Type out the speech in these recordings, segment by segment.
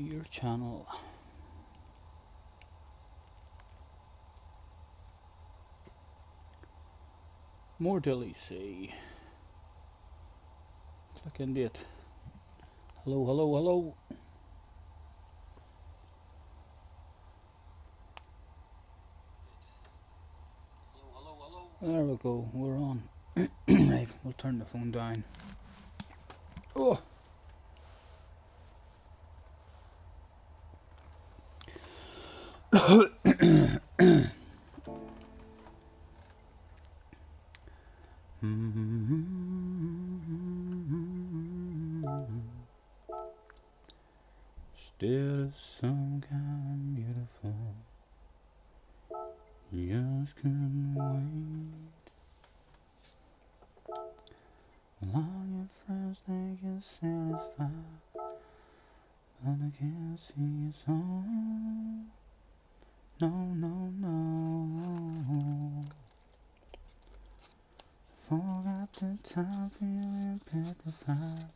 your channel. More DLC. Click into it. Hello, hello, hello. There we go, we're on. Right, we'll turn the phone down. Oh! Still some kind beautiful, just couldn't wait. All your friends think you're satisfied, but I can't see it's all. No, no, no. Forgot the time feeling petrified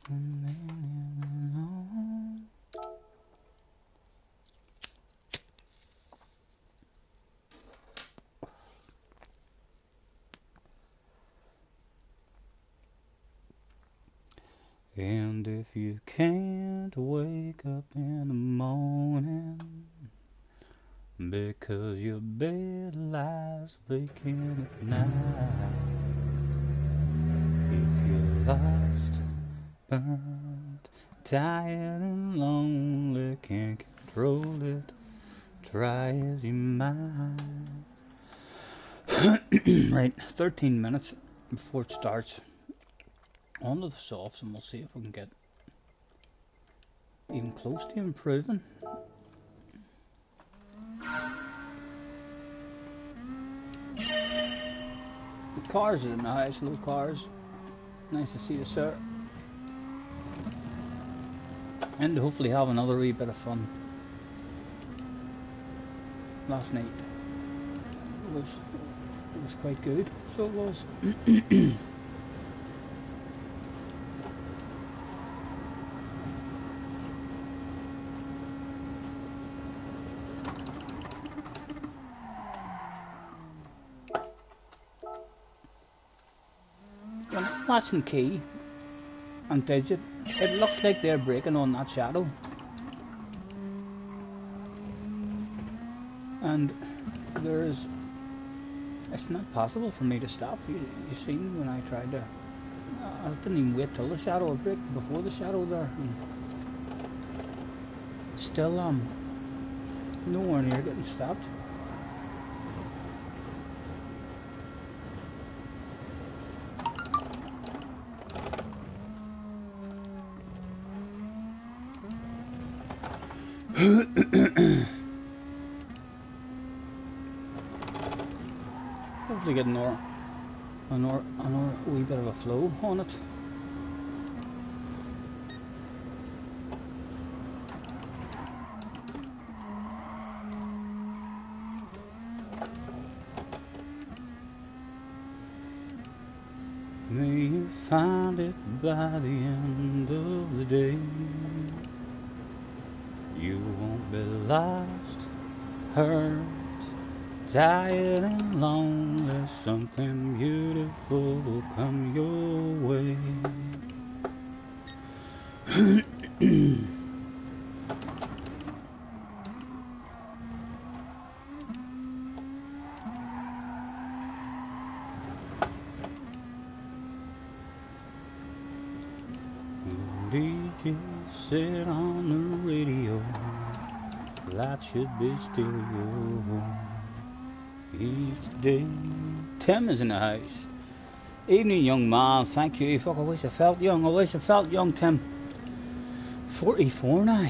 when they alone. And if you can't wake up in the morning because your bed lies vacant at night, if you're lost, burnt, tired and lonely, can't control it, try as you might. Right, 13 minutes before it starts. On to the softs, and we'll see if we can get even close to improving. The cars are in the house. Hello, cars. Nice to see you, sir. And hopefully have another wee bit of fun. Last night was quite good, so it was. When I'm watching Key and Digit, it looks like they're breaking on that shadow. And it's not possible for me to stop. You seen when I tried to, I didn't even wait till the shadow would break before the shadow there. And still nowhere near getting stopped. Hopefully get another wee bit of a flow on it. May you find it by the end of the day. You won't be lost, hurt, tired and lonely. Something beautiful will come your way. DJ said on the radio, life should be stereo each day. Tim is in the house. Evening, young man. Thank you. Fuck, I wish I felt young. I wish I felt young, Tim. 44 now.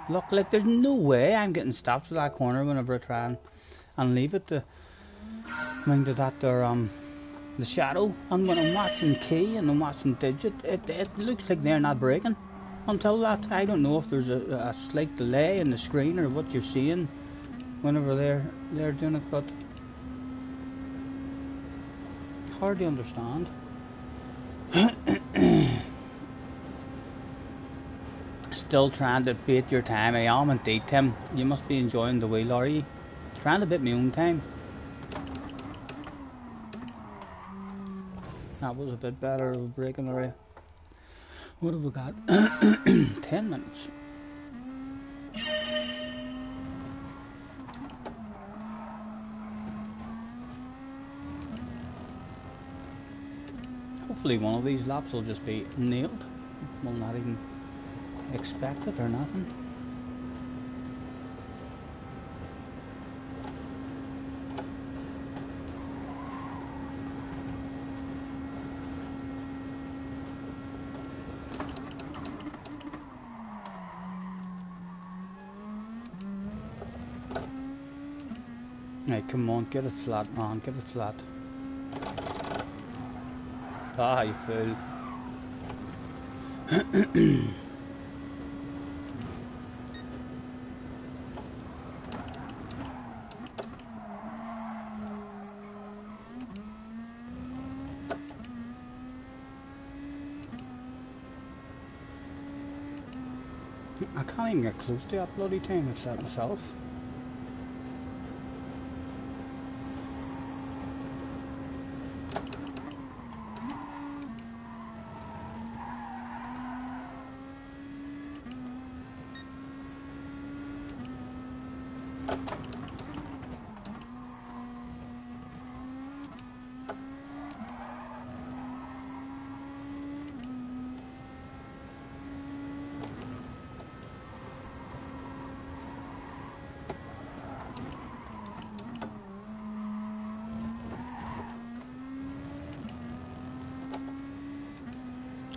Look, like there's no way I'm getting stopped to that corner whenever I try and leave it to into that there the shadow. And when I'm watching Key and I'm watching Digit, it looks like they're not breaking. until that. I don't know if there's a slight delay in the screen or what you're seeing whenever they're doing it, but hard to understand. Still trying to beat your time. I am indeed, Tim. You must be enjoying the wheel, are you? Trying to beat my own time. That was a bit better of a break in the race. What have we got? 10 minutes. Hopefully one of these laps will just be nailed. We'll not even expect it or nothing. Right, come on, get it flat, man, get it flat. Ah, you fool. I can't even get close to that bloody time I've set myself.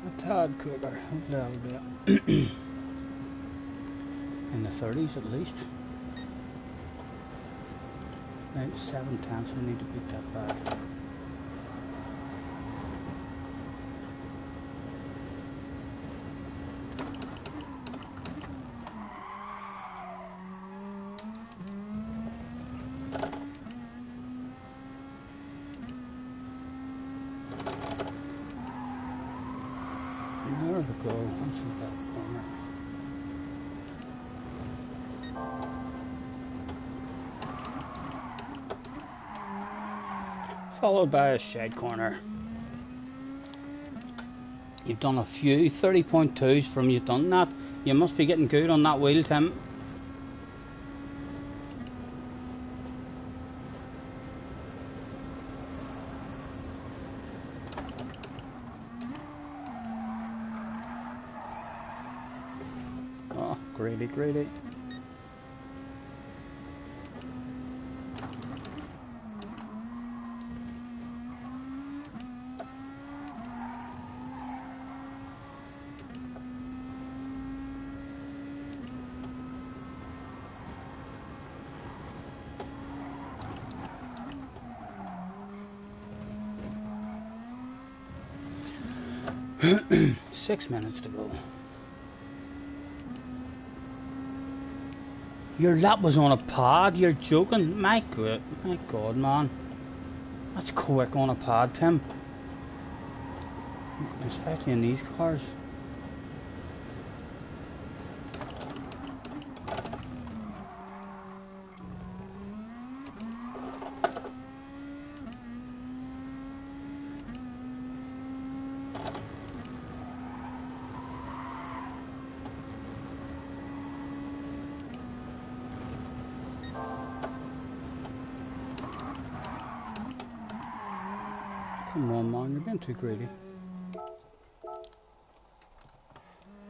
A tad quicker, hopefully that'll do it. In the 30s at least. Right, 7 tenths, we need to beat that back. There we go, once we got the corner. Followed by a side corner. You've done a few 30.2s from you've done that. You must be getting good on that wheel, Tim. Oh, greedy, greedy. Six minutes to go. Your lap was on a pad, you're joking? My god, man. That's quick on a pad, Tim. Especially in these cars. Come on, man, you're being too greedy.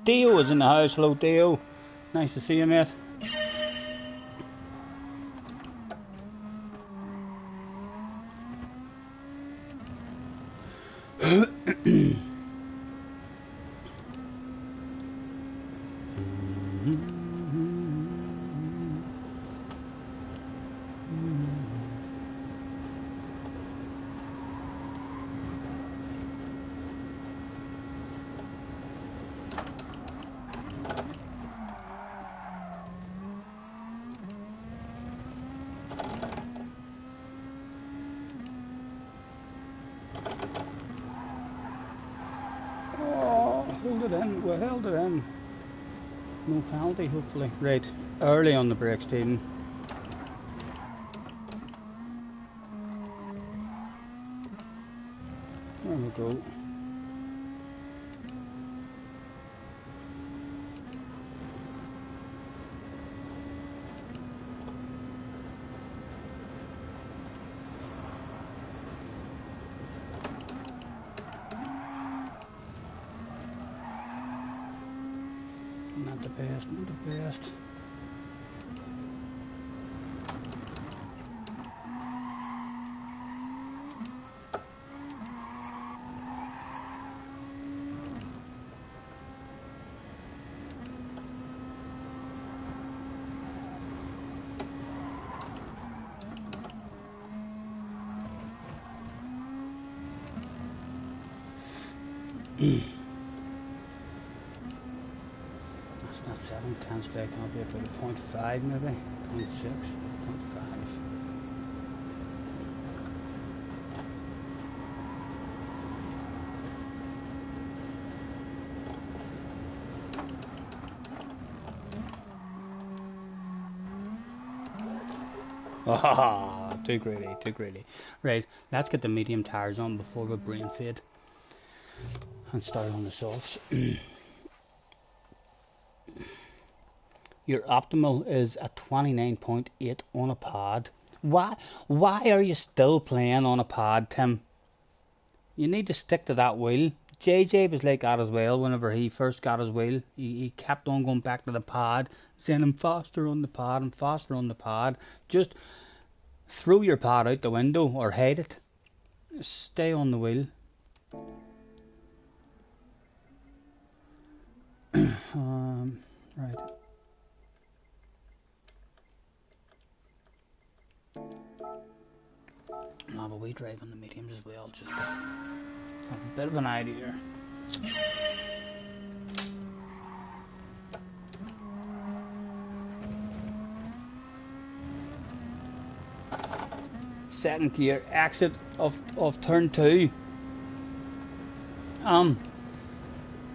Dio is in the house. Hello, Dio. Nice to see you, mate. Oh, hold it in. We held it in. No penalty, hopefully. Right, early on the break, Stephen. There we go. Not the best, not the best. That's not 7 tenths, like I'll be about a 0.5 maybe, 0.6, 0.5. Ah, too greedy, too greedy. Right, let's get the medium tires on before we brain fade and start on the softs. Your optimal is a 29.8 on a pad. Why are you still playing on a pad, Tim? You need to stick to that wheel. JJ was like that as well. Whenever he first got his wheel, he kept on going back to the pad, saying I'm faster on the pad, I'm faster on the pad. Just throw your pad out the window or hide it. Stay on the wheel. Right. I'll have a wee drive on the mediums as well, just to have a bit of an idea. Second gear, exit of turn 2.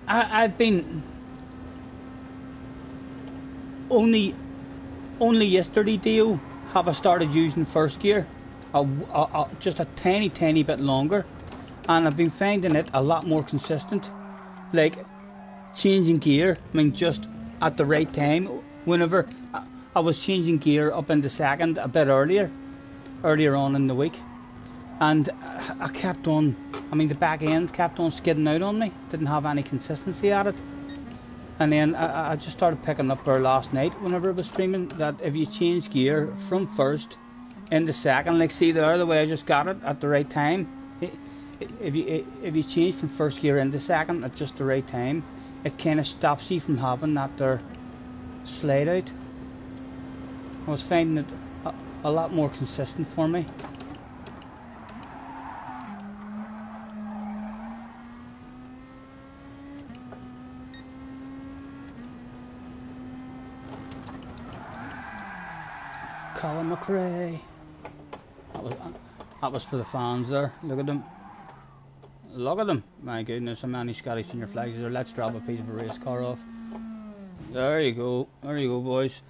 I've been only yesterday, Dio, have I started using first gear. Just a tiny bit longer, and I've been finding it a lot more consistent, like changing gear. I mean, just at the right time. Whenever I was changing gear up into second a bit earlier on in the week, and I kept on, I mean the back end kept on skidding out on me, didn't have any consistency at it. And then I just started picking up there last night whenever I was streaming, that if you change gear from first into second, like see there, the way I just got it at the right time, if you change from first gear into second at just the right time, it kind of stops you from having that there slide out. I was finding it a lot more consistent for me. Colin McRae. That was for the fans there. Look at them. Look at them. My goodness, how many Scottish senior flags is there? Let's drop a piece of a race car off. There you go. There you go, boys.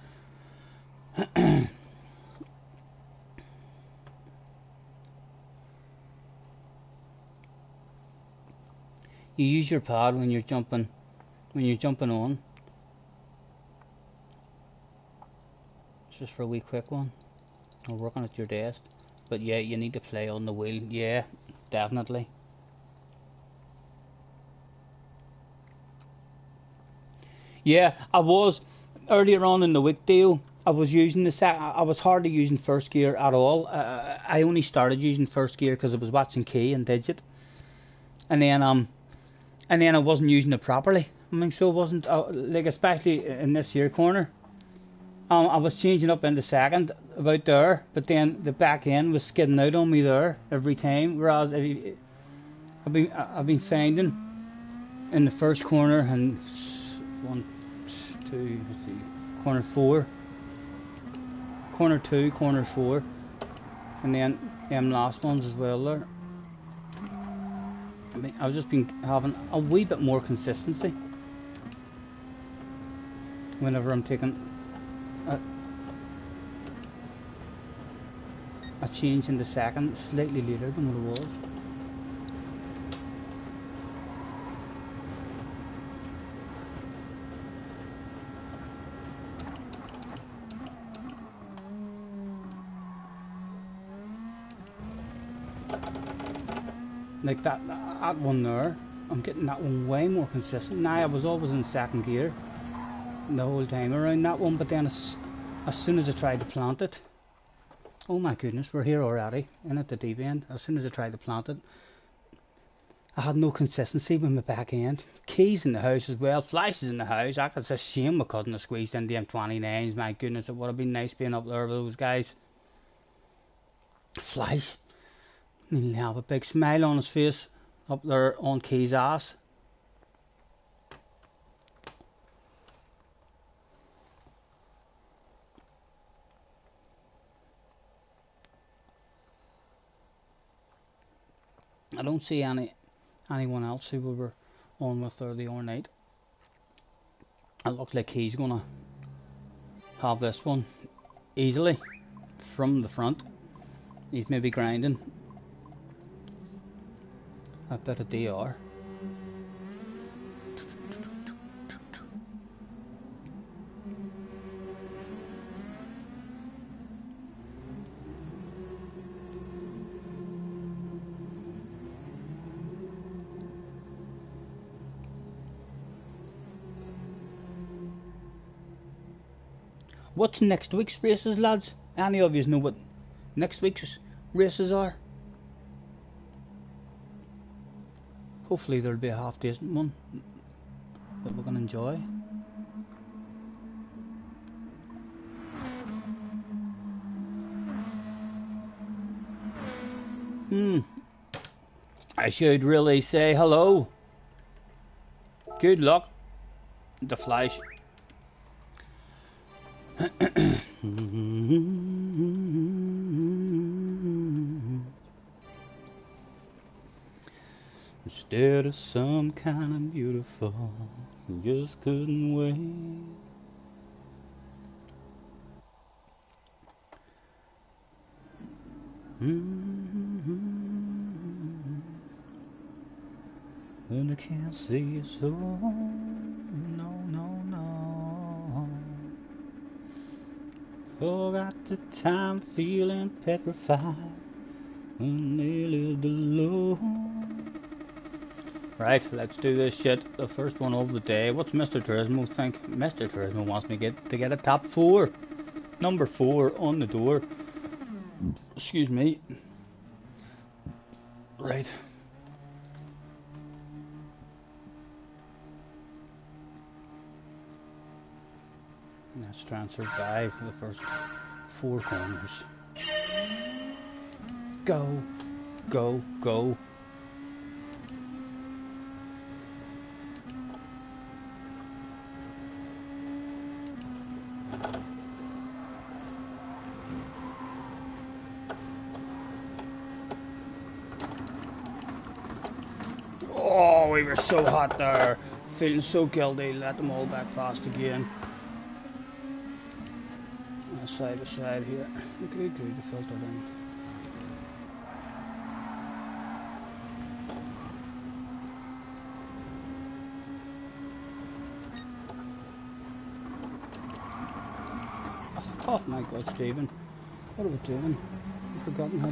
You use your pad when you're jumping on. It's just for a wee quick one. Or working at your desk. But yeah, you need to play on the wheel. Yeah, definitely. Yeah, I was earlier on in the week, Dale. I was using I was hardly using first gear at all. I only started using first gear because I was watching Key and Digit, and then I wasn't using it properly. I mean, so it wasn't like, especially in this here corner. I was changing up into second about there, but then the back end was skidding out on me there every time. Whereas I've been finding in the first corner and 1, 2, let's see, corner 4, corner 2, corner 4, and then them last ones as well there. I've just been having a wee bit more consistency whenever I'm taking a change in the second slightly later than what it was. Like that one there, I'm getting that one way more consistent. Now I was always in second gear the whole time around that one, but then as soon as I tried to plant it, oh my goodness, we're here already, in at the deep end. As soon as I tried to plant it, I had no consistency with my back end. Keys in the house as well, flashes in the house. It's a shame we couldn't have squeezed in the M29s, my goodness, it would have been nice being up there with those guys. Flash. He'll have a big smile on his face up there on Key's ass. I don't see anyone else who we were on with there the other night. It looks like he's gonna have this one easily from the front. He's maybe grinding a bit of DR. What's next week's races, lads? Any of you know what next week's races are? Hopefully there'll be a half decent one that we can enjoy. I should really say hello. Good luck, the Flash. Instead of some kind of beautiful, just couldn't wait. And I can't see it so, no. Forgot the time feeling petrified when they lived alone. Right, let's do this shit. The first one of the day. What's Mr. Turismo think? Mr. Turismo wants me to get a top 4. Number 4 on the door. Excuse me. Right. Let's try and survive for the first 4 corners. Go, go, go. Oh, we were so hot there. Feeling so guilty. Let them all back fast again. Side by side here. Good, the filter in. Oh my God, Stephen. What are we doing? We've forgotten how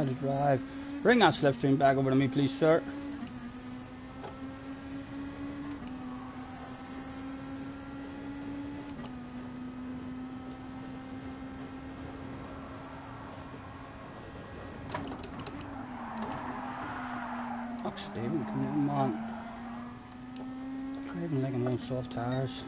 to drive. Bring that slipstream back over to me, please, sir. Stephen, come on. Driving like I'm on soft tires.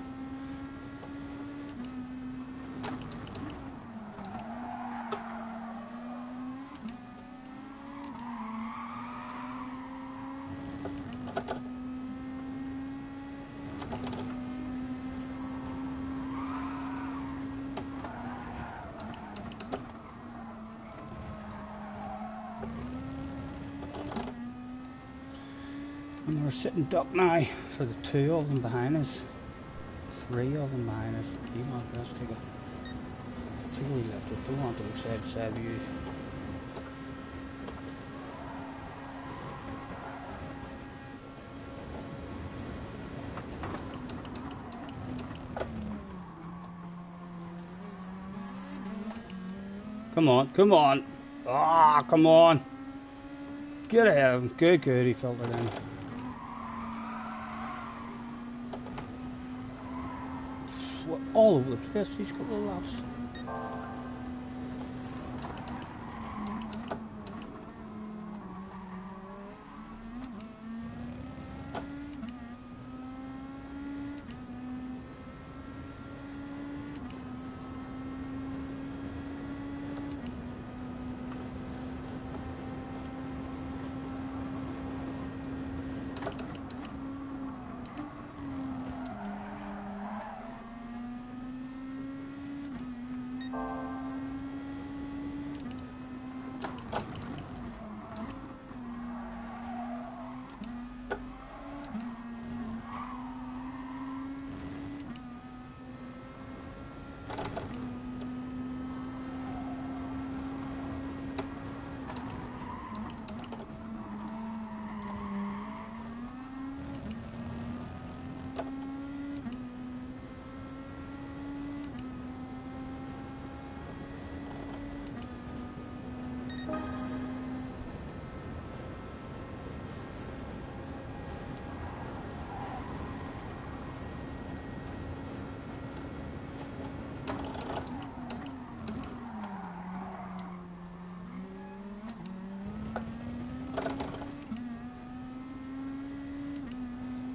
We're sitting duck now for the 2 of them behind us. 3 of them behind us. Let's take a wee lift. I don't want to side to side views. Come on, come on. Ah, oh, come on. Get ahead of him. Good, good. He filtered in. All over the place these couple of laps.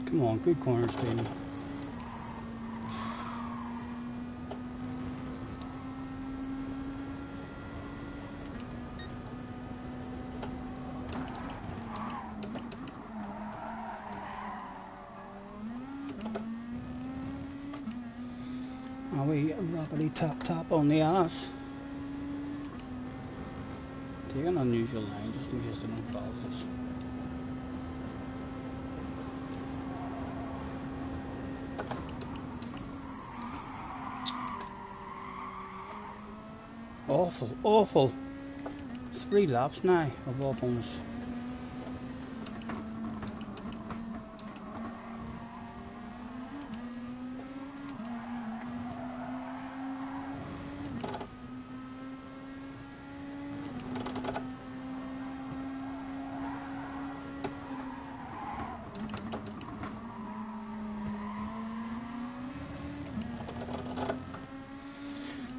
Come on, good corner, Stephen. Are we rockety top on the ass? Take an unusual line just in case they don't follow us. Awful, awful. 3 laps now of awfulness.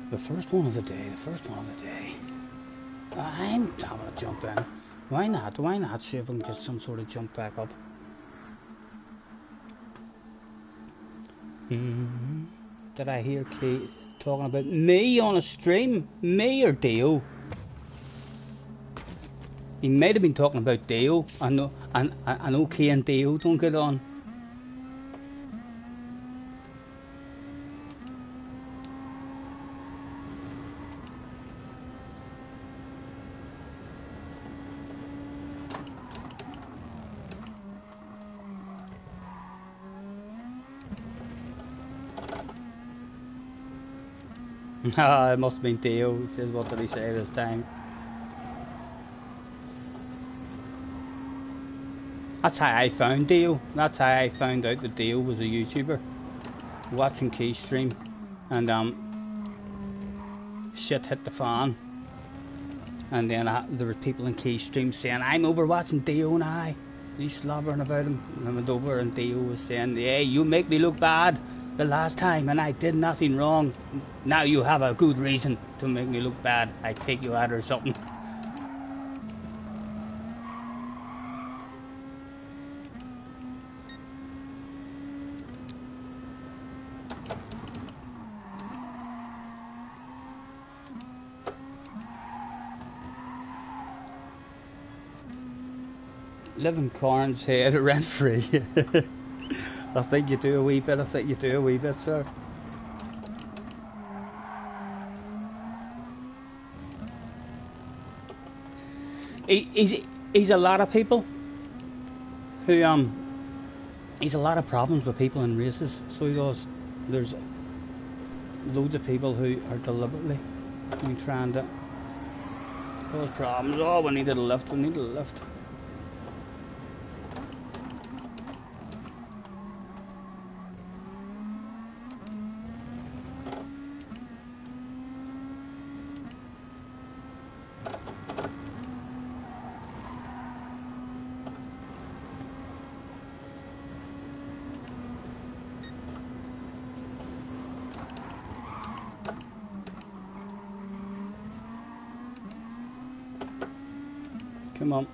The first one of the day, I'm having a jump in. Why not? Why not see if we can get some sort of jump back up? Did I hear Kate talking about me on a stream? Me or Dio? He might have been talking about Dio. I know Kay and Dio don't get on. It must have been Theo. He says, what did he say this time? That's how I found Theo. That's how I found out that Theo was a YouTuber. Watching Key stream. And shit hit the fan. And then there were people in Key stream saying, I'm over watching Theo now. He's slobbering about him. And I went over and Theo was saying, hey, you make me look bad the last time and I did nothing wrong. Now you have a good reason to make me look bad. I take you out or something. Living Corn's head rent free. I think you do a wee bit, sir. He's a lot of people who He's a lot of problems with people in races, so he does. There's loads of people who are deliberately trying to cause problems. Oh, we needed a lift, we needed a lift. Come on.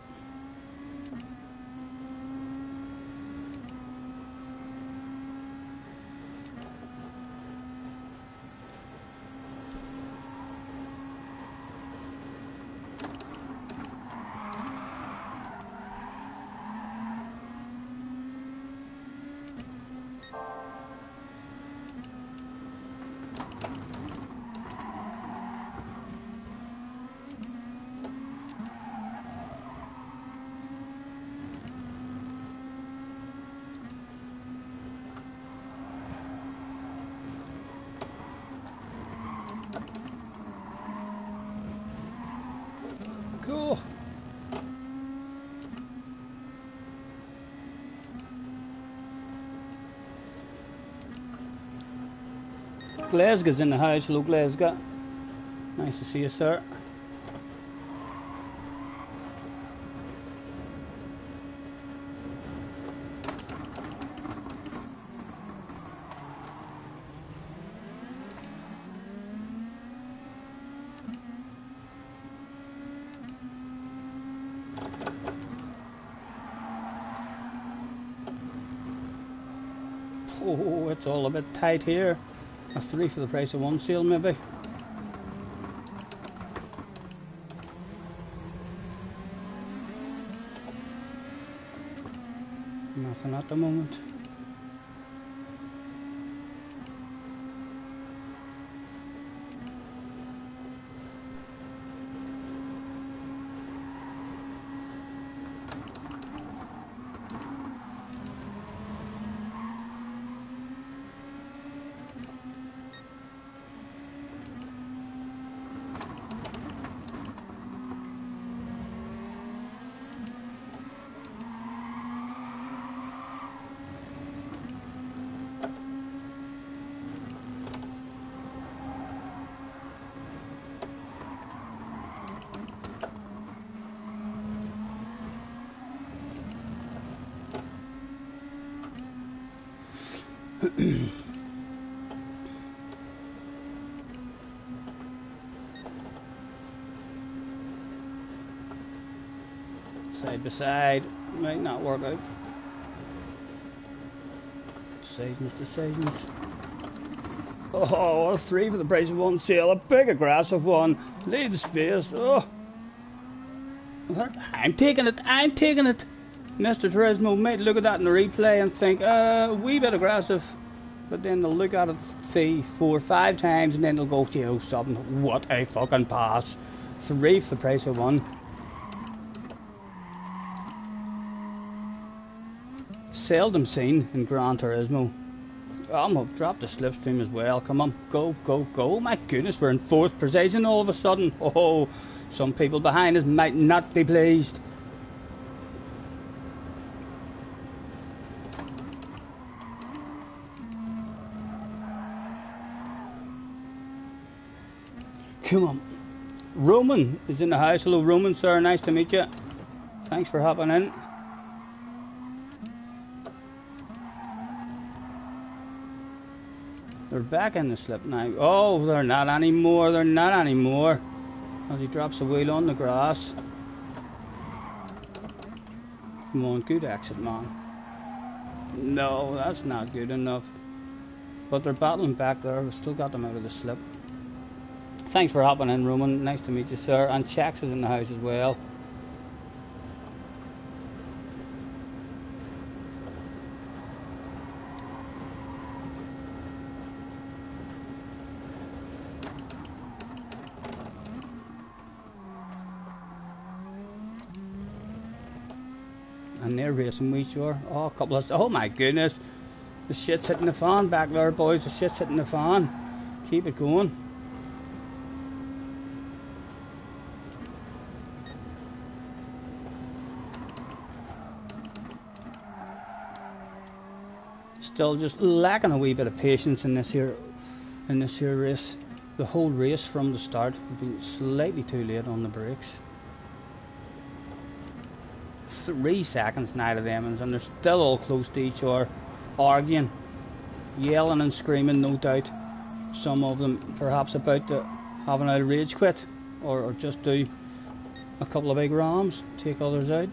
Go. Glasgow's in the house. Hello, Glasgow. Nice to see you, sir. Oh, it's all a bit tight here. A 3 for the price of 1 sale, maybe. Nothing at the moment. Side by side, might not work out. Decisions. Oh, a 3 for the price of 1 sale, a big aggressive one. Lead the space. Oh, I'm taking it. Mr. Turismo might look at that in the replay and think, a wee bit aggressive. But then they'll look at it 3, 4, 5 times and then they'll go, yo, something. What a fucking pass. 3 for the price of 1. Seldom seen in Gran Turismo. I've dropped the slipstream as well. Come on, go. Oh my goodness, we're in 4th position all of a sudden. Oh, some people behind us might not be pleased. Come on. Roman is in the house. Hello, Roman, sir. Nice to meet you. Thanks for hopping in. They're back in the slip now. Oh, they're not anymore. As he drops the wheel on the grass. Come on, good exit, man. No, that's not good enough. But they're battling back there. We've still got them out of the slip. Thanks for hopping in, Roman. Nice to meet you, sir. And Chex is in the house as well. and they're racing we sure. Oh, a couple of, oh my goodness, the shit's hitting the fan back there, boys. The shit's hitting the fan. Keep it going. Still just lacking a wee bit of patience in this here race. The whole race from the start, we've been slightly too late on the brakes. 3 seconds now to them, and they're still all close to each other, arguing, yelling and screaming, no doubt. Some of them perhaps about to have an old rage quit, or just do a couple of big rams, take others out.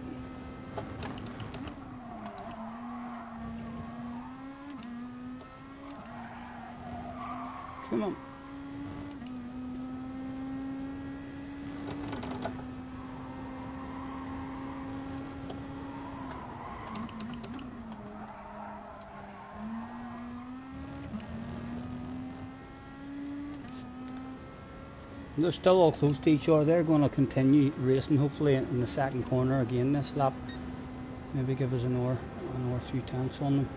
Come on. They're still all close to each other. They're going to continue racing, hopefully in the second corner again this lap. Maybe give us another few tenths on them.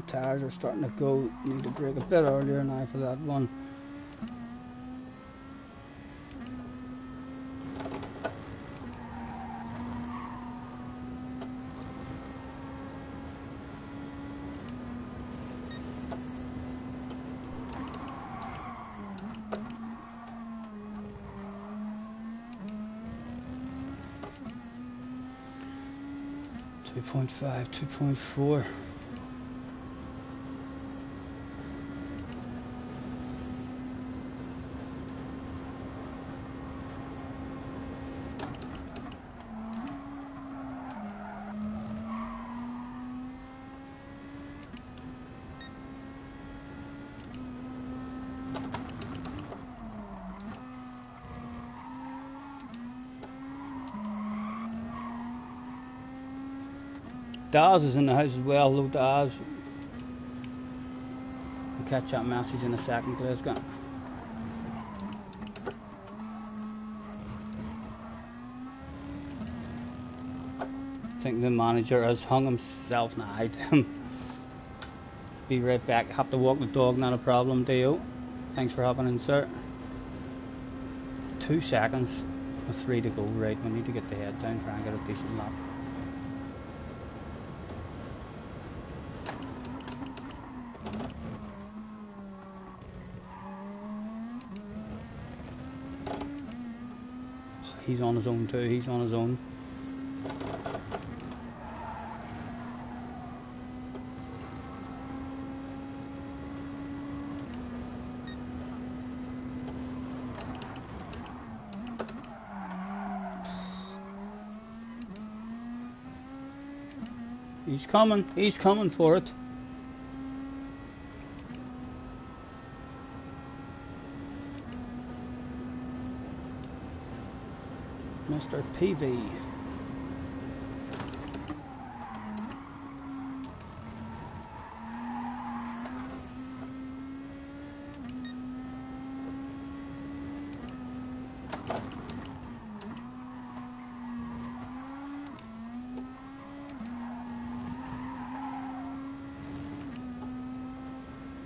Tires are starting to go. Need to brake a bit earlier now for that one. .5, 2.4. Daz is in the house as well. Hello, Daz. I'll catch that message in a second, please. I think the manager has hung himself now. Be right back. Have to walk the dog, not a problem, Dio. Thanks for hopping in, sir. 2 seconds with 3 to go. Right, we need to get the head down, try and get a decent lap. He's on his own too, he's on his own. He's coming for it. Mr. PV.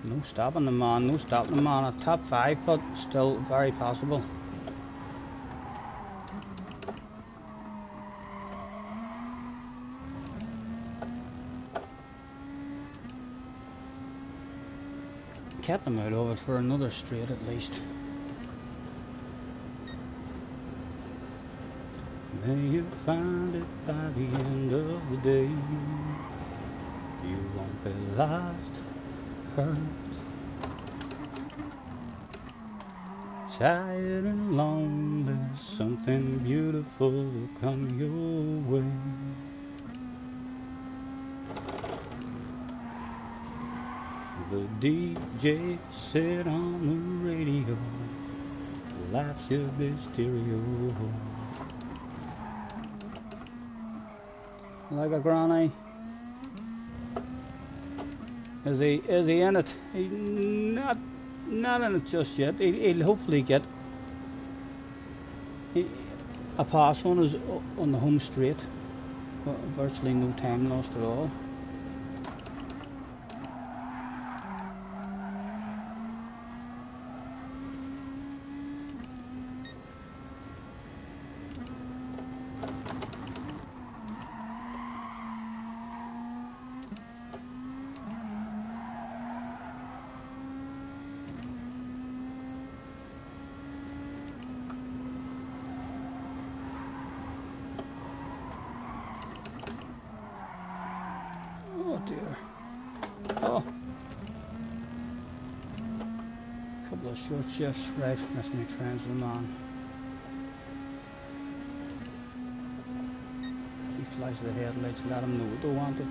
No stopping the man, no stopping the man. A top 5, but still very possible. Kept him out of it for another straight at least. May you find it by the end of the day. You won't be lost, hurt, tired and lonely. Something beautiful will come your way. The DJ said on the radio, life should be stereo. Like a granny. Is he in it? He's not in it just yet. He'll hopefully get a pass on the home straight. Virtually no time lost at all. Oh dear. Oh. Couple of short shifts. Right, that's me friends with man. He flies to the headlights, let him know we don't want it.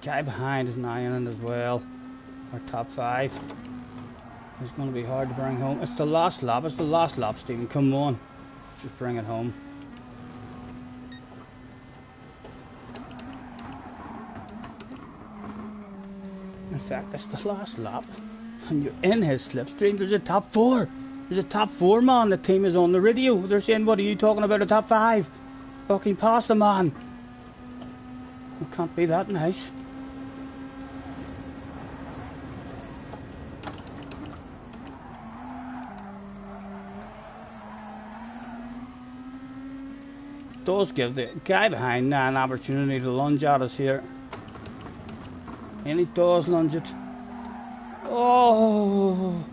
Guy behind is 9 in it as well. Our top 5. It's going to be hard to bring home. It's the last lap. It's the last lap, Stephen. Come on. Just bring it home. In fact, it's the last lap. And you're in his slipstream. There's a top 4. There's a top 4 man. The team is on the radio. They're saying, what are you talking about, a top 5? Fucking pass the man. It can't be that nice. Does give the guy behind an opportunity to lunge at us here. And he does lunge it. Oh,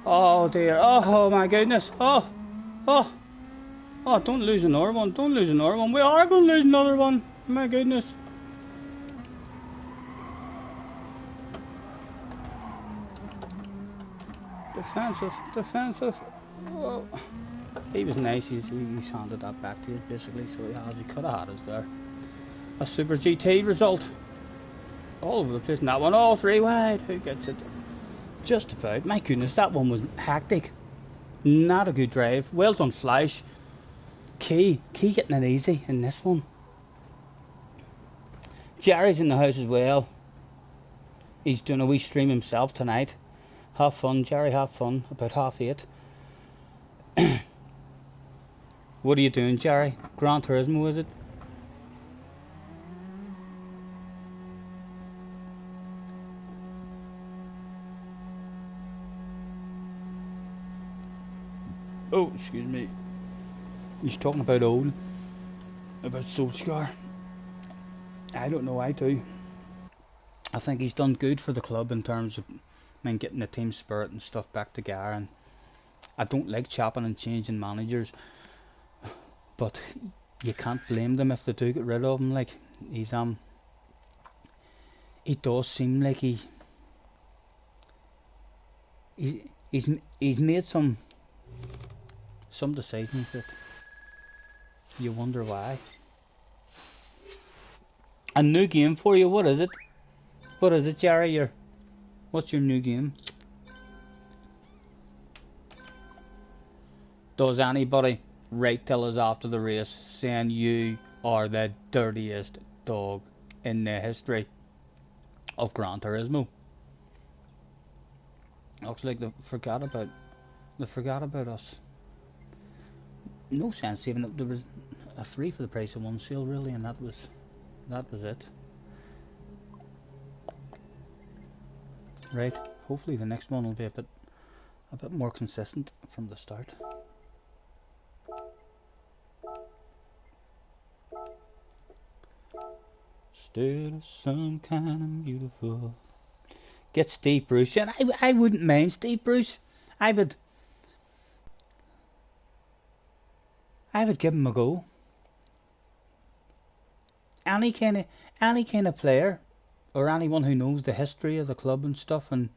oh dear. Oh my goodness. Oh, oh, oh, don't lose another one. Don't lose another one. We are going to lose another one. My goodness. Defensive, defensive. Oh. He was nice, he's handed that back to us basically, so he could have had us there. A Super GT result. All over the place in that one, all 3 wide. Who gets it? Just about. My goodness, that one was hectic. Not a good drive. Well done, Flash. Key getting it easy in this one. Jerry's in the house as well. He's doing a wee stream himself tonight. Have fun, Jerry, have fun. About 8:30. What are you doing, Jerry? Gran Turismo, is it? Oh, excuse me. He's talking about old. About Solskjaer. I don't know, I do. I think he's done good for the club in terms of getting the team spirit and stuff back together. And I don't like chopping and changing managers. But you can't blame them if they do get rid of him. Like he's it does seem like he's made some decisions that you wonder why. A new game for you. What is it? What is it, Jerry? What's your new game? Does anybody write till us after the race saying you are the dirtiest dog in the history of Gran Turismo? Looks like they forgot about us. No sense even if there was a 3 for the price of 1 sale really, and that was it. Right, hopefully the next one will be a bit more consistent from the start. Still some kind of beautiful. Get Steve Bruce, and I wouldn't mind Steve Bruce. I would give him a go. Any kind of player, or anyone who knows the history of the club and stuff, and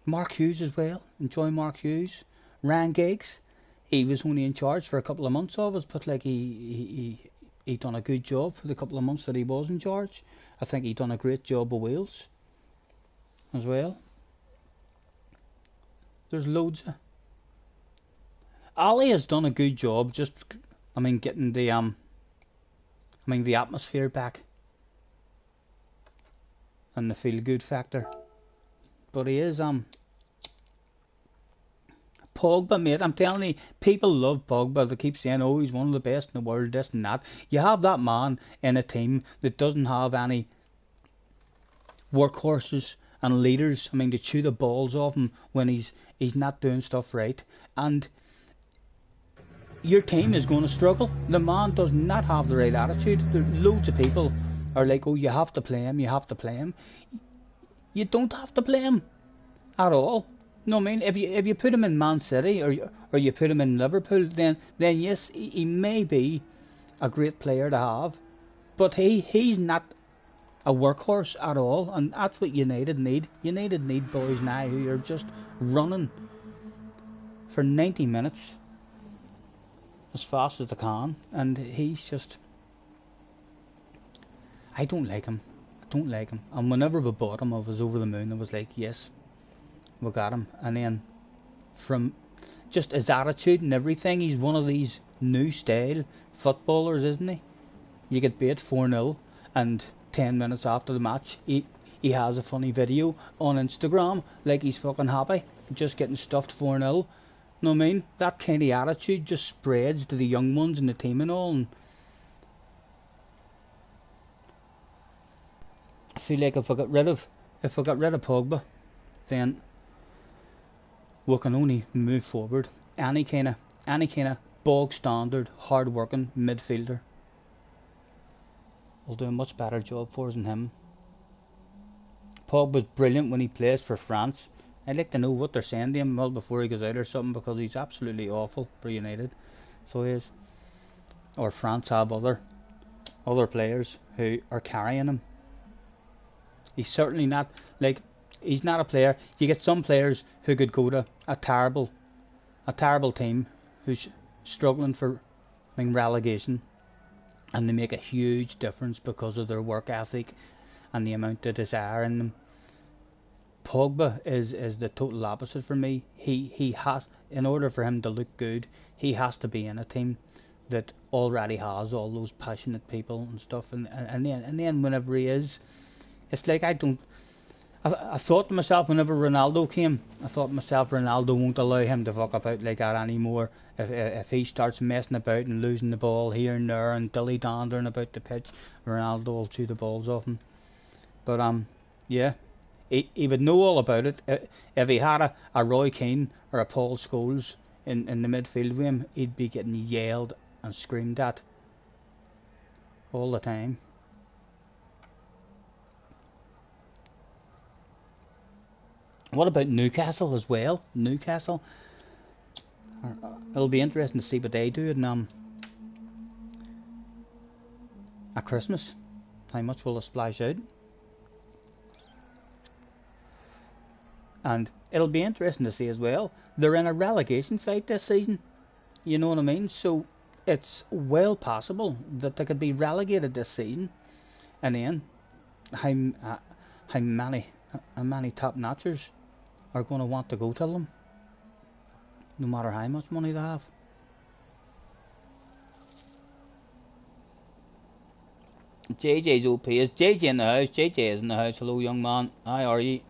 Mark Hughes as well. Enjoy Mark Hughes. Ryan Giggs, he was only in charge for a couple of months of us, but like he he done a good job for the couple of months that he was in charge. I think he done a great job with Wales as well. There's loads of... Ali has done a good job, just, I mean, getting the the atmosphere back and the feel good factor. But he is Pogba, mate, I'm telling you, people love Pogba. They keep saying, oh, he's one of the best in the world, this and that. You have that man in a team that doesn't have any workhorses and leaders, I mean, to chew the balls off him when he's not doing stuff right. And your team is going to struggle. The man does not have the right attitude. There's loads of people are like, oh, you have to play him, you have to play him. You don't have to play him at all. No, I mean, if you put him in Man City or you put him in Liverpool, then yes, he may be a great player to have, but he's not a workhorse at all, and that's what United need. United need boys now who are just running for 90 minutes as fast as they can, and he's just... I don't like him. I don't like him. And whenever we bought him, I was over the moon. I was like, yes, we got him. And then from just his attitude and everything, he's one of these new style footballers, isn't he? You get beat 4-0 and 10 minutes after the match he has a funny video on Instagram like he's fucking happy just getting stuffed 4-0. Know what I mean? That kind of attitude just spreads to the young ones in the team and all, and I feel like if I got rid of Pogba, then we can only move forward. Any kind of bog standard, hard working midfielder will do a much better job for us than him. Pogba's brilliant when he plays for France. I'd like to know what they're saying to him well before he goes out or something, because he's absolutely awful for United. So he is. Or France have other players who are carrying him. He's certainly not, like, he's not a player. You get some players who could go to a terrible team who's struggling for relegation, and they make a huge difference because of their work ethic and the amount of desire in them. Pogba is the total opposite for me. He has, in order for him to look good, he has to be in a team that already has all those passionate people and stuff, and then whenever he is, it's like I thought to myself whenever Ronaldo came, I thought to myself, Ronaldo won't allow him to fuck about like that anymore. If he starts messing about and losing the ball here and there and dilly-dandering about the pitch, Ronaldo will chew the balls off him. But yeah, he would know all about it. If he had a Roy Keane or a Paul Scholes in the midfield with him, he'd be getting yelled and screamed at all the time. What about Newcastle as well? Newcastle, it'll be interesting to see what they do at Christmas. How much will they splash out? And it'll be interesting to see as well, they're in a relegation fight this season. You know what I mean? So it's well possible that they could be relegated this season, and then how many top notchers are going to want to go to them, no matter how much money they have. JJ's OP. Is JJ in the house? JJ is in the house. Hello, young man. How are you?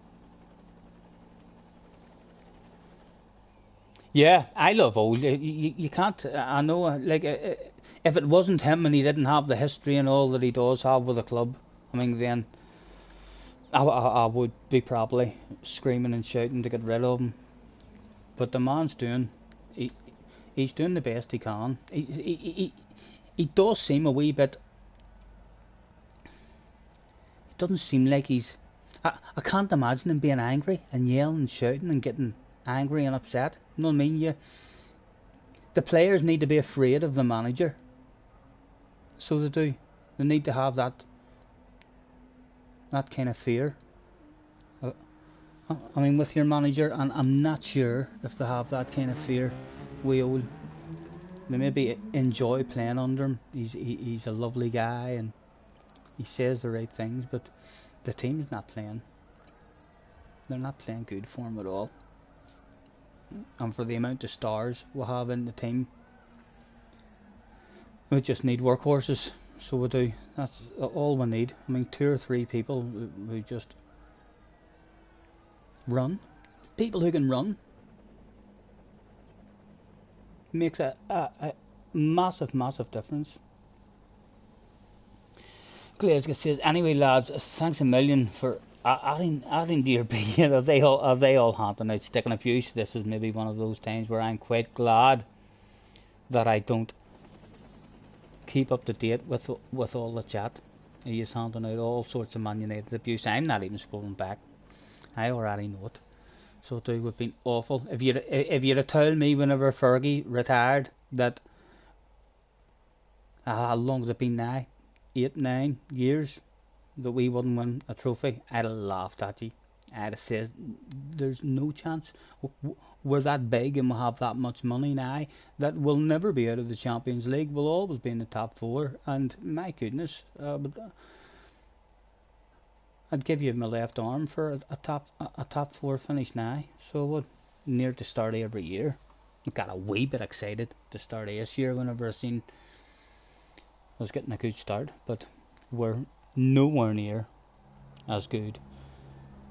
Yeah, I love old. You can't. I know. Like, if it wasn't him and he didn't have the history and all that he does have with the club, I mean, then I would be probably screaming and shouting to get rid of him. But the man's he's doing the best he can. He does seem a wee bit. It doesn't seem like he's. I can't imagine him being angry and yelling and shouting and getting angry and upset. You know what I mean? The players need to be afraid of the manager. So they do. They need to have that kind of fear. I mean, with your manager, and I'm not sure if they have that kind of fear with old they maybe enjoy playing under him. He's a lovely guy and he says the right things, but the team's not playing. They're not playing good for him at all. And for the amount of stars we have in the team, we just need workhorses. So we do. That's all we need. I mean, 2 or 3 people who just run. People who can run makes a massive, massive difference. Glazka says, anyway lads, thanks a million for adding to your opinion. Are they all haunting out sticking abuse? This is maybe one of those times where I'm quite glad that I don't keep up to date with all the chat. He is handing out all sorts of Man United abuse. I'm not even scrolling back. I already know it. So it would have been awful. If you'd have told me whenever Fergie retired that how long has it been now? 8, 9 years that we wouldn't win a trophy, I'd have laughed at you. I'd have said there's no chance. We're that big and we have that much money now that we'll never be out of the Champions League. We'll always be in the top 4. And my goodness, I'd give you my left arm for a top 4 finish now. So I would, near to start every year. I got a wee bit excited to start this year whenever I seen I was getting a good start, but we're nowhere near as good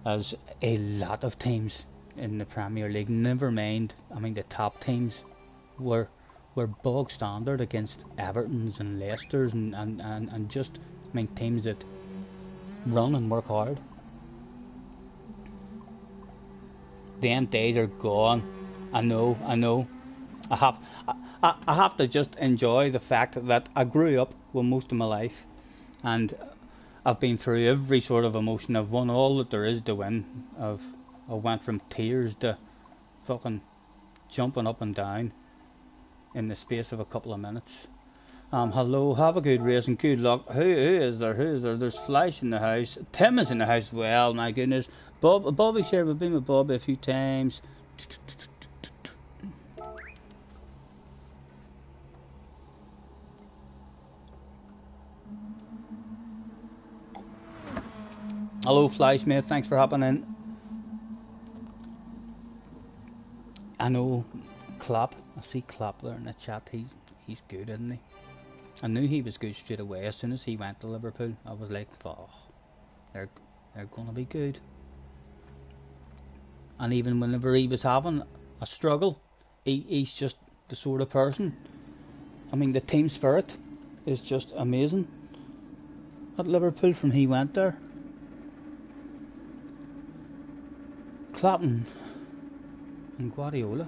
as a lot of teams in the Premier League. Never mind, I mean the top teams were bog standard against Everton's and Leicester's and just, I mean, teams that run and work hard. Them days are gone. I know. I have to just enjoy the fact that I grew up with most of my life and I've been through every sort of emotion. I've won all that there is to win. I went from tears to fucking jumping up and down in the space of a couple of minutes. Hello, have a good race and good luck. Who is there? There's Flash in the house. Tim is in the house. Well, my goodness. Bobby shared. We've been with Bobby a few times. Hello, Flash mate. Thanks for hopping in. I know Klopp. I see Klopp there in the chat. He's good, isn't he? I knew he was good straight away. As soon as he went to Liverpool, I was like, oh, they're gonna be good. And even whenever he was having a struggle, he's just the sort of person. I mean, the team spirit is just amazing at Liverpool from he went there. Klopp and Guardiola.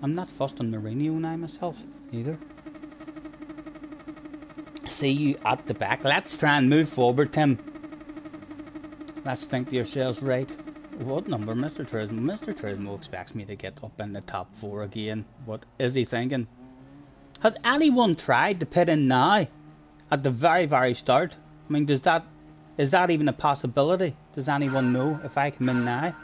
I'm not fussed on Mourinho now myself either. See you at the back. Let's try and move forward, Tim. Let's think to yourselves, right? What number, Mr. Turismo? Mr. Turismo expects me to get up in the top 4 again. What is he thinking? Has anyone tried to pit in now? At the very, very start? I mean, is that even a possibility? Does anyone know if I come in now?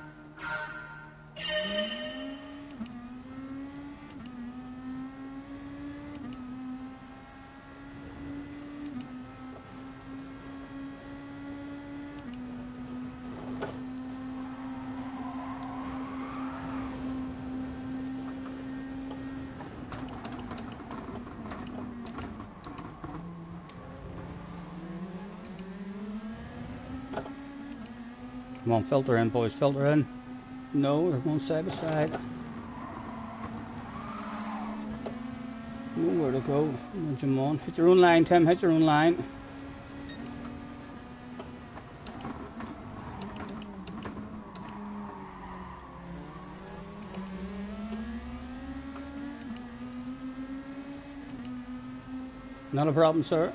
Come on, filter in, boys, filter in. No, they're going side by side. Nowhere to go. Come on, hit your own line, Tim, hit your own line. Not a problem, sir.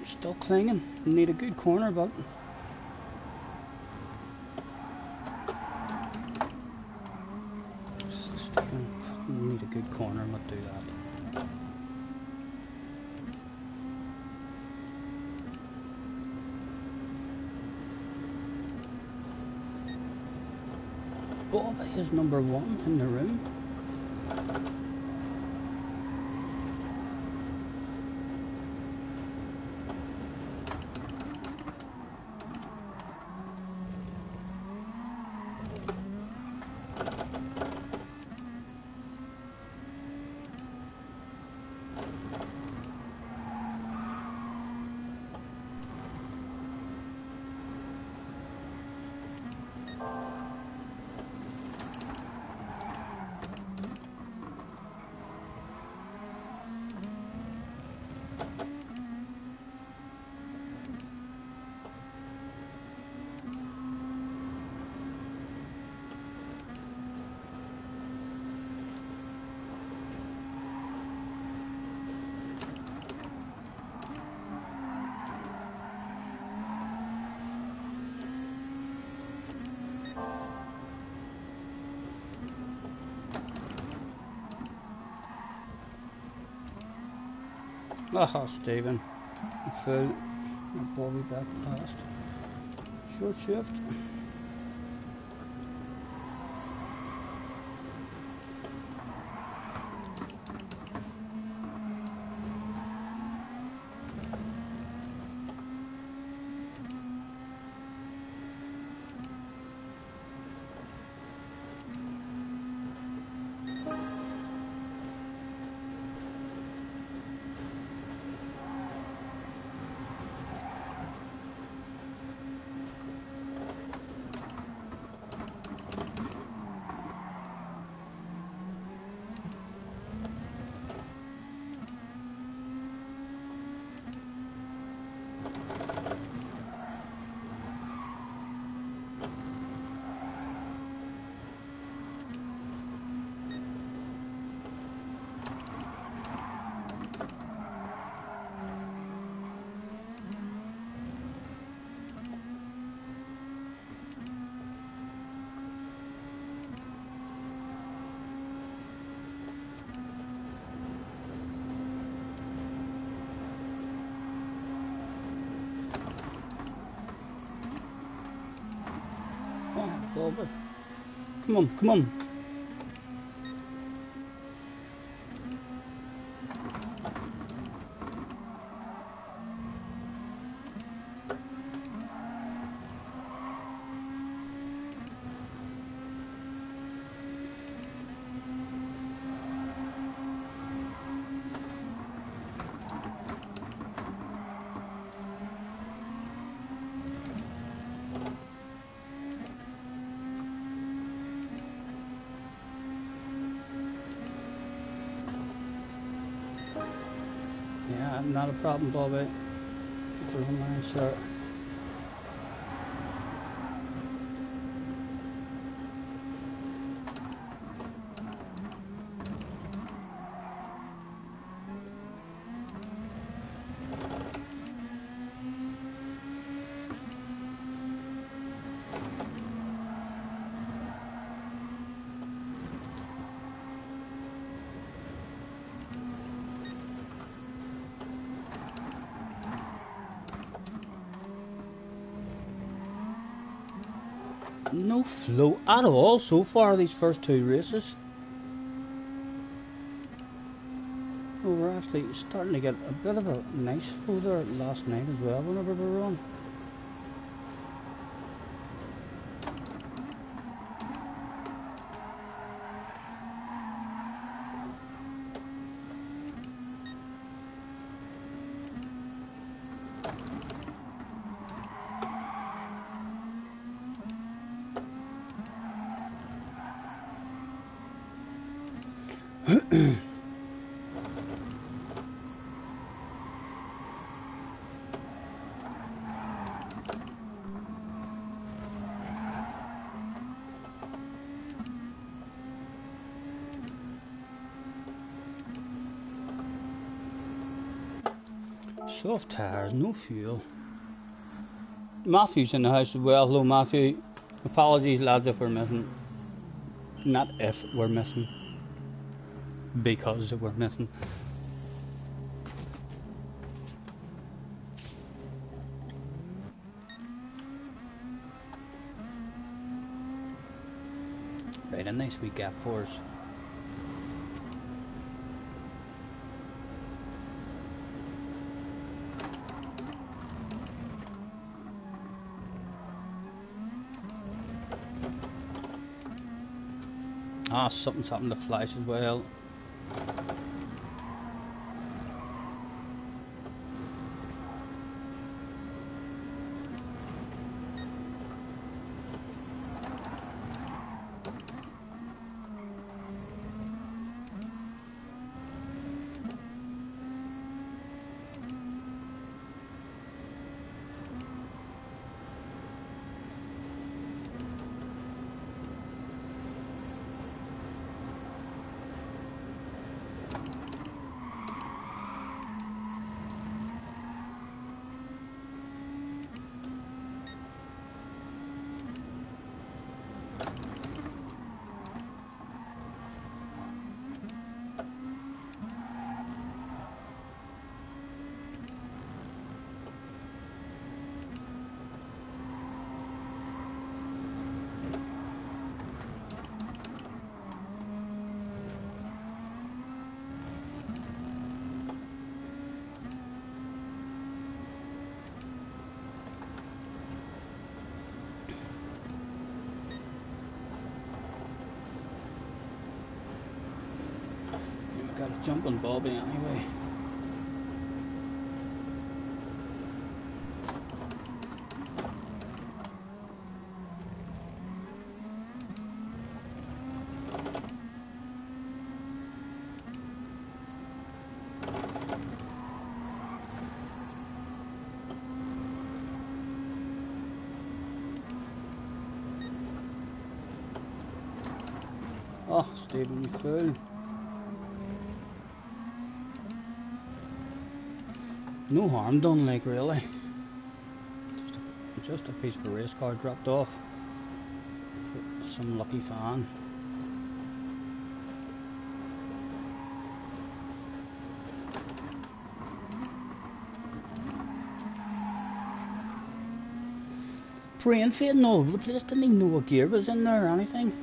Still clinging. Need a good corner, but Stephen, need a good corner, not do that. Bobby is number 1 in the room. Ah, Stephen. Full. Bobby back past. Short shift. Bobby. Come on, come on. Yeah, not a problem, Bobby. Keep it on line, sir. No flow at all so far these first 2 races. Oh, we're actually starting to get a bit of a nice flow there last night as well whenever we were on. Soft tires, no fuel. Matthew's in the house as well. Hello Matthew. Apologies lads if we're missing. Not if we're missing. Because we're missing. Right, a nice wee gap for us. Ah, something's happened to Flash as well. Got a jump on Bobby anyway. Oh, Stephen, you fool. No harm done, like, really. Just a piece of a race car dropped off for some lucky fan. Praying sitting all over the place, didn't even know what gear was in there or anything.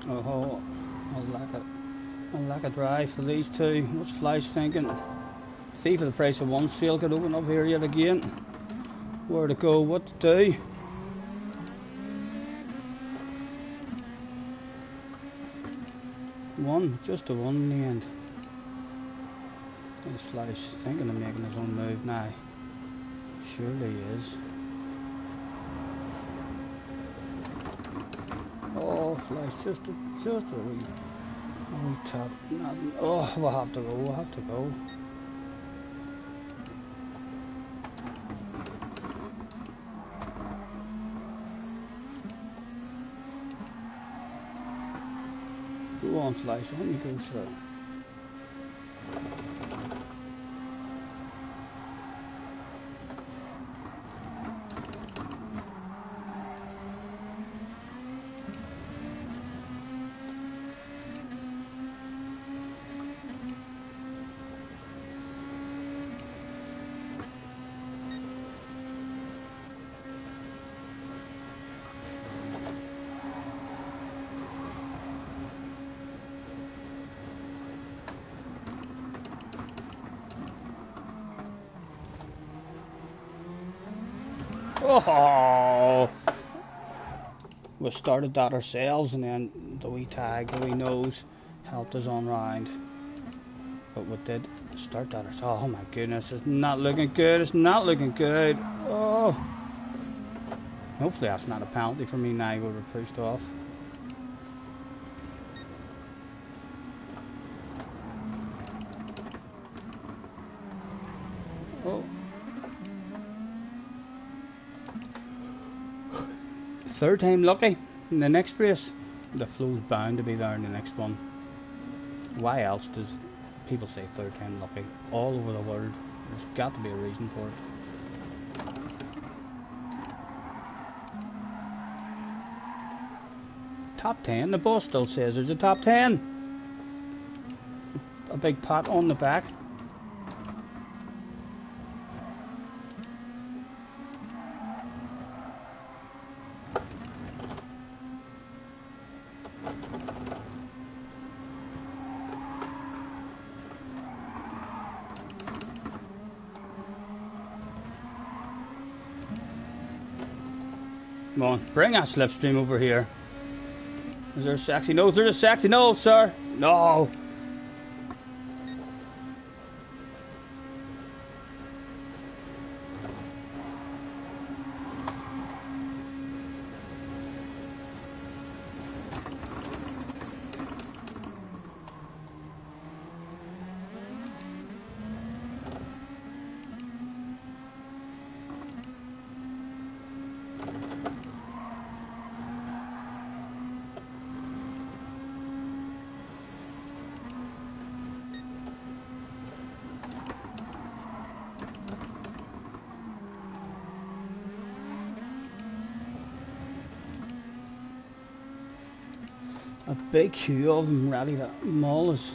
Oh, a lack of drive for these two. What's Flash thinking? See for the price of one sale could open up here yet again. Where to go, what to do. One, just a one in the end. Is Flash thinking of making his own move now? Surely he is. Oh, Flash, just a wee tap. Oh, we'll have to go. Go on, Flash, why don't you go slow? Oh! We started that ourselves, and then the wee tag, the wee nose, helped us on round. But we did start that ourselves. Oh my goodness, it's not looking good. It's not looking good. Oh! Hopefully that's not a penalty for me now. We were pushed off. Oh. Third time lucky in the next race. The flow's bound to be there in the next one. Why else does people say third time lucky all over the world? There's got to be a reason for it. Top 10. The boss still says there's a top 10. A big pat on the back. Come on, bring that slipstream over here. Is there a sexy nose? There's a sexy nose, sir. No. A big queue of them ready to maul us.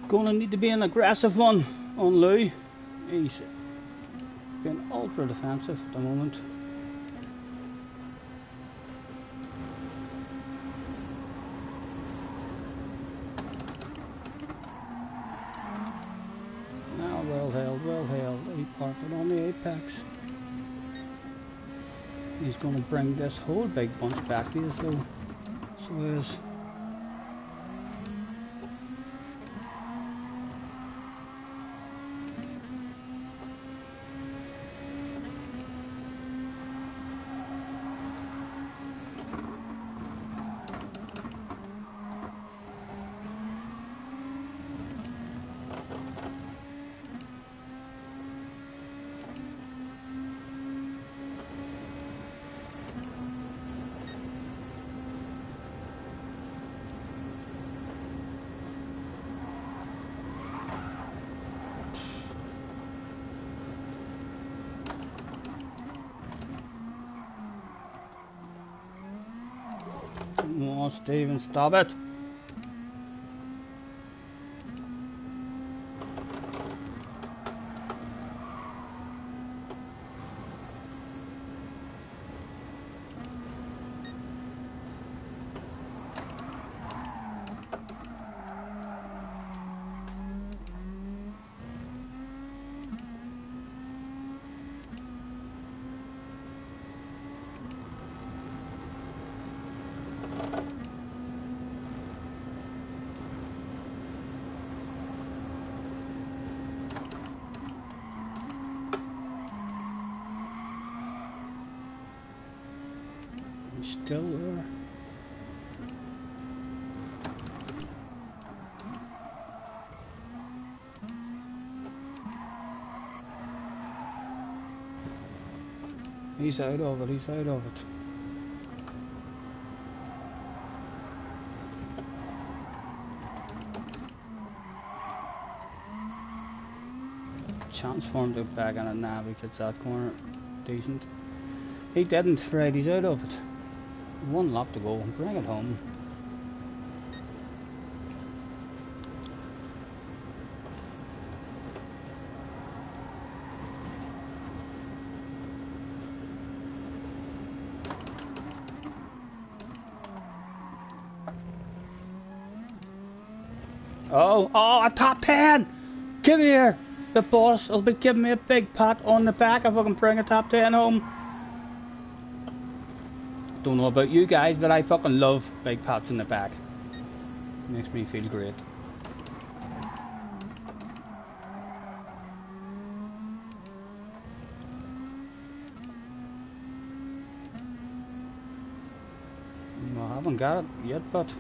Gonna need to be an aggressive one on Lou. He's being ultra defensive at the moment. Now well held. He parked it on the apex. He's gonna bring this whole big bunch back to us though. So is. Come on, Steven, stop it. He's still there. He's out of it, he's out of it. Chance for him to get back on it now because that corner decent. He didn't, right, he's out of it. One lap to go, bring it home. Oh, a top 10! Give here! The boss will be giving me a big pat on the back if I can bring a top 10 home. Don't know about you guys, but I fucking love big pats in the back. Makes me feel great. No, I haven't got it yet, but...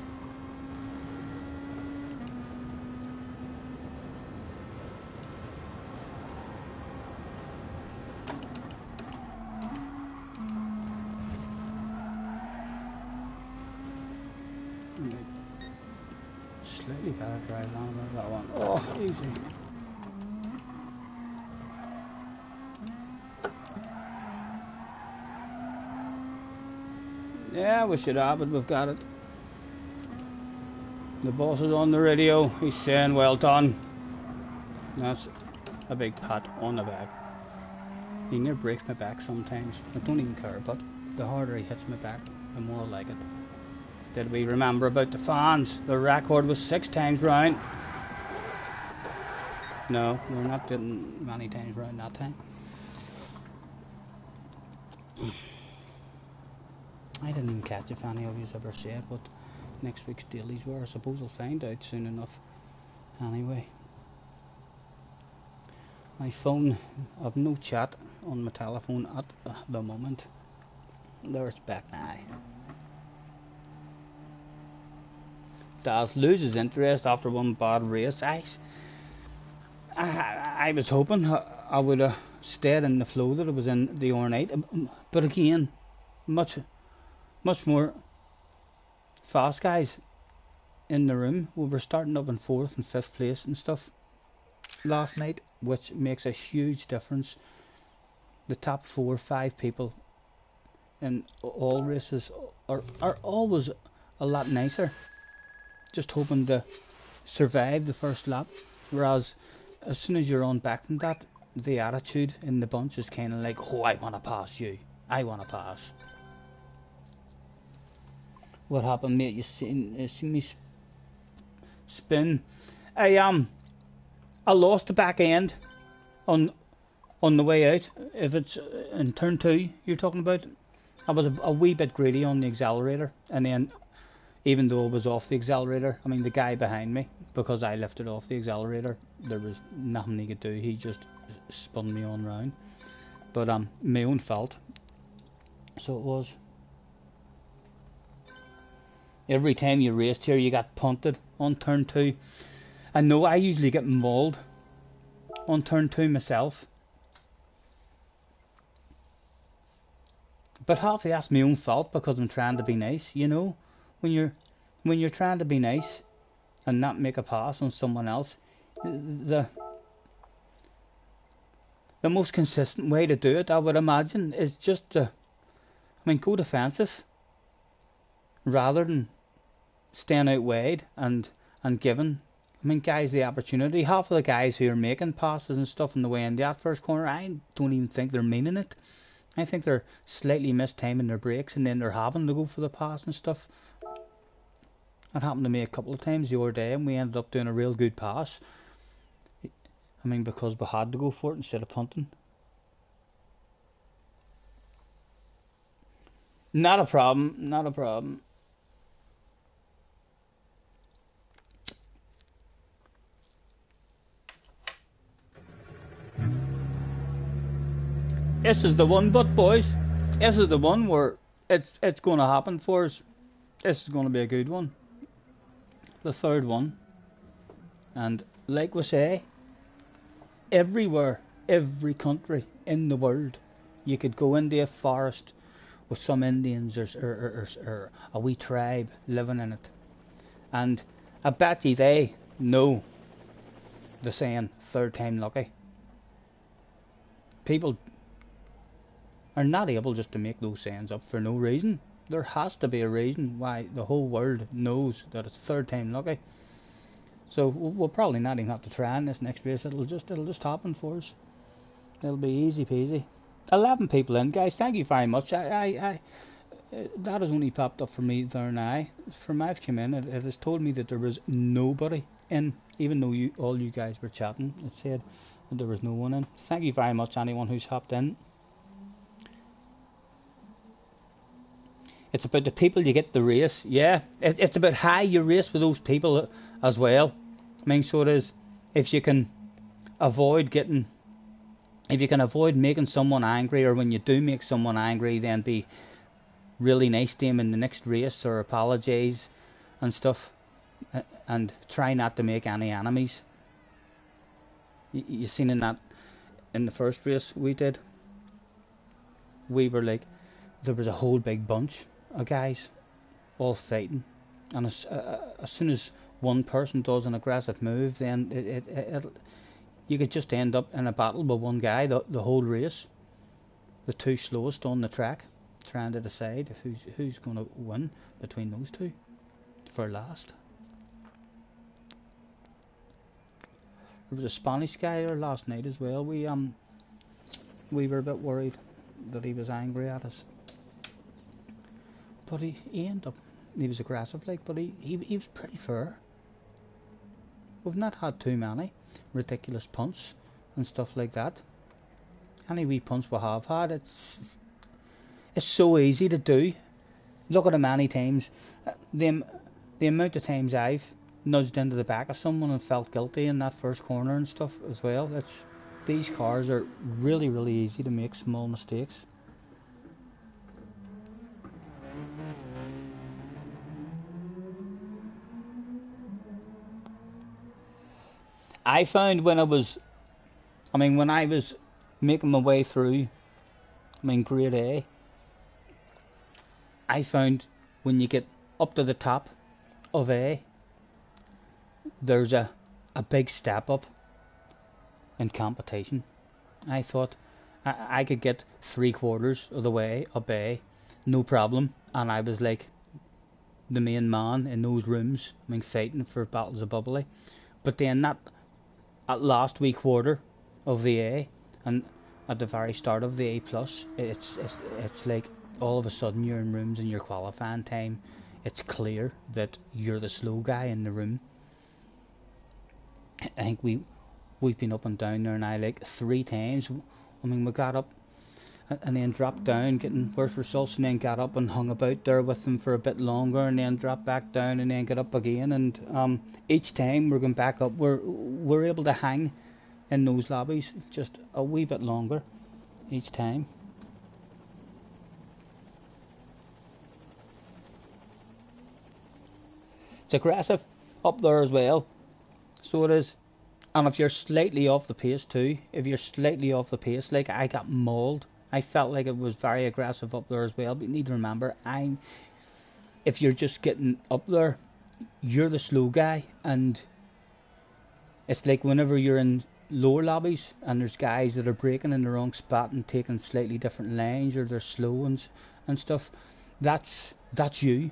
Slightly better drive on that one. Oh, easy. Yeah, we should have it, we've got it. The boss is on the radio, he's saying well done. That's a big pat on the back. He near breaks my back sometimes. I don't even care, but the harder he hits my back, the more I like it. Did we remember about the fans? The record was 6 times round. No, we're not getting many times round that time. I didn't even catch if any of you ever said what next week's dailies were. I suppose I'll find out soon enough. Anyway. My phone, I've no chat on my telephone at the moment. There's back now. Daz loses interest after one bad race. I was hoping I would have stayed in the flow that it was in the overnight, but again, much more fast guys in the room. We were starting up in 4th and 5th place and stuff last night, which makes a huge difference. The top 4 or 5 people in all races are always a lot nicer. Just hoping to survive the first lap, whereas as soon as you're on back from that, the attitude in the bunch is kind of like, oh, I want to pass you, I want to pass. What happened, mate? You seen me spin? I lost the back end on the way out. If it's in turn 2 you're talking about, I was a wee bit greedy on the accelerator, and then even though I was off the accelerator, I mean the guy behind me, because I lifted off the accelerator, there was nothing he could do. He just spun me on round. But my own fault. So it was. Every time you raced here, you got punted on turn 2. I know I usually get mauled on turn 2 myself. But half that's my own fault because I'm trying to be nice, you know. When you're trying to be nice and not make a pass on someone else, the most consistent way to do it, I would imagine, is just to, go defensive rather than staying out wide and giving guys the opportunity. Half of the guys who are making passes and stuff on the way in that first corner, I don't even think they're meaning it. I think they're slightly mistiming their brakes and then they're having to go for the pass and stuff. That happened to me a couple of times the other day, and we ended up doing a real good pass. Because we had to go for it instead of punting. Not a problem, not a problem. This is the one, but boys, this is the one where it's going to happen for us. This is going to be a good one. The third one. And like we say, everywhere, every country in the world, you could go into a forest with some Indians or a wee tribe living in it. And I bet you they know the saying, third time lucky. People are not able just to make those sayings up for no reason. There has to be a reason why the whole world knows that it's third time lucky. So we'll probably not even have to try in this next race. It'll just happen for us. It'll be easy peasy. 11 people in, guys. Thank you very much. That has only popped up for me there now. From I've come in, it has told me that there was nobody in, even though all you guys were chatting. It said that there was no one in. Thank you very much, anyone who's hopped in. It's about the people you get the race. Yeah, it's about how you race with those people as well. I mean, so it is. If you can avoid making someone angry, or when you do make someone angry, then be really nice to him in the next race, or apologise and stuff, and try not to make any enemies. You seen in the first race we did, we were like, there was a whole big bunch of guys all fighting, and as soon as one person does an aggressive move, then you could just end up in a battle with one guy the whole race, the two slowest on the track, trying to decide who's going to win between those two for last. There was a Spanish guy there last night as well. We were a bit worried that he was angry at us, but he ended up, he was aggressive like, but he was pretty fair. We've not had too many ridiculous punts and stuff like that. Any wee punts we have had, it's so easy to do. Look at the many times, the amount of times I've nudged into the back of someone and felt guilty in that first corner and stuff as well. These cars are really, really easy to make small mistakes. I found when I was making my way through, grade A, I found when you get up to the top of A, there's a big step up in competition. I thought I could get 3/4 of the way up A, no problem, and I was like the main man in those rooms, fighting for battles of bubbly. But then that at last wee quarter of the A, and at the very start of the A plus, it's like all of a sudden you're in rooms in your qualifying time. It's clear that you're the slow guy in the room. I think we've been up and down there now like 3 times. We got up and then dropped down, getting worse results, and then got up and hung about there with them for a bit longer, and then dropped back down, and then got up again. And each time we're going back up, we're able to hang in those lobbies just a wee bit longer each time. It's aggressive up there as well, so it is. And if you're slightly off the pace too, like I got mauled. I felt like it was very aggressive up there as well. But you need to remember, if you're just getting up there, you're the slow guy, and it's like whenever you're in lower lobbies and there's guys that are braking in the wrong spot and taking slightly different lines, or they're slow and stuff. That's you.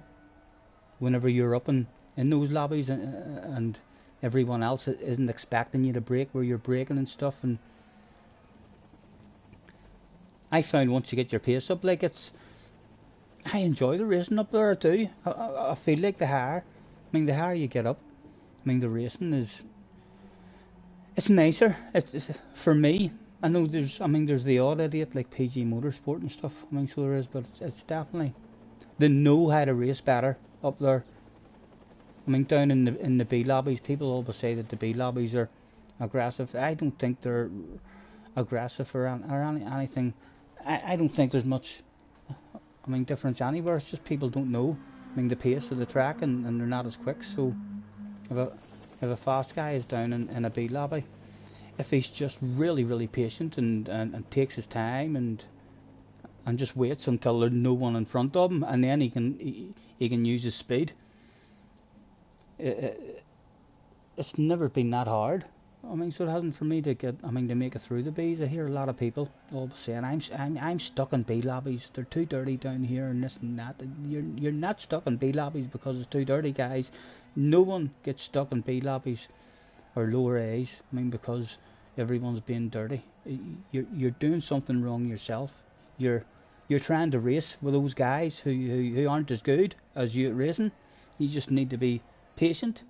Whenever you're up in those lobbies and everyone else isn't expecting you to brake where you're braking and stuff. And I found once you get your pace up, like I enjoy the racing up there too. I feel like the higher you get up, the racing it's nicer. It's for me. I know there's the odd idiot like PG Motorsport and stuff. So there is, but it's definitely, they know how to race better up there. Down in the B lobbies, people always say that the B lobbies are aggressive. I don't think they're aggressive or anything. I don't think there's much. I mean, difference anywhere. It's just people don't know. I mean, the pace of the track, and they're not as quick. So if a fast guy is down in a B lobby, if he's just really patient and takes his time and just waits until there's no one in front of him, and then he can use his speed. It's never been that hard. I mean, so it hasn't for me to make it through the Bs. I hear a lot of people all saying I'm stuck in B lobbies. They're too dirty down here and this and that. You're not stuck in B lobbies because it's too dirty, guys. No one gets stuck in B lobbies or lower A's. I mean, because everyone's being dirty. You're doing something wrong yourself. You're trying to race with those guys who aren't as good as you at racing. You just need to be patient.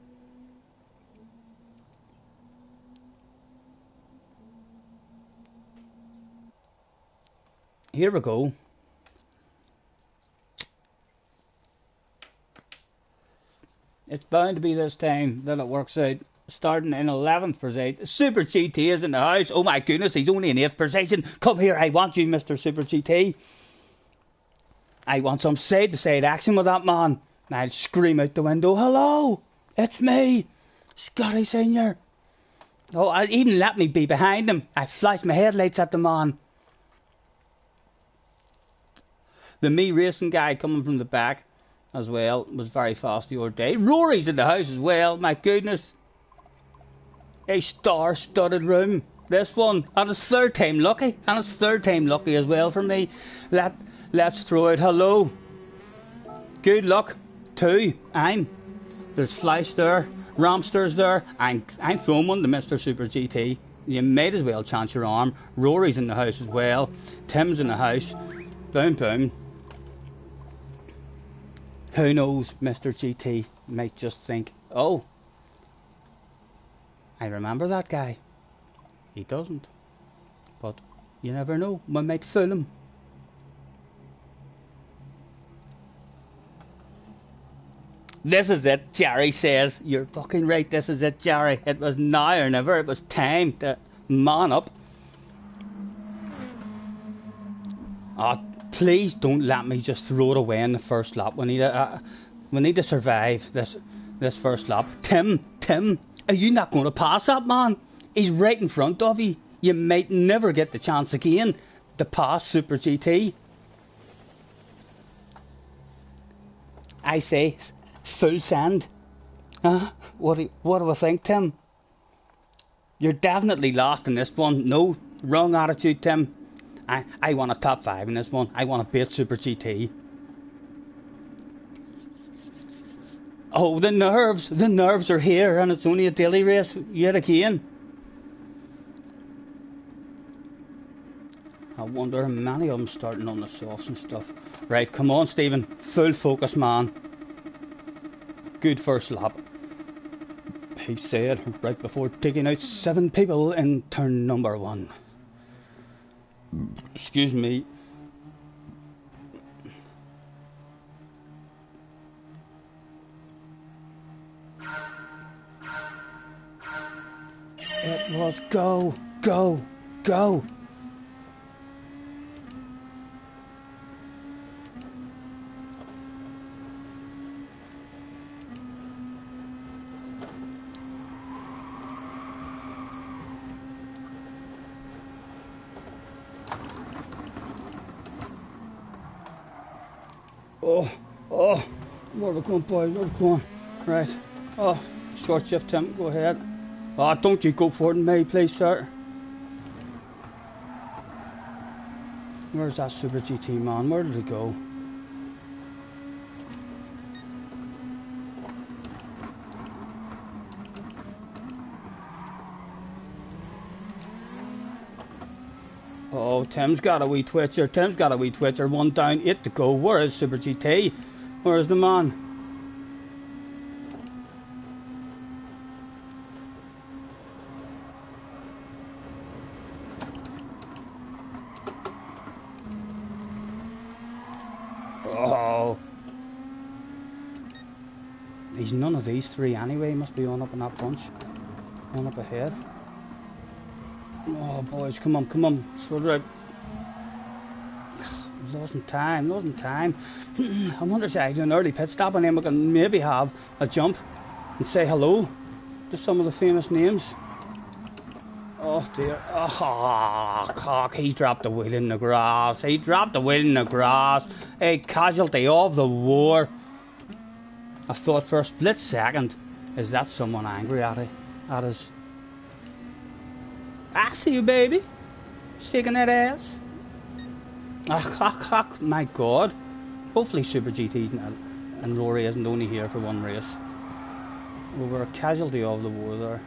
Here we go. It's bound to be this time that it works out. Starting in 11th for Zaid. Super GT is in the house. Oh my goodness, he's only in 8th position. Come here, I want you, Mr. Super GT. I want some side-to-side action with that man. I'll scream out the window, hello, it's me, Scotty Senior. Oh, I even let me be behind him. I flashed my headlights at the man. The me racing guy coming from the back as well was very fast the other day. Rory's in the house as well, my goodness. A star-studded room, this one, and it's third time lucky, as well for me. Let's throw it, hello. Good luck to there's Flash there, Ramster's there. I'm throwing one to Mr. Super GT. You might as well chance your arm. Rory's in the house as well. Tim's in the house. Boom boom. Who knows, Mr. GT might just think, oh, I remember that guy. He doesn't. But you never know, we might fool him. This is it, Jerry says. You're fucking right, this is it, Jerry. It was now or never. It was time to man up. Oh, please don't let me just throw it away in the first lap. We need to survive this first lap. Tim, are you not going to pass that man? He's right in front of you. You might never get the chance again to pass Super GT. I say, full send. What do I think, Tim? You're definitely lost in this one. No, wrong attitude, Tim. I want a top 5 in this one. I want to beat Super GT. Oh, the nerves are here, and it's only a daily race yet again. I wonder how many of them starting on the softs and stuff. Right, come on, Stephen. Full focus, man. Good first lap. He said right before taking out 7 people in turn number 1. Excuse me. It was go. Oh, where are we going, boys? Where are we going? Right. Oh, short shift, Tim, go ahead. Oh, don't you go for it in me, please, sir. Where's that Super GT man? Where did he go? Oh, Tim's got a wee twitcher. One down, 8 to go. Where is Super GT? Where is the man? Oh. He's none of these 3 anyway. He must be on up in that bunch. On up ahead. Oh, boys, come on. Sort it out. Losing time. I wonder if I do an early pit stop and then we can maybe have a jump and say hello to some of the famous names. Oh dear. Oh, cock, he dropped the wheel in the grass. A casualty of the war. I thought for a split second, is that someone angry at us? I see you, baby. Shaking that ass. My God. Hopefully Super GT's and Rory isn't only here for one race. We were a casualty of the war there.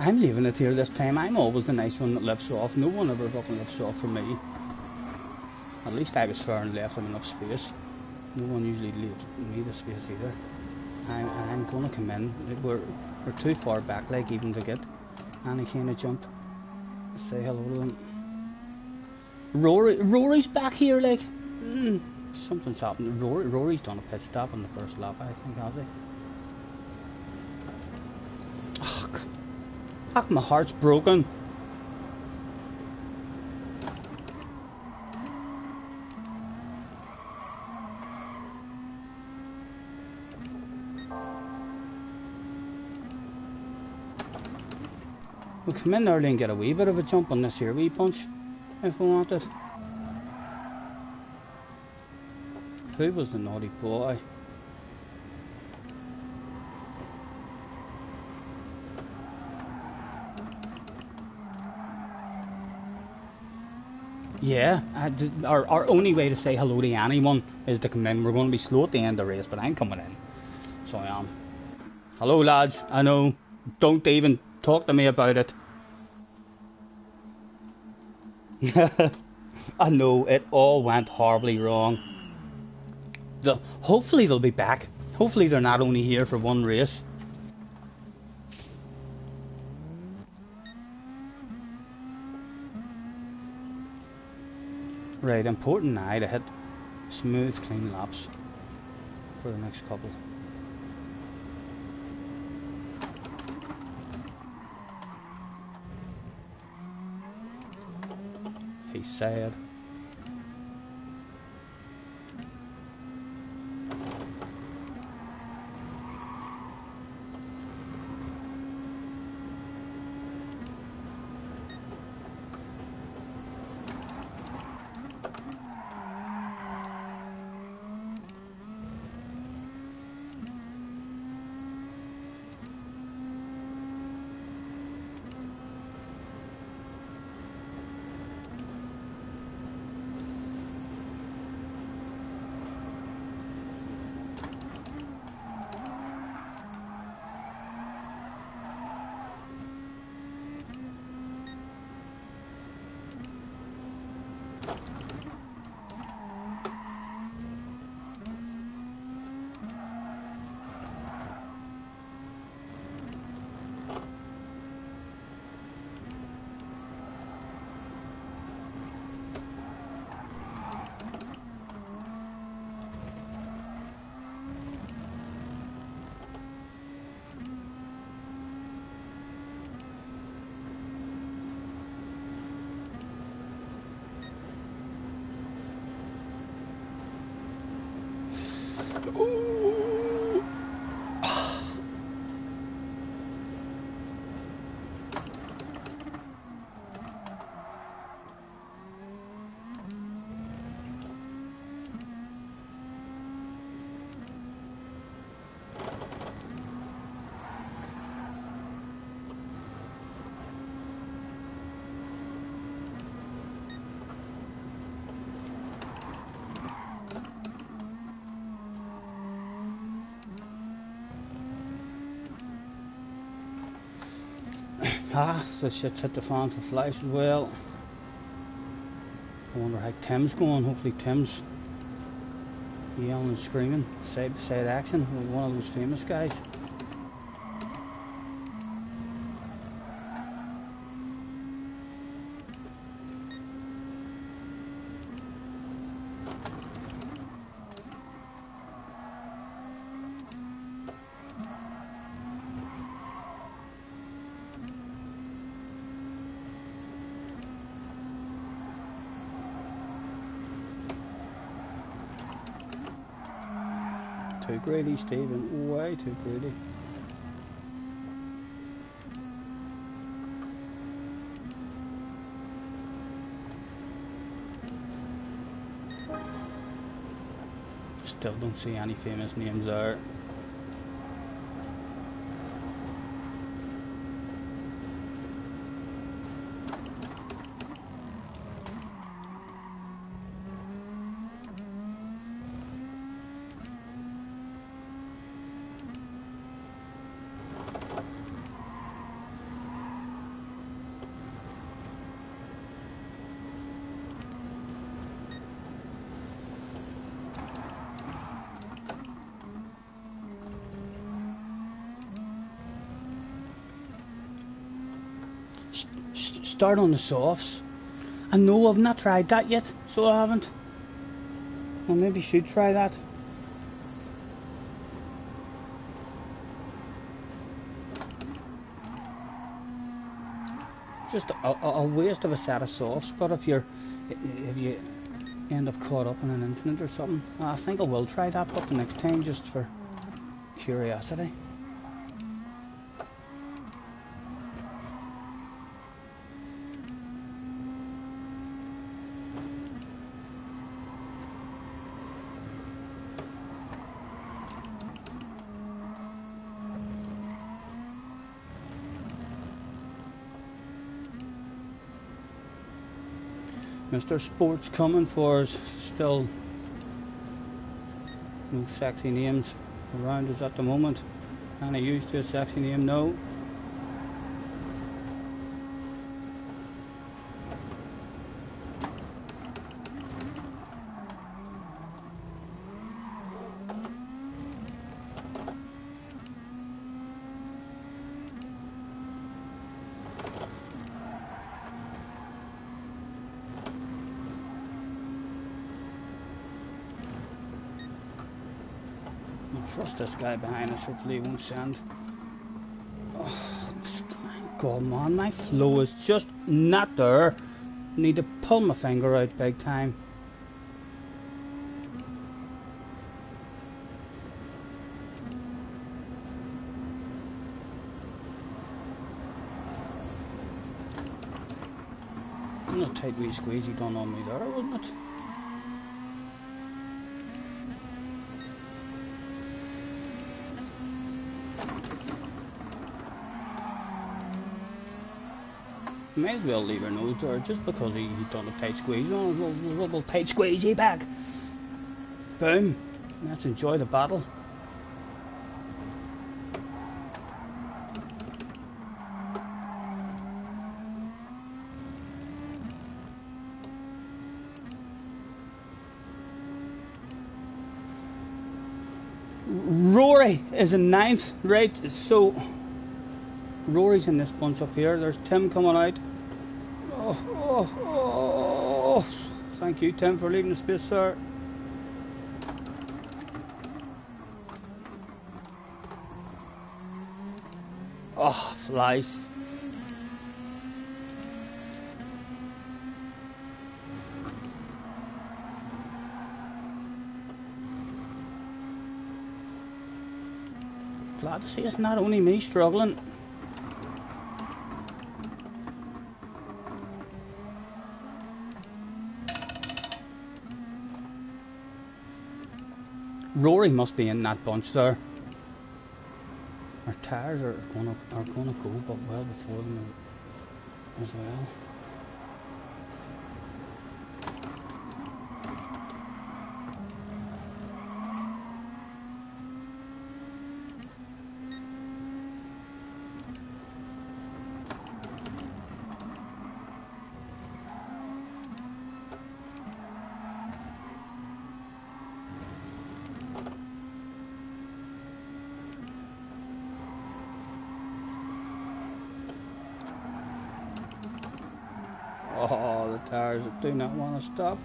I'm leaving it here this time. I'm always the nice one that lifts off. No one ever fucking lifts off for me. At least I was fair and left him enough space. No one usually leaves me the space either. I'm gonna come in. We're too far back, like, even to get any kind of jump. Say hello to them. Rory's back here, like. Something's happened. Rory's done a pit stop on the first lap, I think, has he? Fuck, my heart's broken. We'll come in early and get a wee bit of a jump on this here wee punch, if we wanted. Who was the naughty boy? Yeah, our only way to say hello to anyone is to come in. We're going to be slow at the end of the race, but I'm coming in. So I am. Hello lads, I know. Don't even talk to me about it. I know, it all went horribly wrong. Hopefully they'll be back. Hopefully they're not only here for one race. Right, important now to hit smooth, clean laps for the next couple. He's sad. So shit's hit the fan for flies as well. I wonder how Tim's going. Hopefully Tim's yelling and screaming side by side action with one of those famous guys. too greedy, Stephen. Way too greedy. Still don't see any famous names there. Start on the softs. I know I've not tried that yet, so I haven't. I maybe should try that. Just a waste of a set of softs, but if you end up caught up in an incident or something, I think I will try that, but the next time, just for curiosity. Mr. Sports coming for us. Still no sexy names around us at the moment. Kinda used to a sexy name now. Trust this guy behind us, hopefully he won't send. Oh, God man, my flow is just not there. Need to pull my finger out big time. A tight wee squeeze he done on me there, wasn't it? May as well leave her nose there just because he done a tight squeeze. Oh, we'll tight squeezy back. Boom. Let's enjoy the battle. Rory is in 9th, right? So Rory's in this bunch up here. There's Tim coming out. Oh. Thank you, Tim, for leaving the space, sir. Oh, flies. Glad to see it's not only me struggling. Rory must be in that bunch there. Our tyres are gonna go, but well before them as well. Oh, the tires do not want to stop.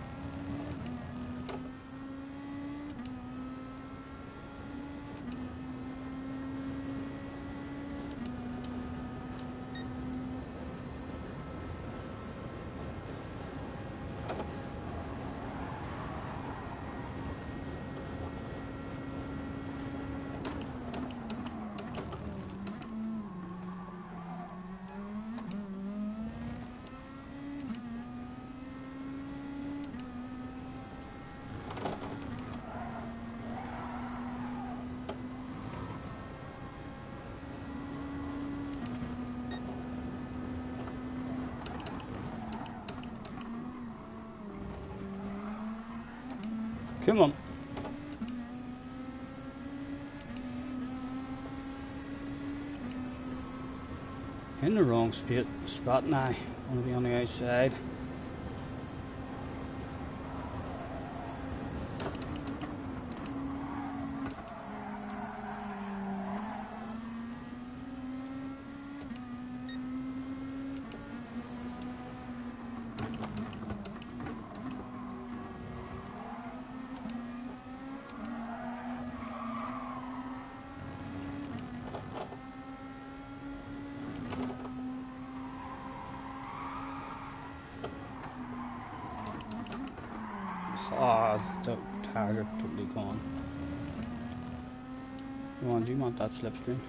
Come on. In the wrong spot now. I want to be on the outside. Oh, the tires are totally gone. Come on, do you want that slipstream?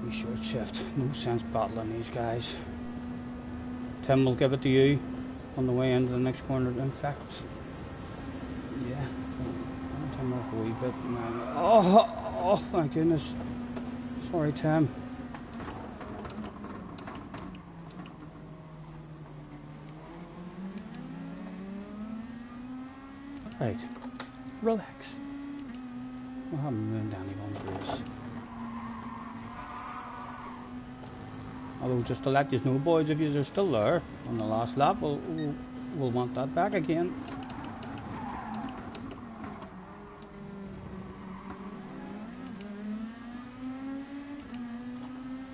We short shift. No sense battling these guys. Tim will give it to you on the way into the next corner. In fact, yeah. I'll Tim off a wee bit. Oh my goodness. Sorry, Tim. Right, relax. We haven't ruined anyone's race. Although, just to let you know, boys, if you are still there on the last lap, we'll want that back again.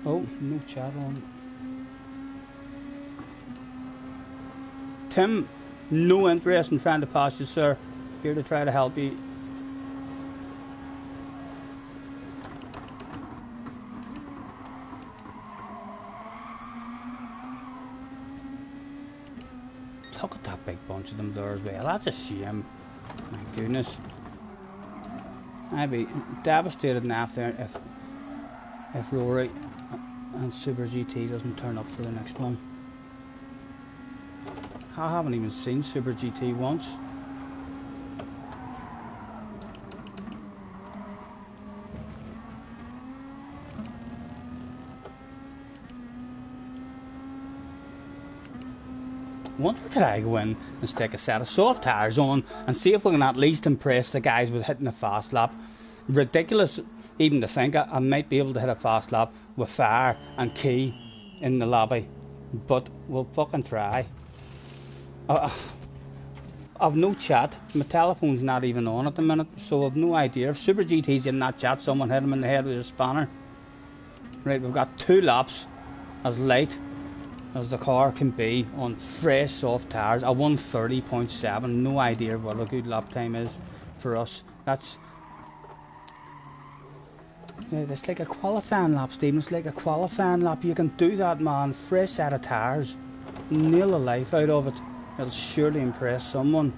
Oh, no chat on. Tim, no interest in trying to pass you, sir. Here to try to help you. Look at that big bunch of them there as well. That's a shame. My goodness. I'd be devastated now if Rory and Super GT doesn't turn up for the next one. I haven't even seen Super GT once. I wonder could I go in and stick a set of soft tyres on and see if we can at least impress the guys with hitting a fast lap. Ridiculous even to think I might be able to hit a fast lap with Fire and Key in the lobby, but we'll fucking try. I've no chat. My telephone's not even on at the minute, so I've no idea. If Super GT's in that chat, someone hit him in the head with a spanner. Right, we've got 2 laps as late as the car can be on fresh soft tyres. I 1:30.7. No idea what a good lap time is for us. That's like a qualifying lap, Stephen. It's like a qualifying lap. You can do that, man. Fresh set of tyres. Nail the life out of it. It'll surely impress someone.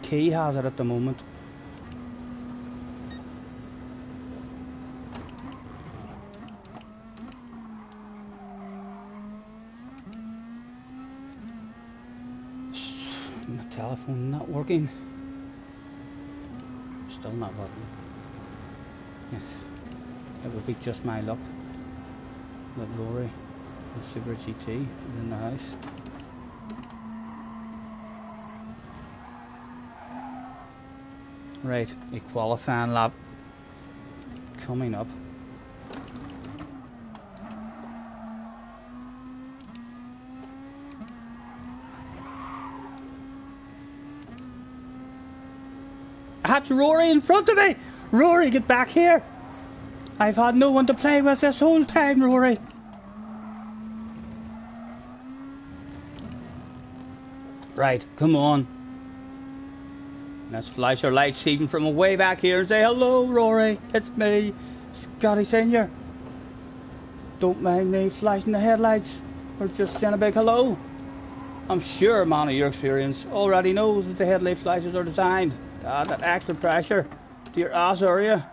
Key has it at the moment. My telephone not working. Still not working. Yes. It would be just my luck that Rory and Super GT is in the house. Right, a qualifying lap coming up. That's Rory in front of me! Rory, get back here! I've had no one to play with this whole time, Rory! Right, come on. Let's flash our lights even from way back here and say hello, Rory. It's me, Scotty Senior. Don't mind me flashing the headlights or just saying a big hello. I'm sure a man of your experience already knows that the headlight flashes are designed to add that extra pressure to your ass area.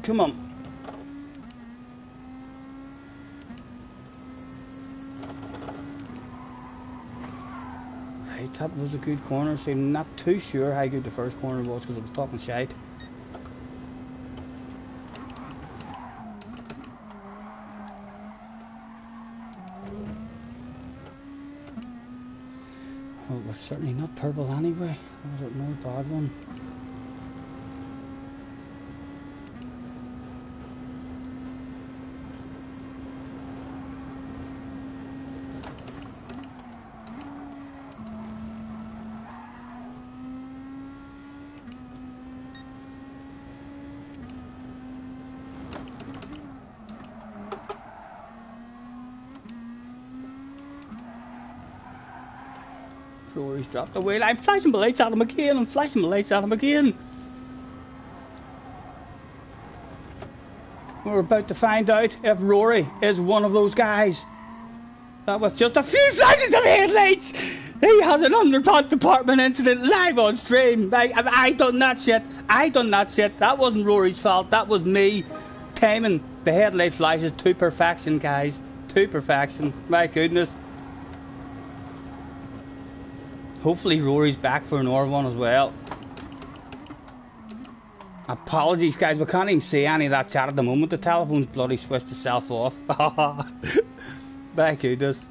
Come on. Right, that was a good corner, so I'm not too sure how good the first corner was because I was talking shite. Certainly not purple anyway. That was a more bad one. Rory's dropped the wheel. I'm flashing my lights at him again. I'm flashing my lights at him again. We're about to find out if Rory is one of those guys that with just a few flashes of headlights, he has an underpants department incident live on stream. I done that shit. I done that shit. That wasn't Rory's fault. That was me timing the headlight flashes to perfection, guys. To perfection. My goodness. Hopefully Rory's back for an R1 as well. Apologies guys, we can't even see any of that chat at the moment. The telephone's bloody switched itself off. My goodness.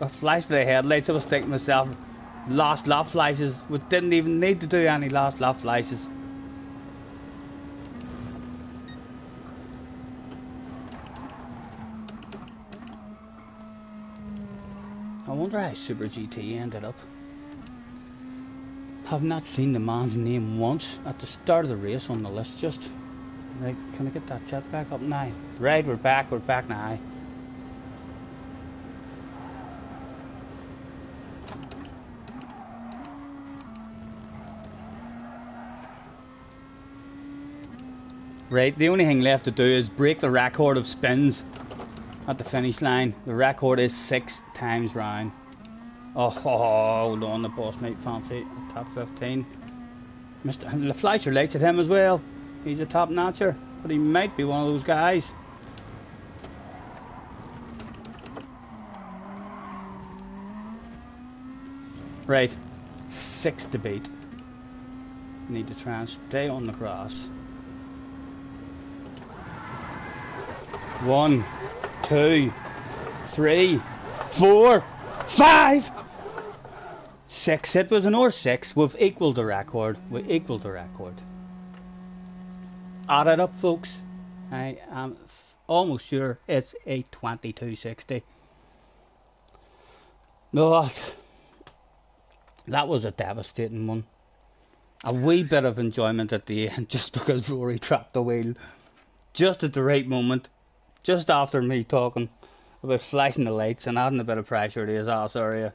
I flashed the headlights, I was thinking to myself, last lap flashes. We didn't even need to do any last lap flashes. I wonder how Super GT ended up. Have not seen the man's name once at the start of the race on the list. Just right, can I get that chat back up now? Right, we're back now. Right, the only thing left to do is break the record of spins at the finish line. The record is 6 times round. Oh, hold on, the boss mate fancy top 15. Mr. Flash your lights at him as well. He's a top notcher, but he might be one of those guys. Right, 6 to beat. Need to try and stay on the grass. 1, 2, 3, 4, 5, 6. It was an R6. We've equalled the record. We equalled the record. Add it up, folks. I am almost sure it's a 2260. No, that was a devastating one. A wee bit of enjoyment at the end just because Rory trapped the wheel just at the right moment, just after me talking about flashing the lights and adding a bit of pressure to his ass area.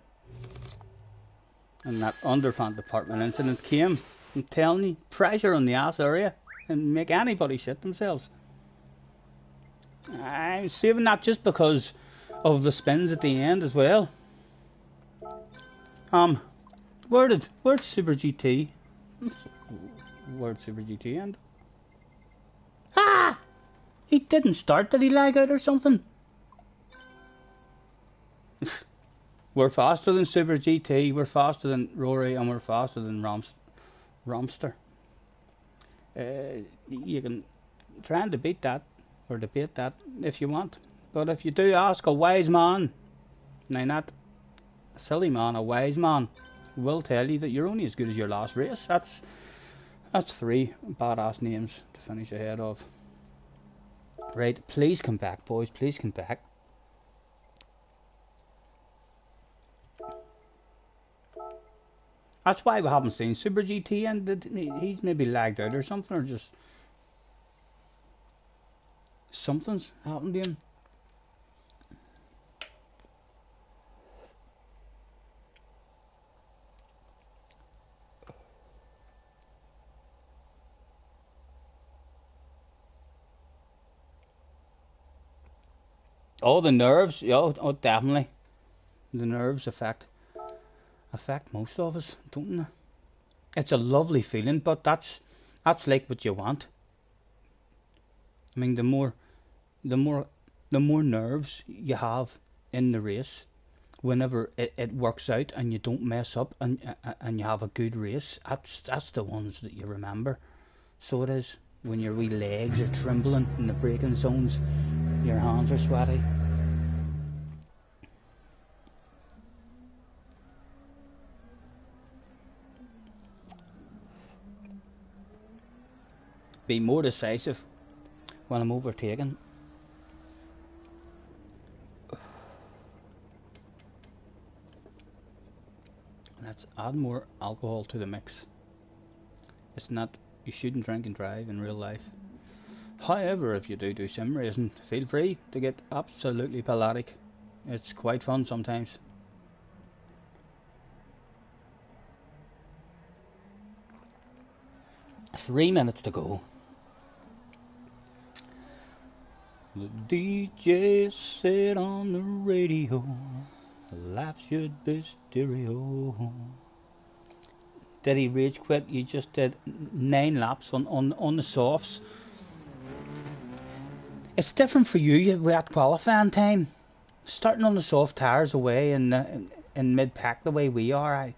And that underpants department incident came. I'm telling you, pressure on the ass area and make anybody shit themselves. I'm saving that just because of the spins at the end as well. Where'd Super GT? Where'd Super GT end? Ah! He didn't start. Did he lag out or something? We're faster than Super GT, we're faster than Rory, and we're faster than Romster. You can try and debate that, or debate that if you want. But if you do ask a wise man, now not a silly man, a wise man, will tell you that you're only as good as your last race. That's 3 badass names to finish ahead of. Right, please come back, boys, please come back. That's why we haven't seen Super GT, and he's maybe lagged out or something, or just something's happened to him. Oh, the nerves, yeah, oh, definitely. The nerves affect most of us, don't they? It's a lovely feeling, but that's like what you want. I mean, the more nerves you have in the race, whenever it works out and you don't mess up and you have a good race, that's the ones that you remember. So it is when your wee legs are trembling in the braking zones, your hands are sweaty. be more decisive when I'm overtaken. Let's add more alcohol to the mix. It's not, you shouldn't drink and drive in real life. However, if you do sim racing, feel free to get absolutely pelagic. It's quite fun sometimes. Three minutes to go. The DJ said on the radio, life should be stereo. Did he rage quit? You just did 9 laps on the softs. It's different for you with that qualifying time. Starting on the soft tyres away in mid-pack the way we are,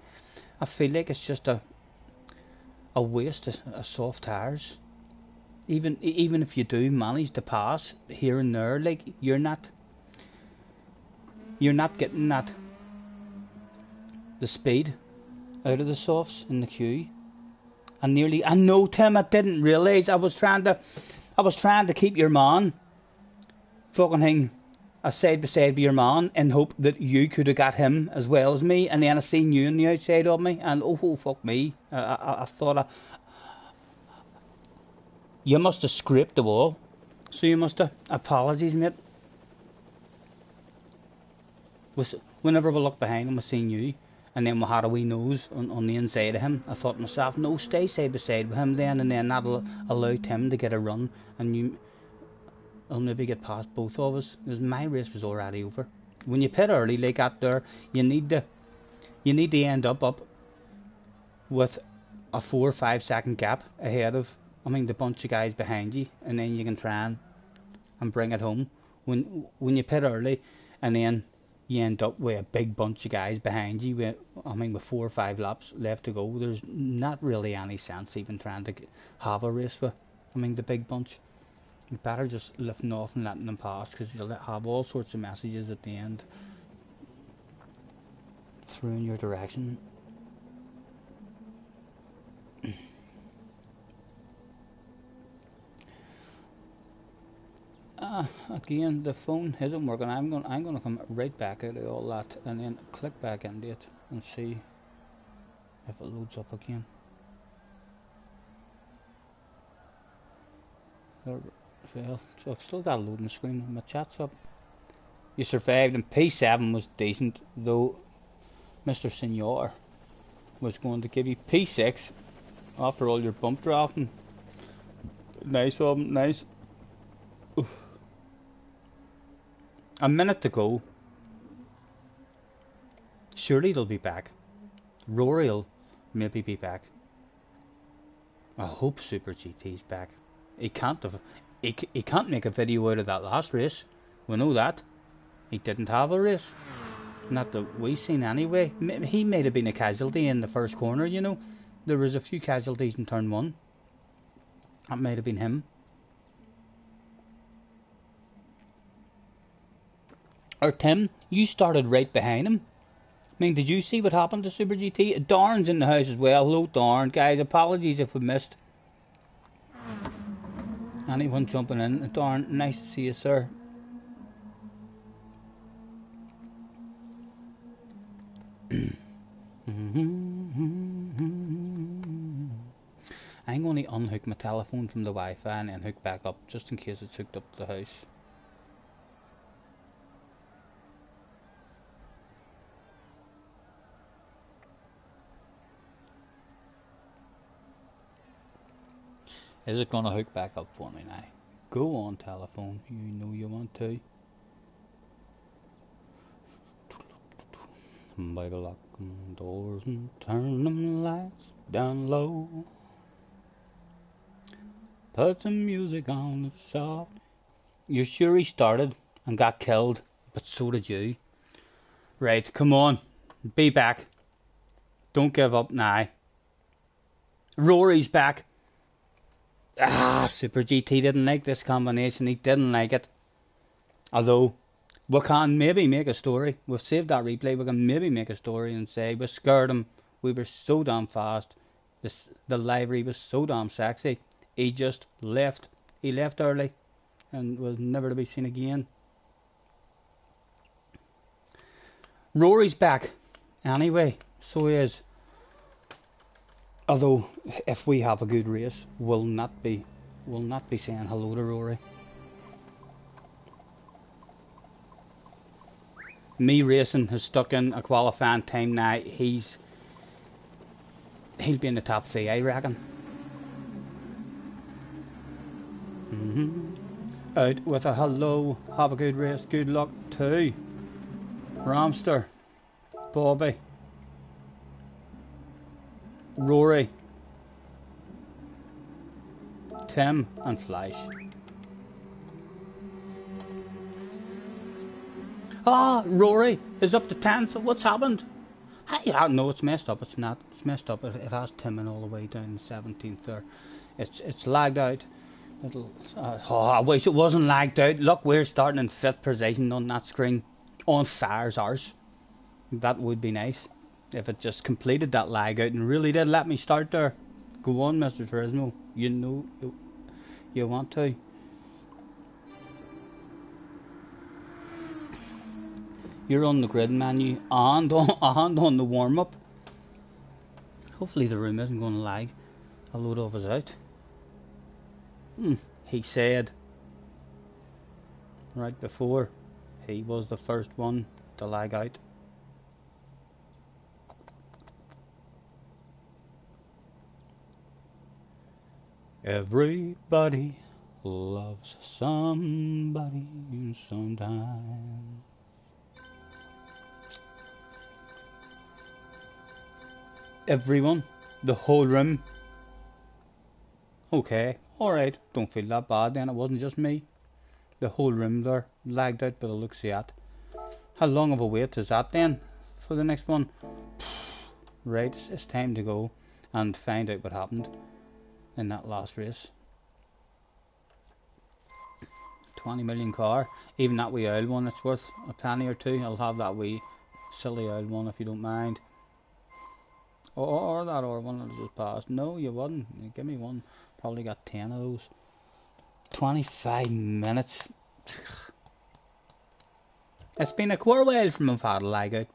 I feel like it's just a waste of soft tyres. Even if you do manage to pass here and there, like you're not getting the speed out of the softs in the queue. I know, Tim, I didn't realise I was trying to keep your man fucking thing side by side with your man in hope that you could have got him as well as me, and then I seen you on the outside of me, and oh fuck me, I thought you must have scraped the wall, so you must have. Apologies, mate. Whenever we looked behind him, we seen you, and then we had a wee nose on the inside of him. I thought to myself, no, stay side by side with him then, and then that'll allow Tim to get a run, and I'll maybe get past both of us, because my race was already over. When you pit early like that there, you need to end up with a 4 or 5 second gap ahead of, the bunch of guys behind you, and then you can try and bring it home. When you pit early, and then you end up with a big bunch of guys behind you with 4 or 5 laps left to go, there's not really any sense even trying to have a race with the big bunch. You better just lifting off and letting them pass, because you'll have all sorts of messages at the end through in your direction. Again, the phone isn't working. I'm gonna come right back out of all that and then click back into it and see if it loads up again. Well, so I've still got a loading screen. My chat's up. You survived, and P7 was decent, though Mr. Senior was going to give you P6 after all your bump drafting. Nice of him, nice. Oof. A minute to go. Surely they'll be back. Rory'll maybe be back. I hope Super GT's back. He can't make a video out of that last race. We know that. He didn't have a race. Not that we seen anyway. He might have been a casualty in the first corner, you know. There was a few casualties in turn 1. That might have been him. Or Tim, you started right behind him. Did you see what happened to Super GT? Darn's in the house as well. Hello, Darn. Guys, apologies if we missed anyone jumping in. Darn, nice to see you, sir. I'm going to unhook my telephone from the Wi-Fi and then hook back up, just in case it's hooked up to the house. Is it going to hook back up for me now? Go on, telephone, you know you want to. Baby, lock them doors and turn them lights down low. Put some music on the soft. You're sure he started and got killed, but so did you. Right, come on, be back. Don't give up now. Rory's back. Super GT didn't like this combination. He didn't like it. Although, we can maybe make a story. We've saved that replay. We can maybe make a story and say we scared him. We were so damn fast. The livery was so damn sexy. he just left. He left early and was never to be seen again. Rory's back anyway, so he is. Although if we have a good race, we'll not be saying hello to Rory. Me racing has stuck in a qualifying time now. He'll be in the top 3, I reckon. Out with a hello, have a good race, good luck to Ramster, Bobby, Rory, Tim and Flash. Ah, Rory is up to 10th. So what's happened? No, it's messed up. It's not. It's messed up. It has Tim and all the way down 17th there. It's lagged out. I wish it wasn't lagged out. Look, we're starting in 5th position on that screen. On fire's ours. That would be nice if it just completed that lag out and really did let me start there. Go on, Mr. Turismo. You know you want to. You're on the grid menu and on the warm up. Hopefully the room isn't going to lag a load of us out. He said right before he was the first one to lag out. Everybody loves somebody sometime. Everyone, the whole room. Okay, alright, don't feel that bad then, it wasn't just me. The whole room there lagged out by the looks of that. How long of a wait is that then for the next one? Right, it's time to go and find out what happened in that last race. 20 million car, even that wee old one, it's worth a penny or two. I'll have that wee silly old one if you don't mind. Or that other one that just passed. No, you wouldn't. Give me one. Probably got 10 of those. 25 minutes. It's been a quite while from I've had a lag out.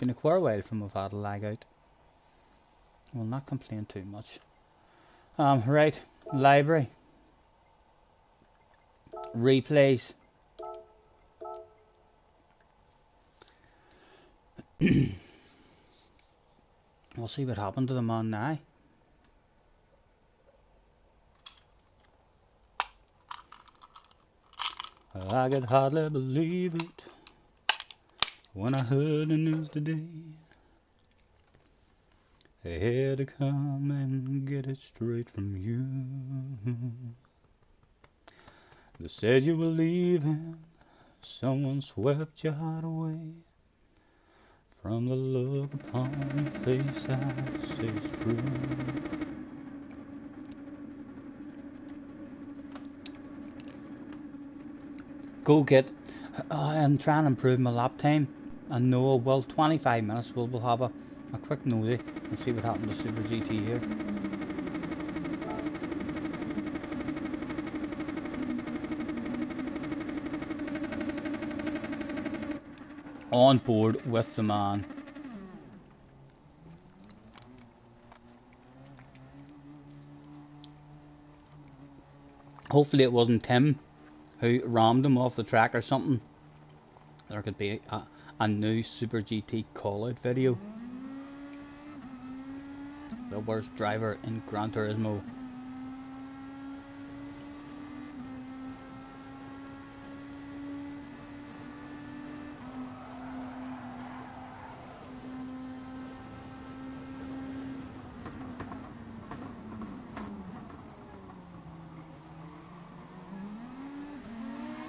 We'll not complain too much. Right. Library. Replays. We'll see what happened to the man now. I could hardly believe it when I heard the news today. I had to come and get it straight from you. They said you were leaving, someone swept your heart away. From the look upon your face, I say it's true. Go get and try and improve my lap time. And no, well, 25 minutes. We'll have a quick nosy and see what happened to Super GT here. On board with the man. Hopefully it wasn't Tim who rammed him off the track or something. There could be a new Super GT call out video. The worst driver in Gran Turismo.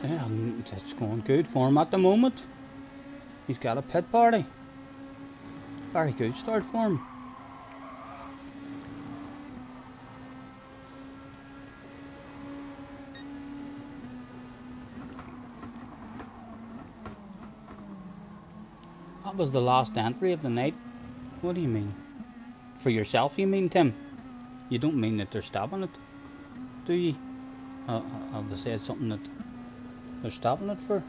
Yeah, it's going good for him at the moment. He's got a pit party. Very good start for him. That was the last entry of the night. What do you mean? For yourself you mean, Tim? You don't mean that they're stopping it? do you? Have they said something that they're stopping it for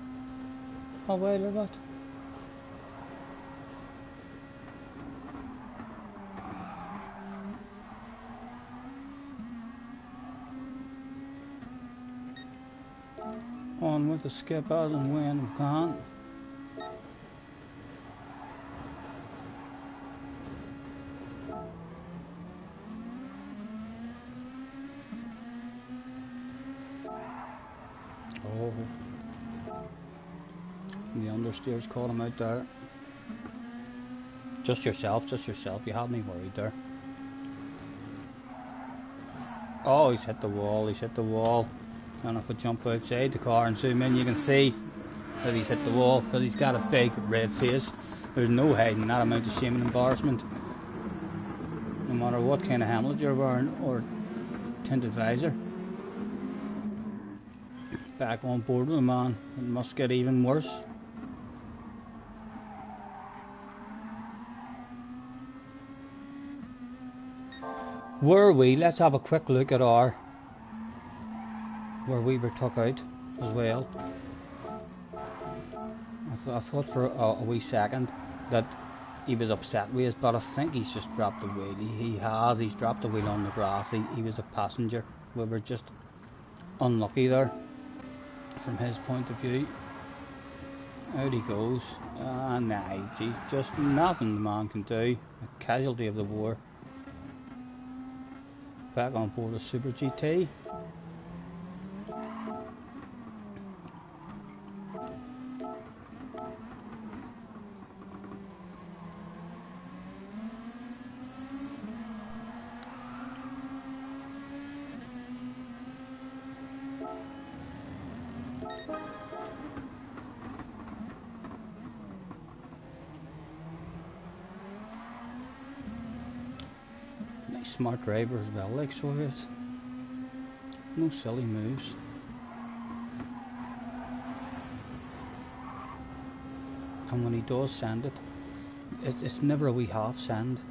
a while or what? On with the skip as and when we can. Oh, the understeer's caught him out there. Just yourself, you had me worried there. Oh, he's hit the wall, And if I jump outside the car and zoom in, you can see that he's hit the wall because he's got a big red face. There's no hiding that amount of shame and embarrassment. No matter what kind of helmet you're wearing or tinted visor. Back on board with the man. It must get even worse. Where are we? Let's have a quick look at where we were took out as well. I thought for a wee second that he was upset with us, but I think he's just dropped the wheel. He's dropped the wheel on the grass. He was a passenger. We were just unlucky there from his point of view. Out he goes. Nah, he's just nothing the man can do. A casualty of the war. Back on board a Super GT. Smart driver as well, like, so it's no silly moves. And when he does send it, it's never a wee half send.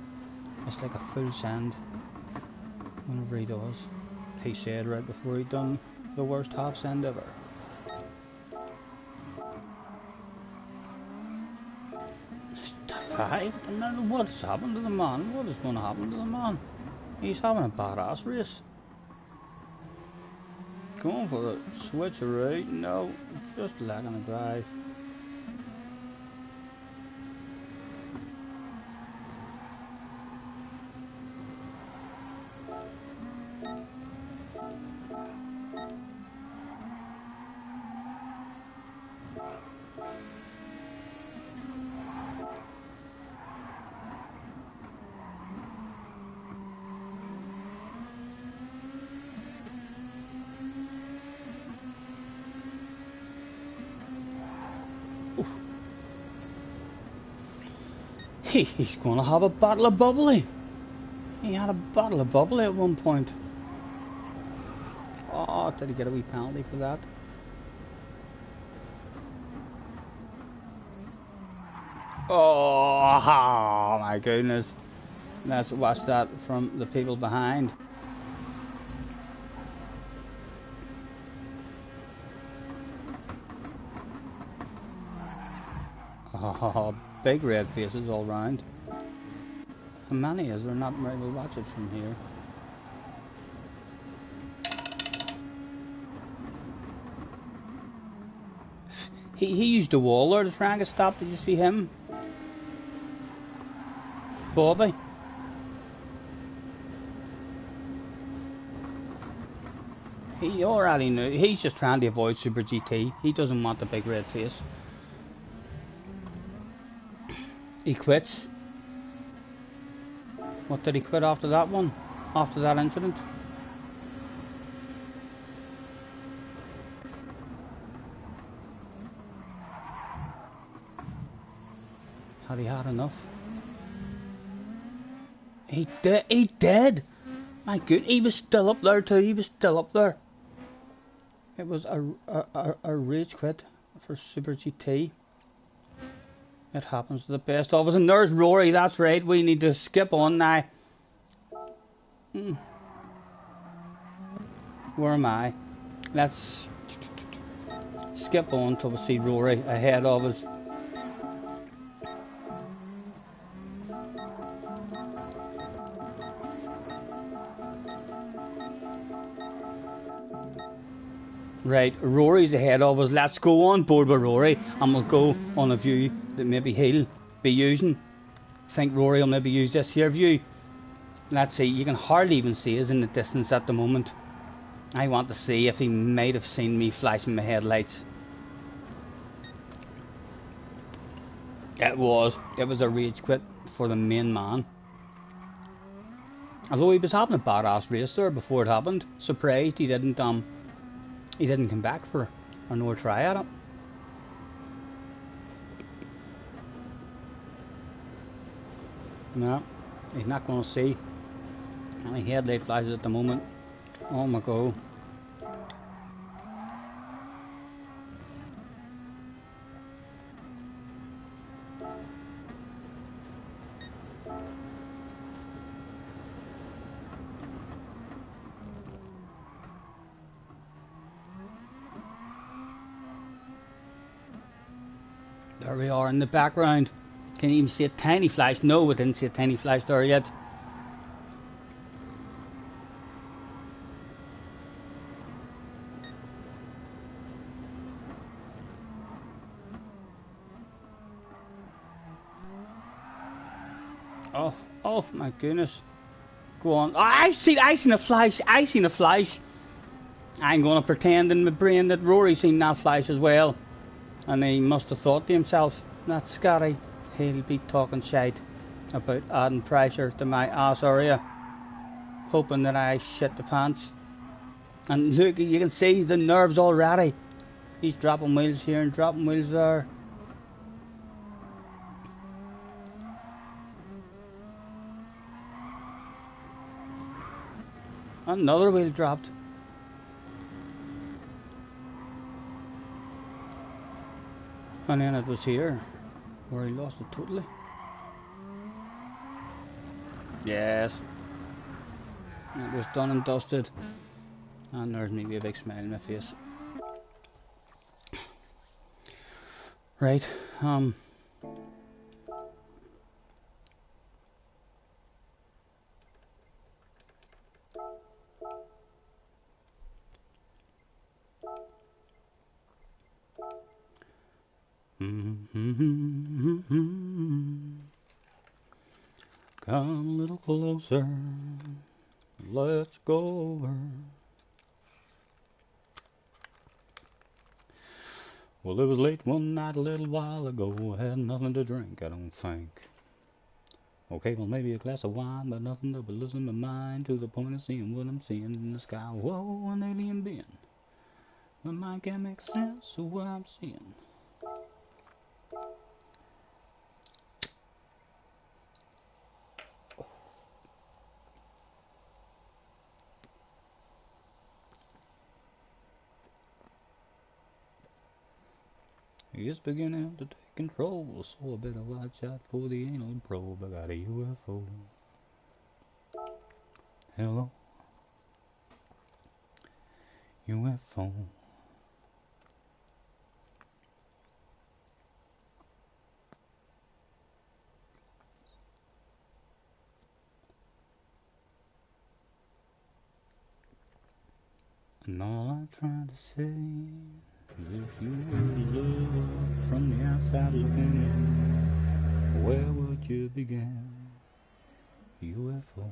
It's like a full send whenever he does. He said right before he done the worst half send ever. What's happened to the man? What is going to happen to the man? He's having a badass race. Going for the switcheroo. No, just lagging a drive. He's going to have a bottle of bubbly. He had a bottle of bubbly at one point. Oh, did he get a wee penalty for that? Oh my goodness. Let's watch that from the people behind. Oh, big red faces all round. How many is there? Not very well. Watch it from here. He used the wall there to try and get stopped. Did you see him? Bobby. He already knew. He's just trying to avoid Super GT. He doesn't want the big red face. He quits. What did he quit after that one? After that incident? Had he had enough? He did! My good, he was still up there too, he was still up there. It was a rage quit for Super GT. It happens to the best of us. And there's Rory, that's right. We need to skip on now. Where am I? Let's skip on till we see Rory ahead of us. Right, Rory's ahead of us. Let's go on board with Rory and we'll go on a view that maybe he'll be using. I think Rory will maybe use this here view. Let's see, you can hardly even see us in the distance at the moment. I want to see if he might have seen me flashing my headlights. It was a rage quit for the main man. Although he was having a badass race there before it happened. Surprised he didn't come back for another try at it. No, he's not going to see any headlight flashes at the moment. Oh my god. There we are in the background. Can you even see a tiny flash? No, we didn't see a tiny flash there yet. Oh my goodness. Go on. Oh, I seen a flash. I seen a flash. I'm going to pretend in my brain that Rory seen that flash as well. And he must have thought to himself, that's Scotty. He'll be talking shite about adding pressure to my ass area. Hoping that I shit the pants. And look, you can see the nerves already. He's dropping wheels here and dropping wheels there. Another wheel dropped. And then it was here where he lost it totally. Yes. It was done and dusted. And there's maybe a big smile on my face. Right, come a little closer, let's go over. Well, it was late one night a little while ago, I had nothing to drink, I don't think. Okay, well maybe a glass of wine, but nothing that would loosen my mind to the point of seeing what I'm seeing in the sky. Whoa, an alien being. My mind can't make sense of what I'm seeing. It's beginning to take control, so I better watch out for the anal probe. I got a UFO. Hello, UFO. And all I'm trying to say is if you were love from the outside looking in, where would you begin? UFO.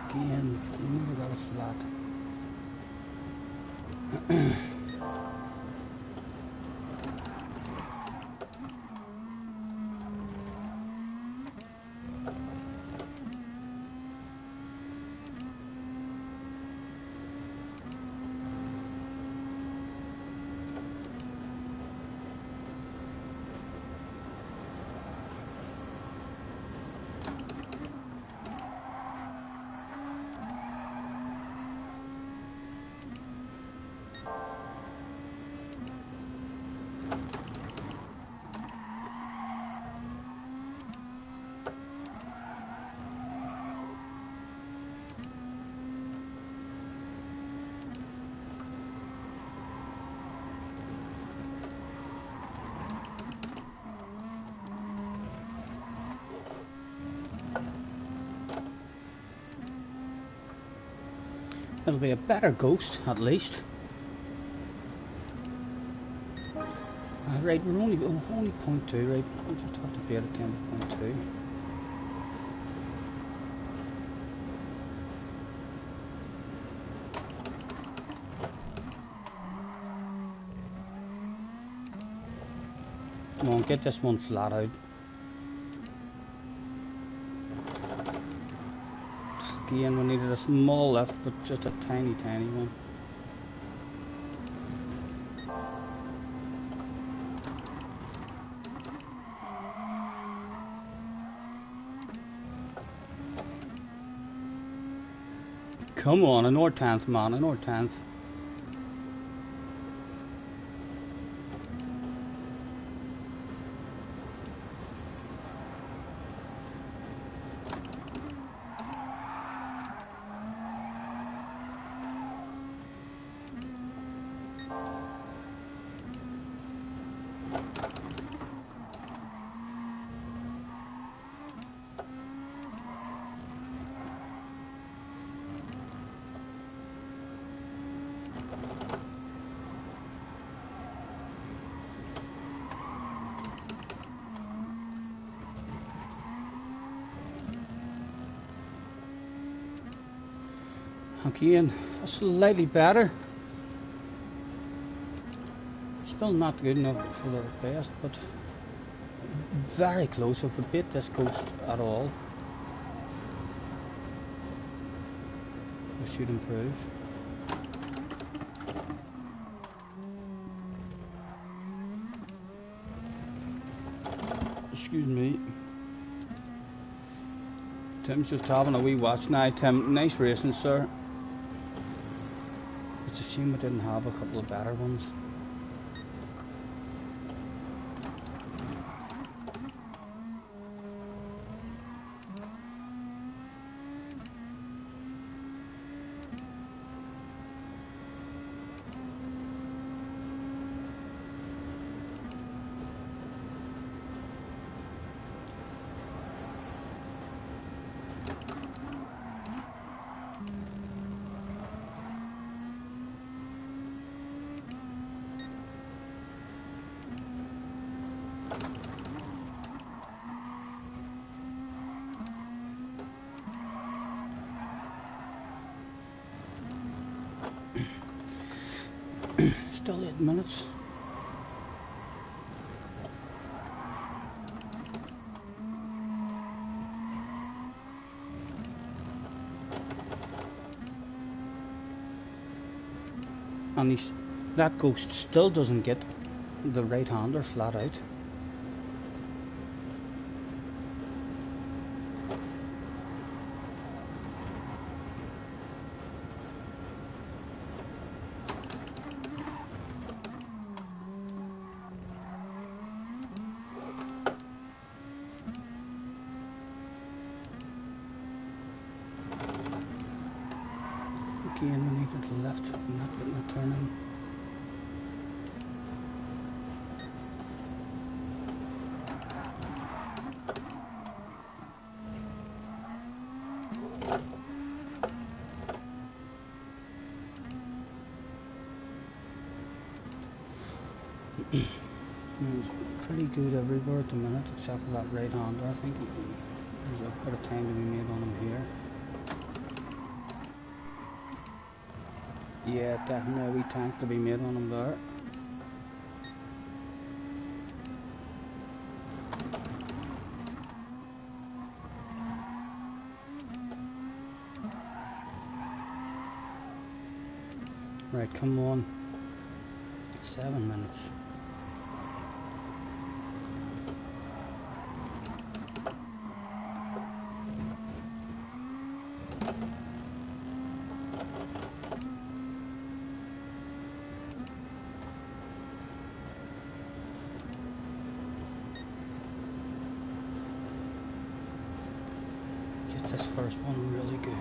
Again, never got a flat. It'll be a better ghost, at least. Right, we're only 0.2, right? We just have to be at 10.2. Come on, get this one flat out. Again, we needed a small lift, but just a tiny one. Come on, an or 10th, man, an or 10th. Again, slightly better. Still not good enough for the best, but very close. If we beat this coast at all, we should improve. Excuse me. Tim's just having a wee watch now. Tim, nice racing, sir. It's a shame we didn't have a couple of better ones. Still 8 minutes. And that ghost still doesn't get the right-hander flat out. Again, we need it to the left, not getting a turn in. It's pretty good everywhere at the minute, except for that right hander. I think there's a bit of time to be made on him here. Yeah, definitely a wee tank to be made on him there. Right, come on. 7 minutes. Get this first one really good.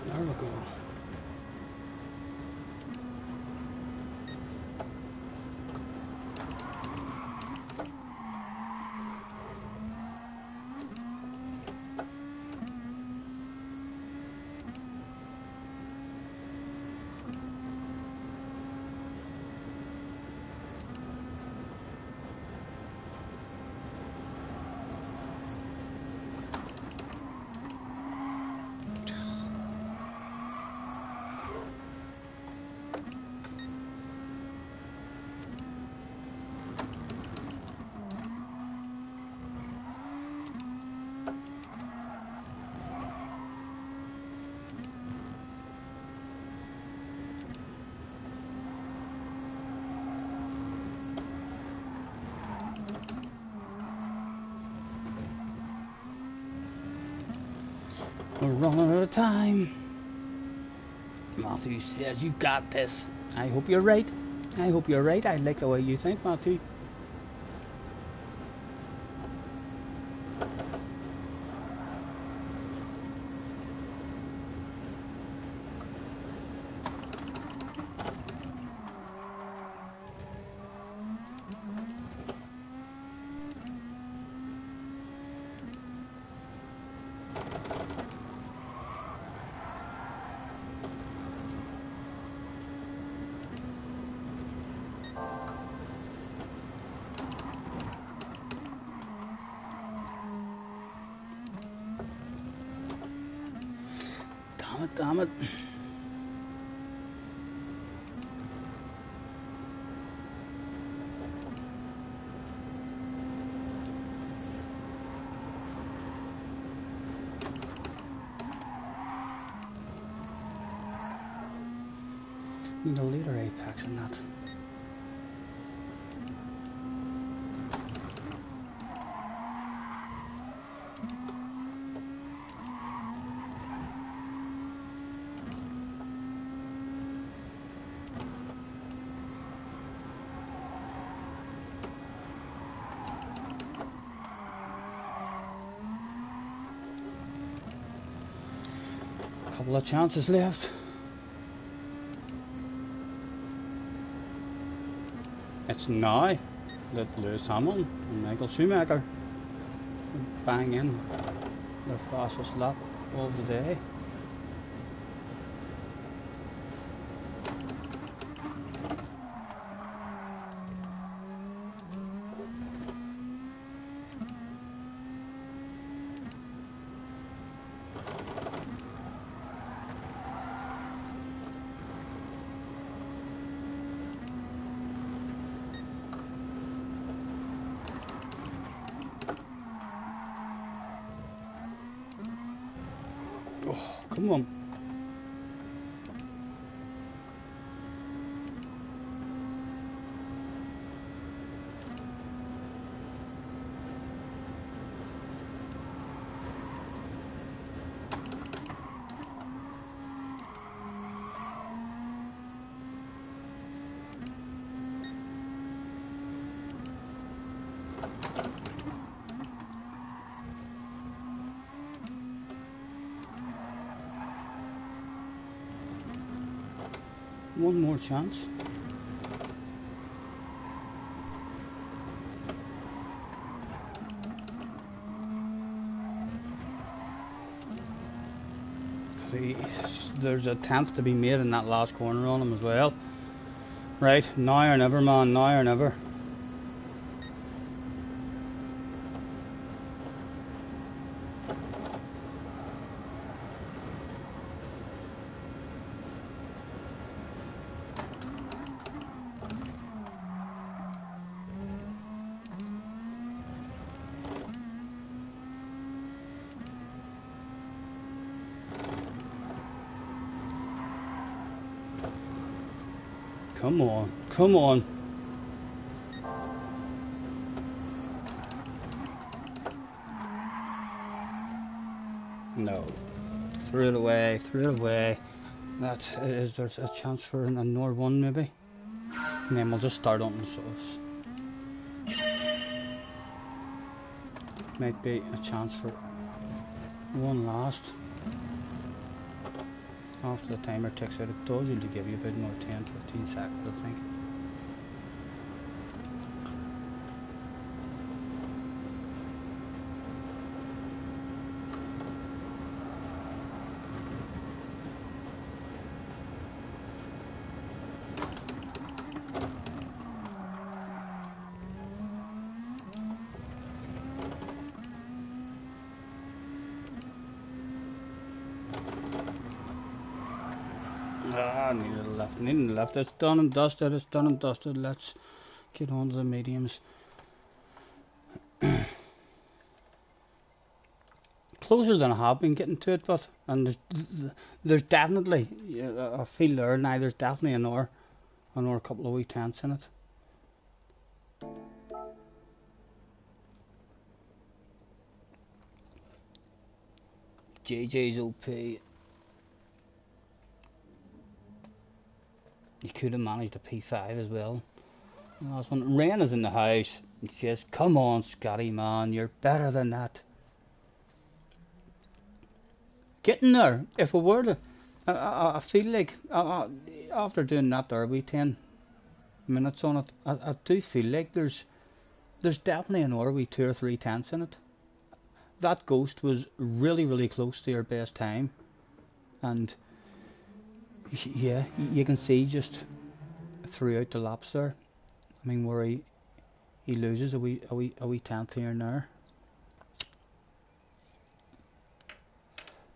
There we go. We're running out of time. Matthew says you got this. I hope you're right. I hope you're right. I like the way you think, Matthew. Damn it. Need a later apex in that. Couple of chances left. It's now that Lewis Hamilton and Michael Schumacher bang in their fastest lap of the day. Oh, come on. One more chance. There's a chance to be made in that last corner on him as well. Right, now or never, man, now or never. Come on, come on. No. Threw it away, threw it away. There's a chance for another one maybe? And then we'll just start on ourselves. Might be a chance for one last. After the timer ticks out, it does usually give you about another 10-15 seconds, I think. Needed a left, it's done and dusted, it's done and dusted. Let's get on to the mediums. Closer than I have been getting to it, but and there's definitely, I feel there now, there's definitely another couple of wee tenths in it. JJ's OP. You could have managed a P5 as well. The last one. Rain is in the house. He says, come on, Scotty, man, you're better than that. Getting there. If we were to... I feel like, after doing that derby 10 minutes on it, I do feel like there's definitely another wee 2 or 3 tenths in it. That Ghost was really, really close to your best time. And... yeah, you can see just throughout the laps there. I mean, where he loses a wee tenth here and there.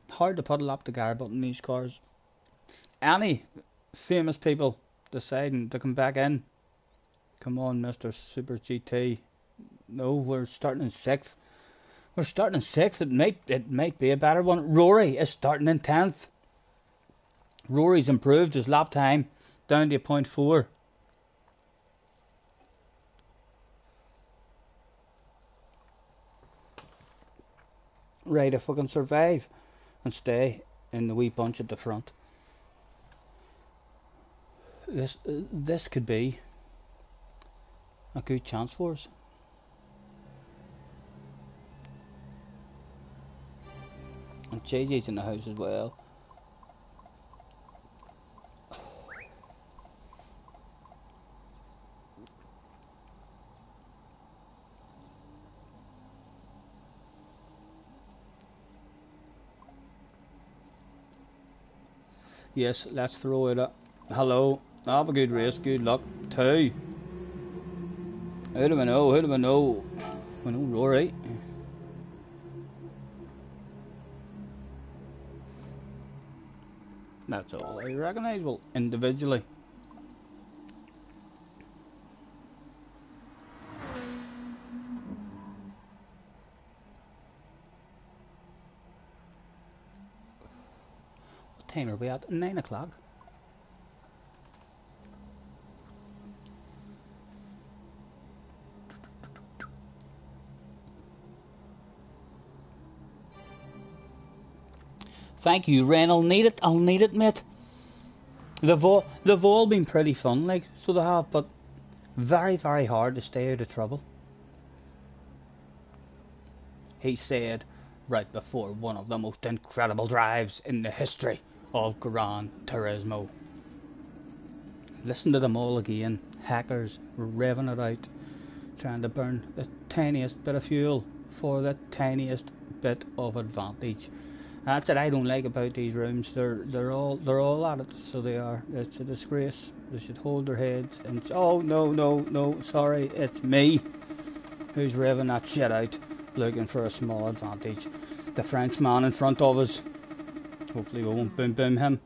Hard to put a lap together, but in these cars, any famous people deciding to come back in. Come on, Mr. Super GT. No, we're starting in 6th. We're starting in 6th. It might be a better one. Rory is starting in 10th. Rory's improved his lap time down to 0.4. Right, if we can survive and stay in the wee bunch at the front, this could be a good chance for us. And JJ's in the house as well. Yes, let's throw it up. Hello, have a good race, good luck. 2. Who do we know? Who do we know? We know Rory. That's all I recognise, well, individually. What time are we at? 9 o'clock. Thank you, Ren. I'll need it, mate. They've all been pretty fun, like, so they have, but very, very hard to stay out of trouble. He said right before one of the most incredible drives in the history of Gran Turismo. Listen to them all again. Hackers revving it out, trying to burn the tiniest bit of fuel for the tiniest bit of advantage. That's what I don't like about these rooms. They're all at it, so they are. It's a disgrace. They should hold their heads and oh no, sorry, it's me who's revving that shit out, looking for a small advantage. The Frenchman in front of us. Hopefully we won't boom him.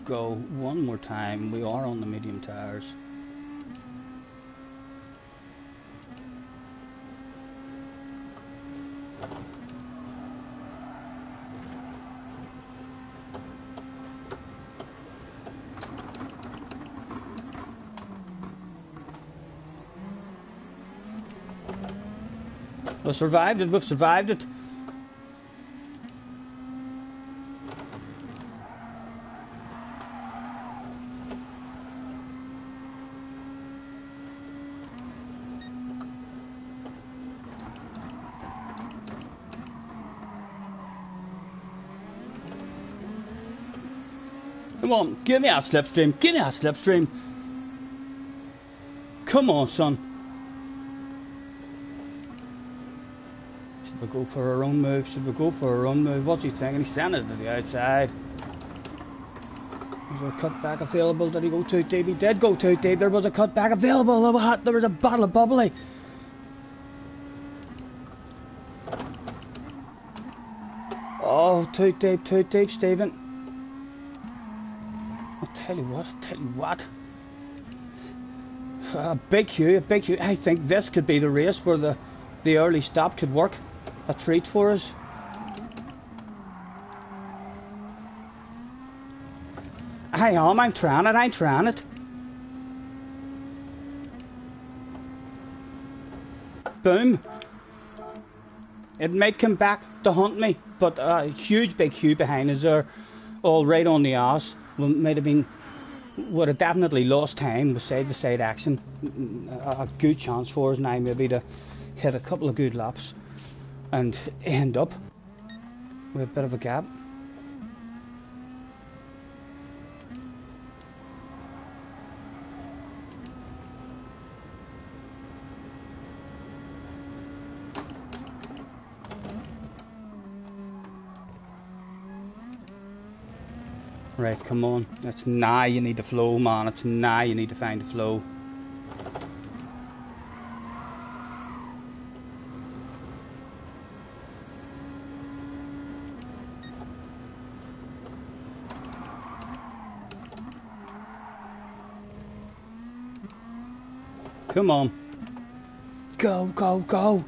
Go. One more time. We are on the medium tires. We've survived it. Come on, give me a slipstream. Come on, son. Should we go for our own move? What's he thinking? He's sending us to the outside. Was there a cutback available? Did he go too deep? He did go too deep. There was a cutback available. There was a bottle of bubbly. Oh, too deep, Stephen. I'll tell you what. A big Q. I think this could be the race where the early stop could work. A treat for us. I'm trying it. Boom. It might come back to hunt me, but a huge big Q behind us there, all right on the ass. Would have definitely lost time with side-to-side action. A good chance for us now maybe to hit a couple of good laps and end up with a bit of a gap. Right, come on. It's now you need the flow, man. It's now you need to find the flow. Come on. Go.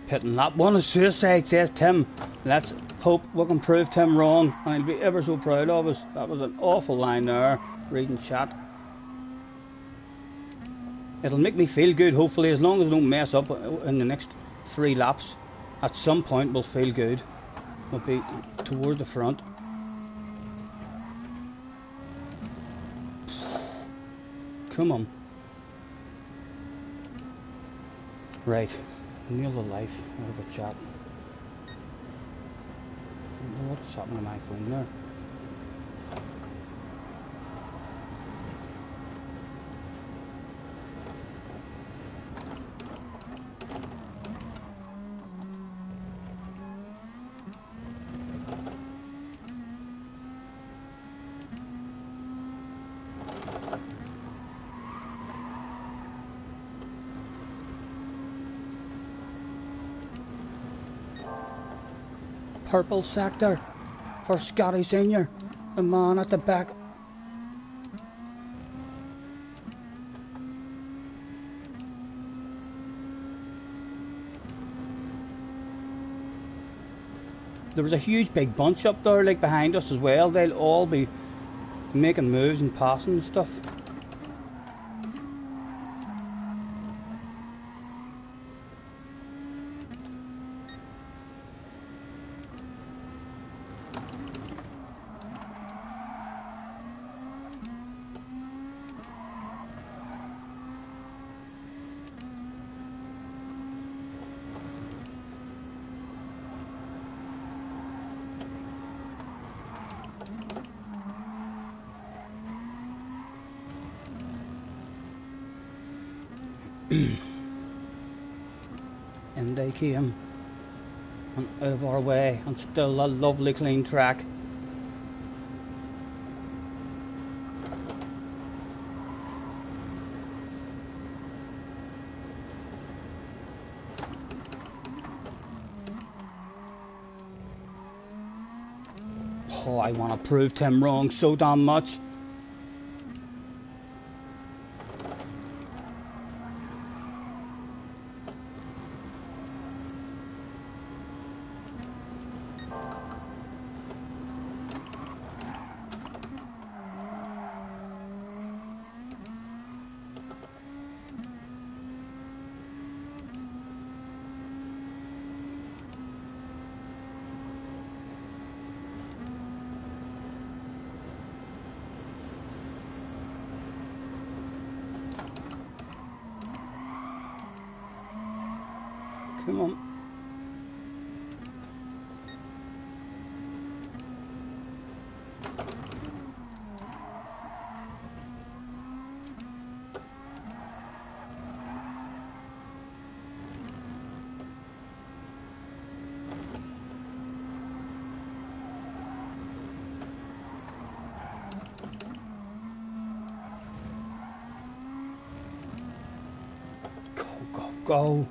Hitting lap one is suicide, says Tim. Let's hope we can prove Tim wrong, and he'll be ever so proud of us. That was an awful line there, reading chat. It'll make me feel good, hopefully, as long as I don't mess up in the next 3 laps. At some point we'll feel good. We'll be toward the front. Come on. Right. Neil the life of the chat. What is happening to my phone there? Purple sector for Scotty Senior, the man at the back. There was a huge big bunch up there like behind us as well. They'll all be making moves and passing and stuff. And they came and out of our way, and still a lovely clean track. Oh, I want to prove Tim wrong so damn much. Come on. Go, go, go.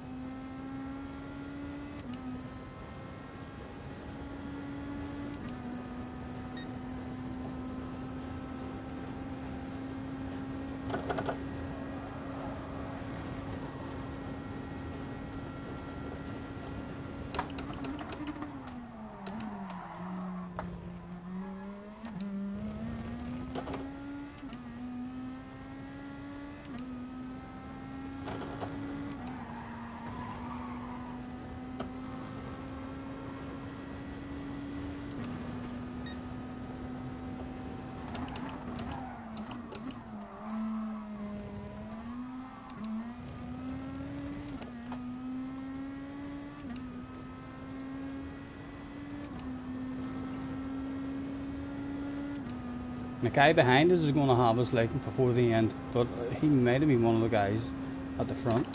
The guy behind us is going to have us like before the end, but he might have been one of the guys at the front.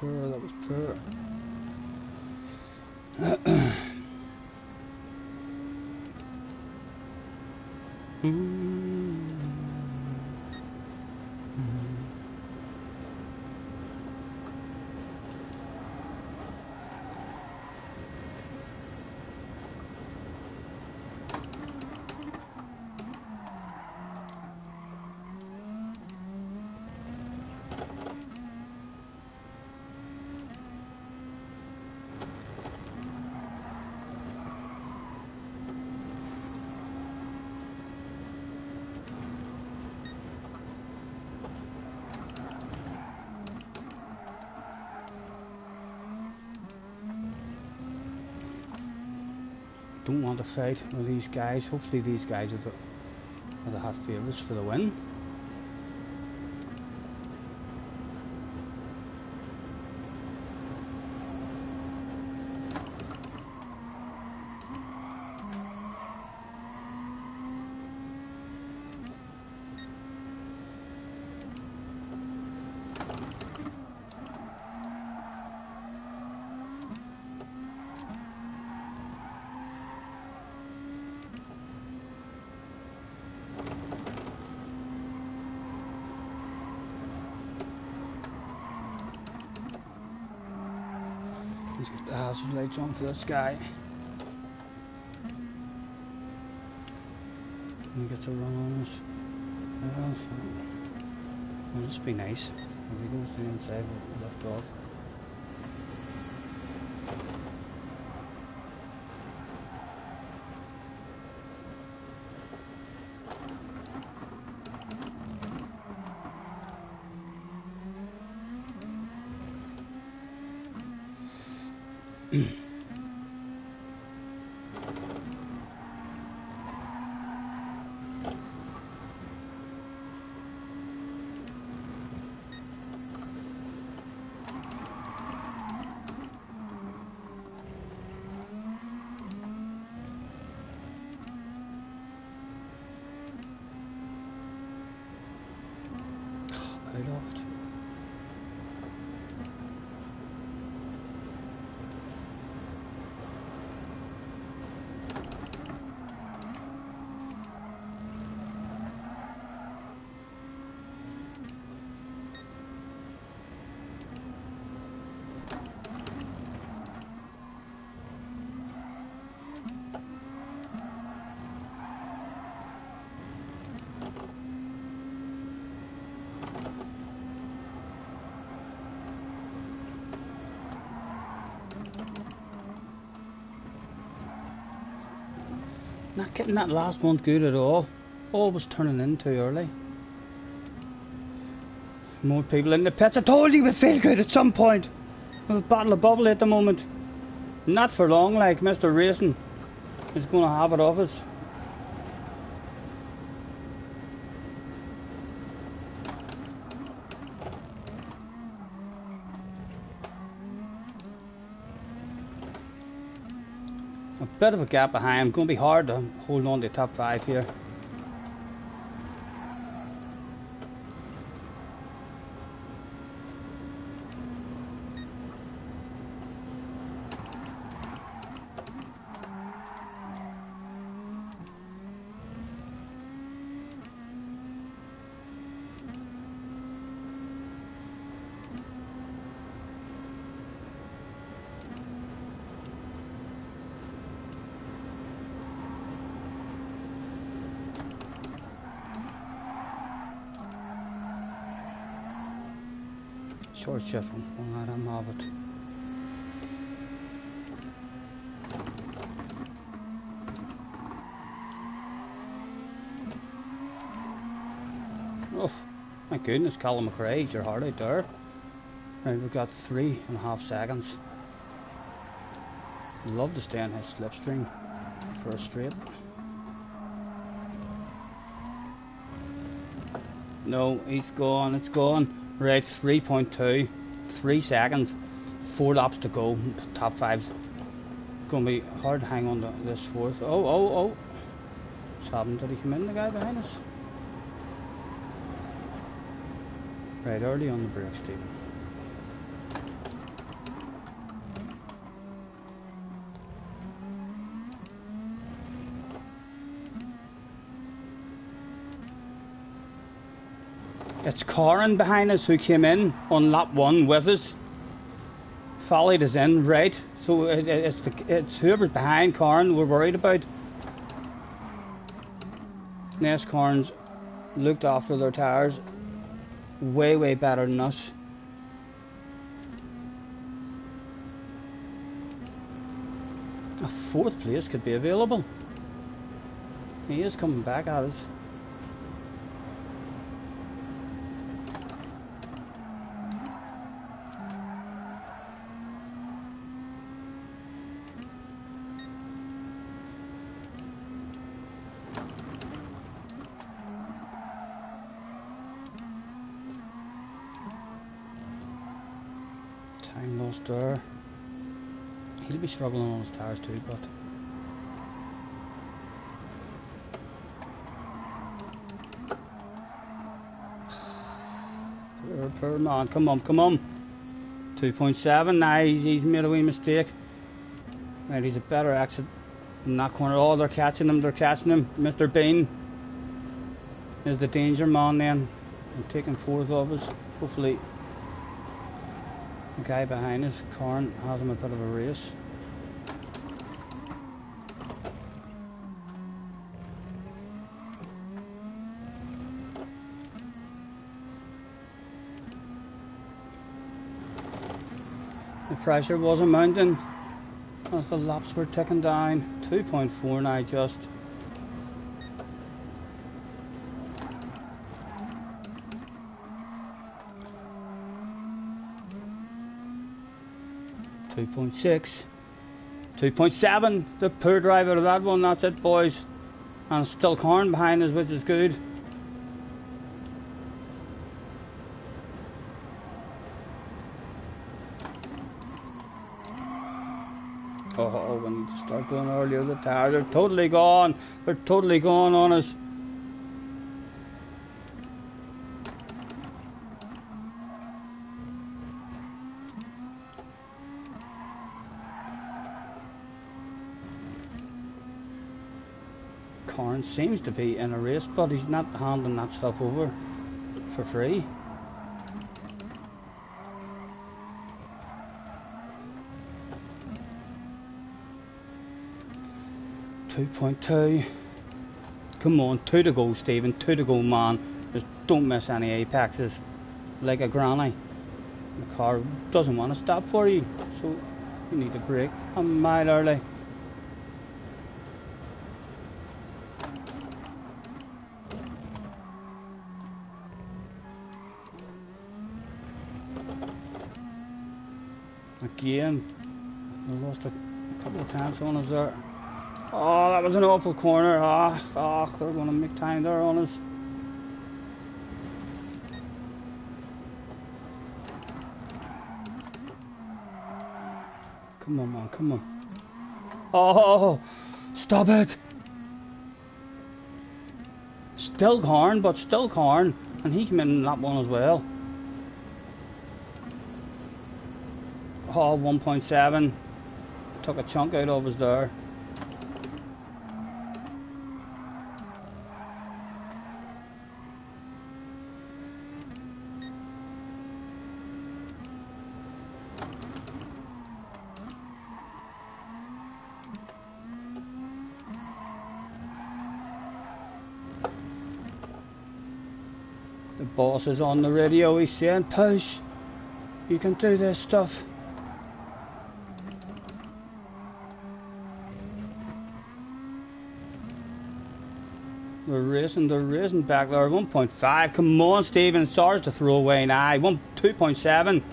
That was poor. Don't want to fight with these guys. Hopefully these guys are the half favourites for the win. Let's get the hazard lights on for this guy. And he gets a run on us. It'll just be nice if he goes to the inside with the left off. Not getting that last one good at all. Always turning in too early. More people in the pits. I told you we'd feel good at some point. We have a bottle of bubbly at the moment. Not for long, like Mr. Racing is going to have it off us. A bit of a gap behind. It's going to be hard to hold on to the top 5 here. Short shift, won't let him have it. Oh, my goodness, Callum McRae, you're hard out there. Right, we've got 3.5 seconds. Love to stay on his slipstream for a straight. No, he's gone, it's gone. Right, 3.2, 3 seconds, 4 laps to go, top 5. Going to be hard to hang on to this 4th. Oh. What's happened? Did he come in, the guy behind us? Right, early on the brakes, Stephen. It's Corin behind us who came in on lap 1 with us. Followed us in, right? So it's whoever's behind Corin we're worried about. Yes, Corin's looked after their tyres way better than us. A 4th place could be available. He is coming back at us. Time lost there. He'll be struggling on his tyres too, but poor man, come on. 2.7, now he's made a wee mistake. Right, he's a better exit in that corner. Oh, they're catching him. Mr. Bean is the danger man then, and taking 4th of us. Hopefully the guy behind us, Corn, has him a bit of a race. The pressure wasn't mounting as the laps were ticking down. 2.4 now just. .6. 2.7. The poor driver of that one. That's it, boys. And still corn behind us, which is good. Oh, we need to start going earlier. The tower, they're totally gone. They're totally gone on us. Corn seems to be in a race, but he's not handing that stuff over for free. .2. Come on, 2 to go, Stephen. 2 to go, man. Just don't miss any apexes like a granny. The car doesn't want to stop for you, so you need a brake a mile early. Again, we lost a couple of times on us there. Oh, that was an awful corner. They're going to make time there on us. Come on, man, come on. Oh, stop it. Still corn, but still corn. And he came in that one as well. Oh, 1.7. Took a chunk out of us there. The boss is on the radio. He's saying, push. You can do this stuff. They're racing back there. 1.5. Come on, Stephen. It's ours to throw away now. 2.7.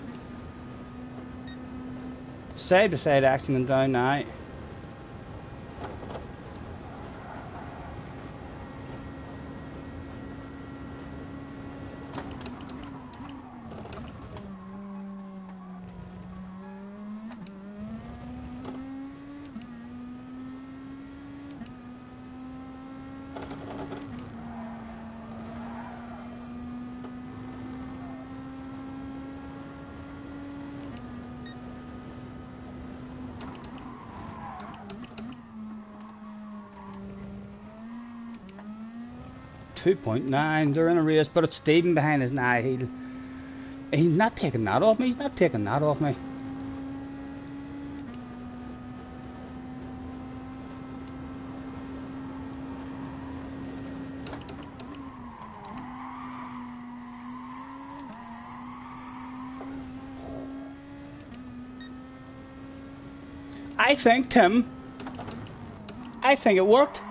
Side to side action and down now. .9, they're in a race, but it's Stephen behind us now. He's not taking that off me. He's not taking that off me. I think, Tim, I think it worked.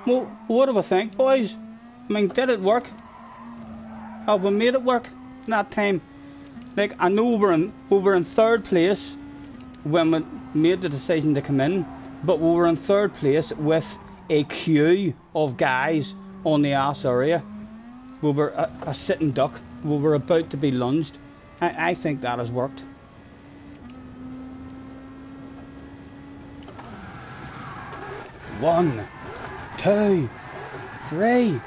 Well, what do we think, boys? I mean, did it work? Have we made it work that time? Like, I know we were in third place when we made the decision to come in, but we were in third place with a queue of guys on the ass area. We were a sitting duck. We were about to be lunged. I think that has worked. One, 2, 3.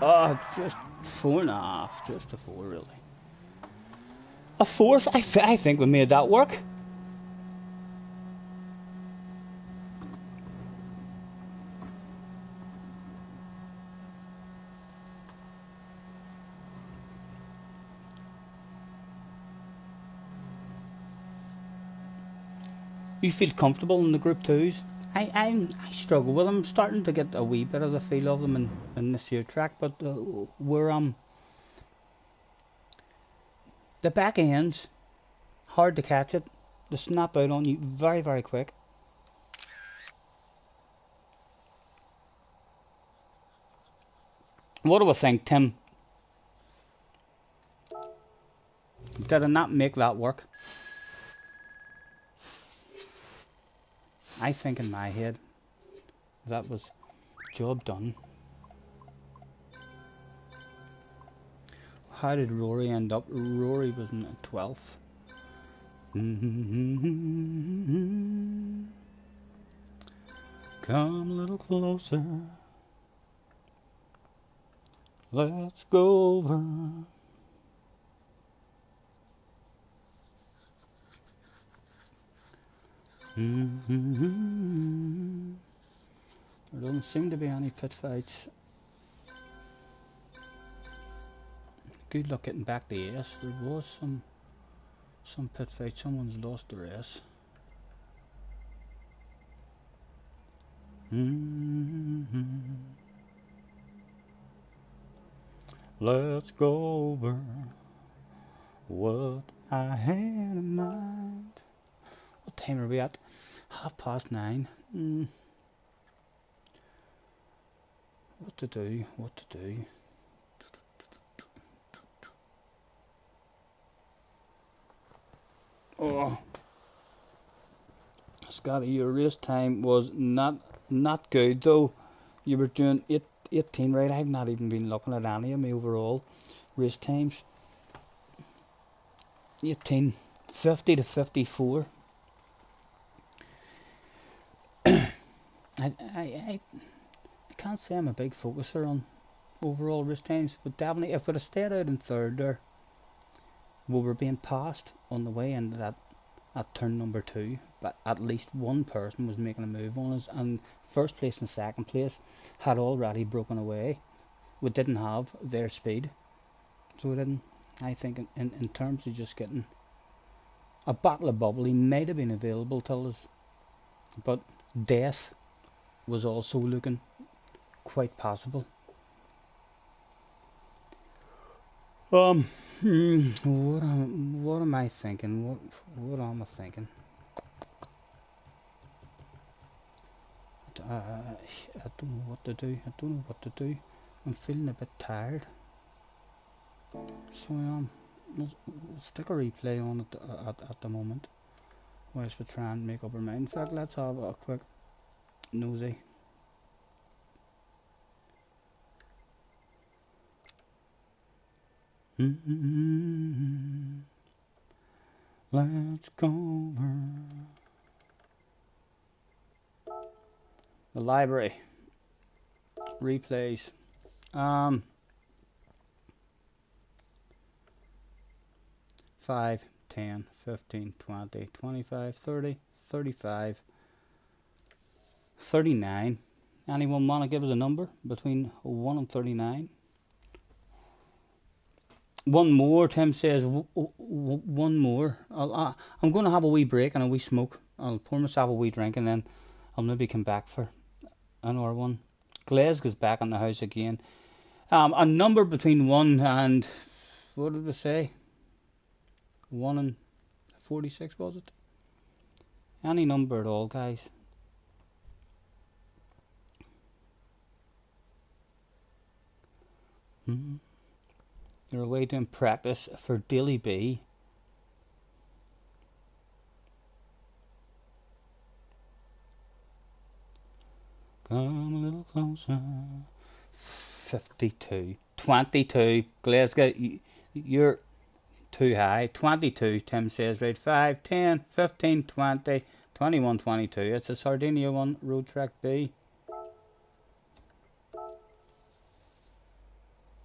Oh, just 4.5. Just a 4, really. A 4th? I think we made that work. You feel comfortable in the Group 2s? I struggle with them. I'm starting to get a wee bit of the feel of them in this year track, but we're the back ends hard to catch it. They snap out on you very, very quick. What do I think, Tim? Did I not make that work? I think in my head that was job done. How did Rory end up? Rory was in 12th. Come a little closer. Let's go over. There doesn't seem to be any pit fights. Good luck getting back to S. There was some pit fight. Someone's lost the race. Let's go over what I had in mind. What time are we at? 9:30. What to do? What to do? Oh, Scotty, your race time was not good though. You were doing 18 right. I've not even been looking at any of my overall race times. 18, 50 to 54. I can't say I'm a big focuser on overall race times, but definitely if we'd have stayed out in third there, we were being passed on the way into that at turn number 2, but at least one person was making a move on us, and first place and second place had already broken away. We didn't have their speed, so we didn't. I think in terms of just getting a bottle of bubbly might have been available to us, but death was also looking quite possible. What am I thinking? What am I thinking? I don't know what to do. I'm feeling a bit tired, so we'll stick a replay on at the moment, whilst we try and make up our mind. In fact, let's have a quick nosy. Let's go over the library replays. 5, 10, 15, 20, 25, 30, 35, 39. Anyone want to give us a number between 1 and 39? One more, Tim says. One more. I'm going to have a wee break and a wee smoke. I'll pour myself a wee drink and then I'll maybe come back for another one. Glasgow's back in the house again. A number between 1 and, what did we say? 1 and 46, was it? Any number at all, guys. You're away doing practice for Dilly B. Come a little closer. 52. 22. Glasgow, you're too high. 22, Tim says, right? 5, 10, 15, 20, 21, 22. It's a Sardinia one, Road Track B.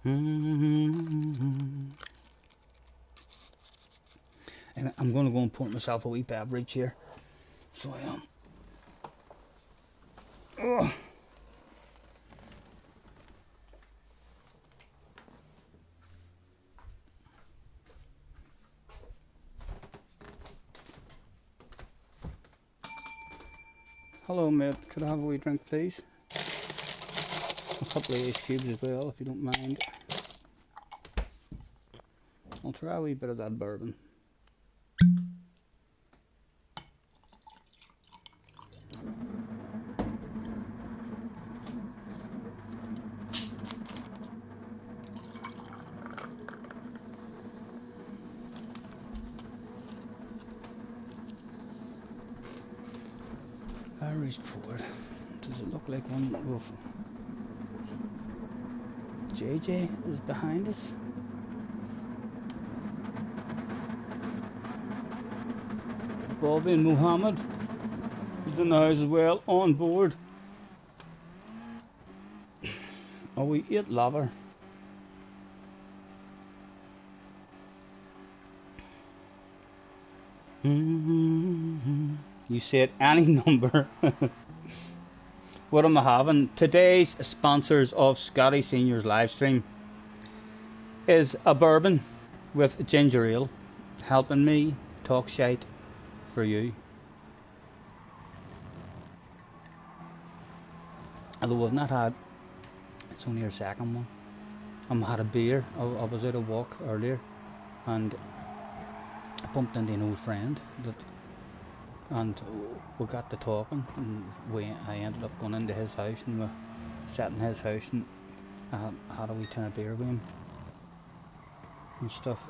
I'm going to go and pour myself a wee beverage here. So I am. Oh. Hello, mate. Could I have a wee drink, please? A couple of ice cubes as well, if you don't mind. I'll try a wee bit of that bourbon. Christ for it. Does it look like one? Oof. JJ is behind us. Bobby and Muhammad is in the house as well, on board. Oh, we ate lava. You said any number. What am I having? Today's sponsors of Scotty Senior's live stream is a bourbon with ginger ale, helping me talk shite for you. Although I've not had, it's only our second one. I had a beer. I was out a walk earlier and I bumped into an old friend and we got to talking, and I ended up going into his house, and we sat in his house and had a wee tin of beer with him and stuff.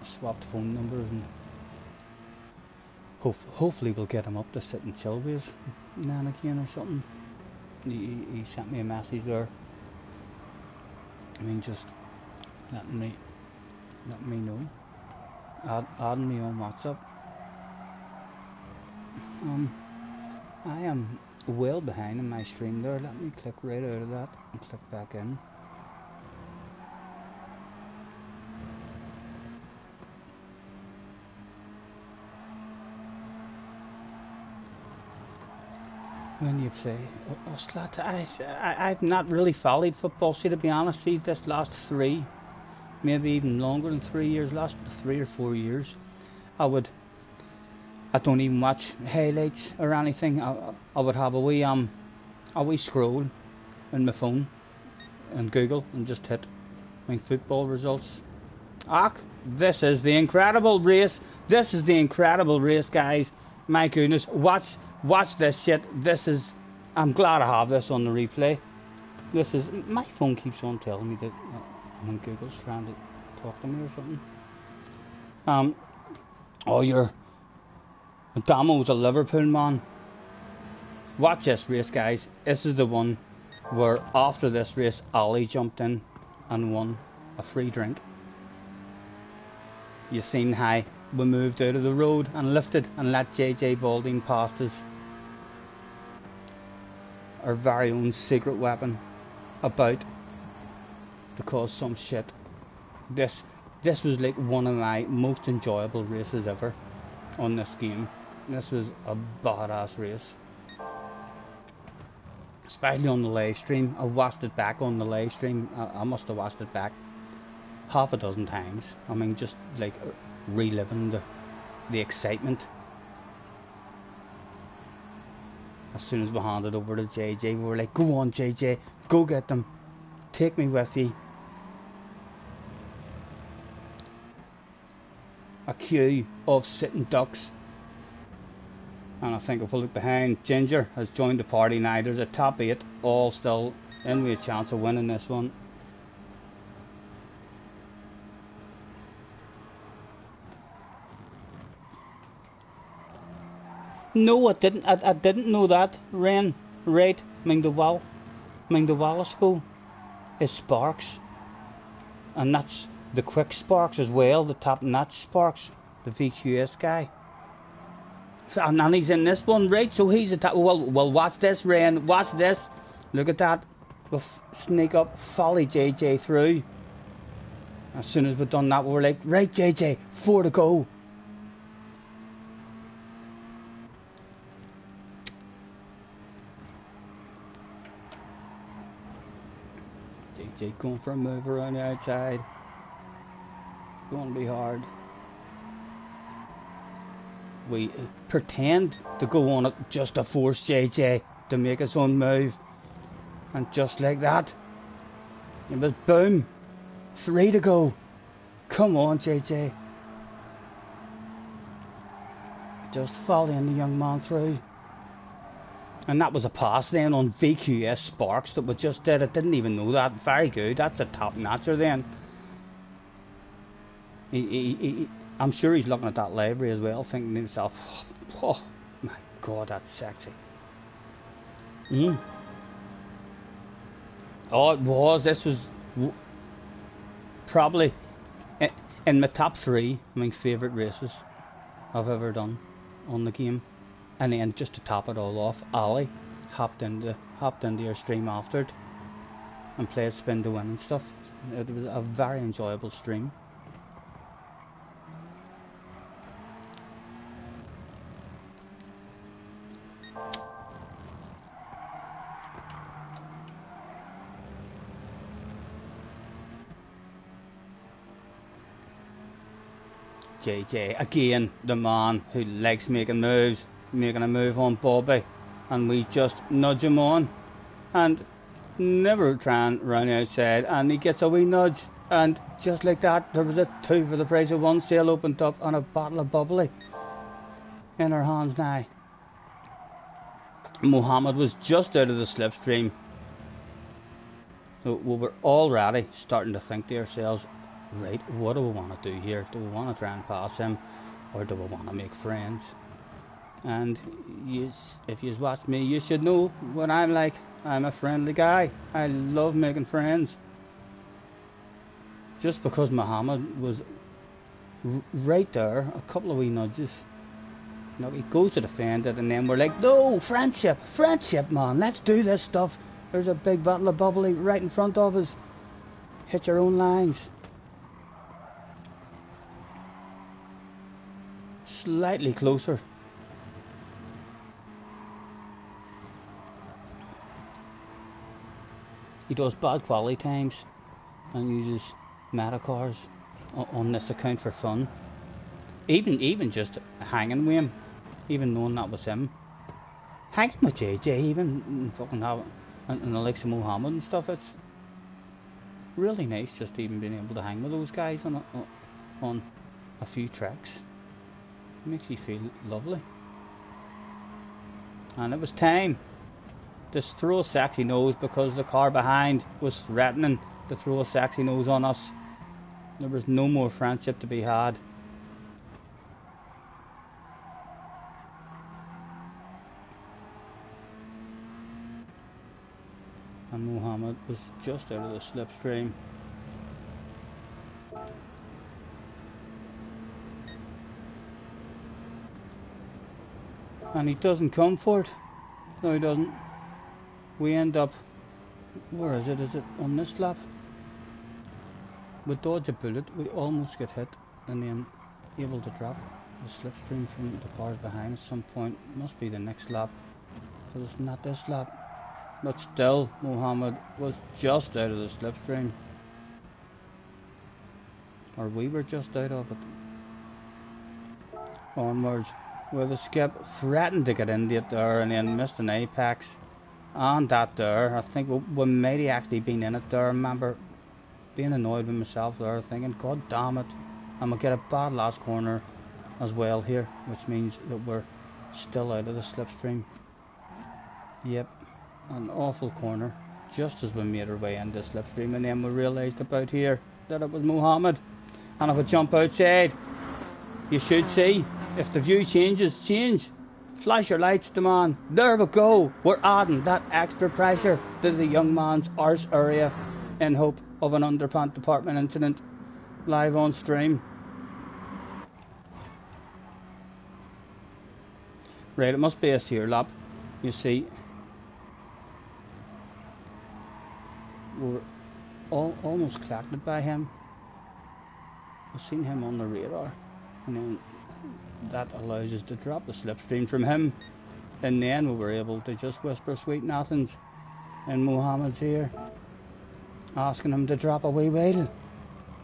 Swapped phone numbers, and hopefully we'll get him up to sit and chill with us now and again or something. He sent me a message there. I mean, just letting me know, adding me on WhatsApp. I am well behind in my stream there. Let me click right out of that and click back in. When you play I've not really followed football, see, to be honest. See, this last 3, maybe even longer than 3 years, last 3 or 4 years, I don't even watch highlights or anything. I would have a wee scroll in my phone and Google and just hit football results. This is the incredible race. This is the incredible race, guys. My goodness, watch this shit. I'm glad I have this on the replay. My phone keeps on telling me that Google's trying to talk to me or something. Damo's a Liverpool man. Watch this race, guys. This is the one where after this race Ali jumped in and won a free drink. You seen how we moved out of the road and lifted and let JJ Balding past us. Our very own secret weapon about to cause some shit. This was like one of my most enjoyable races ever on this game. This was a badass race, especially on the live stream. I watched it back on the live stream. I must have watched it back half a dozen times. I mean, just like reliving the excitement. As soon as we handed over to JJ, we were like, go on JJ, go get them, take me with you. A queue of sitting ducks. And I think if we look behind, Ginger has joined the party now. There's a top 8, all still in with a chance of winning this one. No, I didn't. I didn't know that. Ren, right? The Wallace school is Sparks, and that's the quick Sparks as well. The top notch Sparks, the VQS guy. And he's in this one, right? So he's a top. Well, watch this, Ren. Watch this. Look at that. We'll sneak up, follow JJ through. As soon as we've done that, we were like, right, JJ, 4 to go. JJ going for a move around the outside. Going to be hard. We pretend to go on it just to force JJ to make his own move. And just like that, it was boom. 3 to go. Come on, JJ. Just following the young man through. And that was a pass then on VQS Sparks that we just did. I didn't even know that. Very good. That's a top notcher then. I'm sure he's looking at that library as well, thinking to himself, oh my god, that's sexy. Mm. Oh, it was. This was probably in my top 3 of my favourite races I've ever done on the game. And then just to top it all off, Ali hopped into your stream after it and played spin to win and stuff. It was a very enjoyable stream. JJ, again, the man who likes making moves, making a move on Bobby, and we just nudge him on, and never try and run outside, and he gets a wee nudge, and just like that, there was a 2 for the price of 1 sale opened up, and a bottle of bubbly in our hands now. Mohammed was just out of the slipstream, so we were already starting to think to ourselves, right, what do we want to do here? Do we want to try and pass him, or do we want to make friends? And if you watch me, you should know what I'm like. I'm a friendly guy. I love making friends. Just because Muhammad was right there, a couple of wee nudges. You know, he goes to defend it, and then we're like, no, friendship, man, let's do this stuff. There's a big bottle of bubbly right in front of us. Hit your own lines. Slightly closer. He does bad quality times and uses motocross on this account for fun. Even just hanging with him, even knowing that was him. Hanging with JJ, even fucking having and the likes of Mohammed and stuff. It's really nice just even being able to hang with those guys on a few tracks. It makes you feel lovely. And it was time to throw a sexy nose because the car behind was threatening to throw a sexy nose on us. There was no more friendship to be had. And Mohammed was just out of the slipstream. And he doesn't come for it. No, he doesn't. We end up... Where is it? Is it on this lap? We dodge a bullet, we almost get hit, and then able to drop the slipstream from the cars behind at some point. Must be the next lap. So it's not this lap. But still, Mohammed was just out of the slipstream. Or we were just out of it. Onwards. Well, the skip threatened to get into it there and then missed an apex. And that there, I think we might have actually been in it there. I remember being annoyed with myself there, thinking, God damn it. And we'll get a bad last corner as well here, which means that we're still out of the slipstream. Yep, an awful corner, just as we made our way into the slipstream, and then we realised about here that it was Mohammed. And if we jump outside, you should see, if the view changes, change. Flash your lights, the man. There we go. We're adding that extra pressure to the young man's arse area in hope of an underpant department incident live on stream. Right, it must be a sear lap. You see, we're almost collected by him. We've seen him on the radar, and then that allows us to drop the slipstream from him, and then we were able to just whisper sweet nothings in Mohammed's ear, asking him to drop a wee wheel,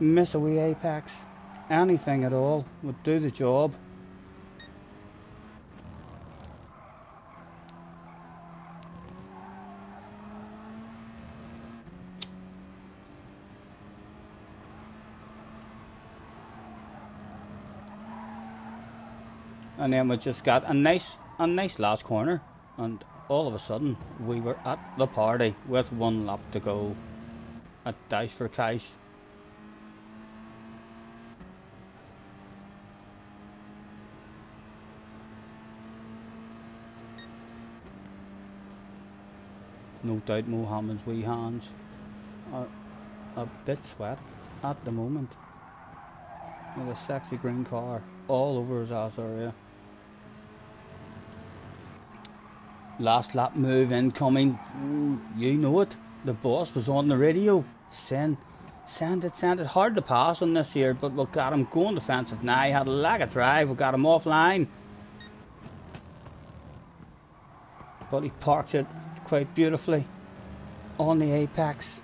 miss a wee apex, anything at all would do the job. And then we just got a nice last corner, and all of a sudden we were at the party with 1 lap to go at Dice for Cash. No doubt Mohammed's wee hands are a bit sweat at the moment. With a sexy green car all over his ass area. Last lap move incoming. You know it. The boss was on the radio. Send it. Hard to pass on this here, but we got him going defensive now. He had a lack of drive. We got him offline. But he parked it quite beautifully on the apex.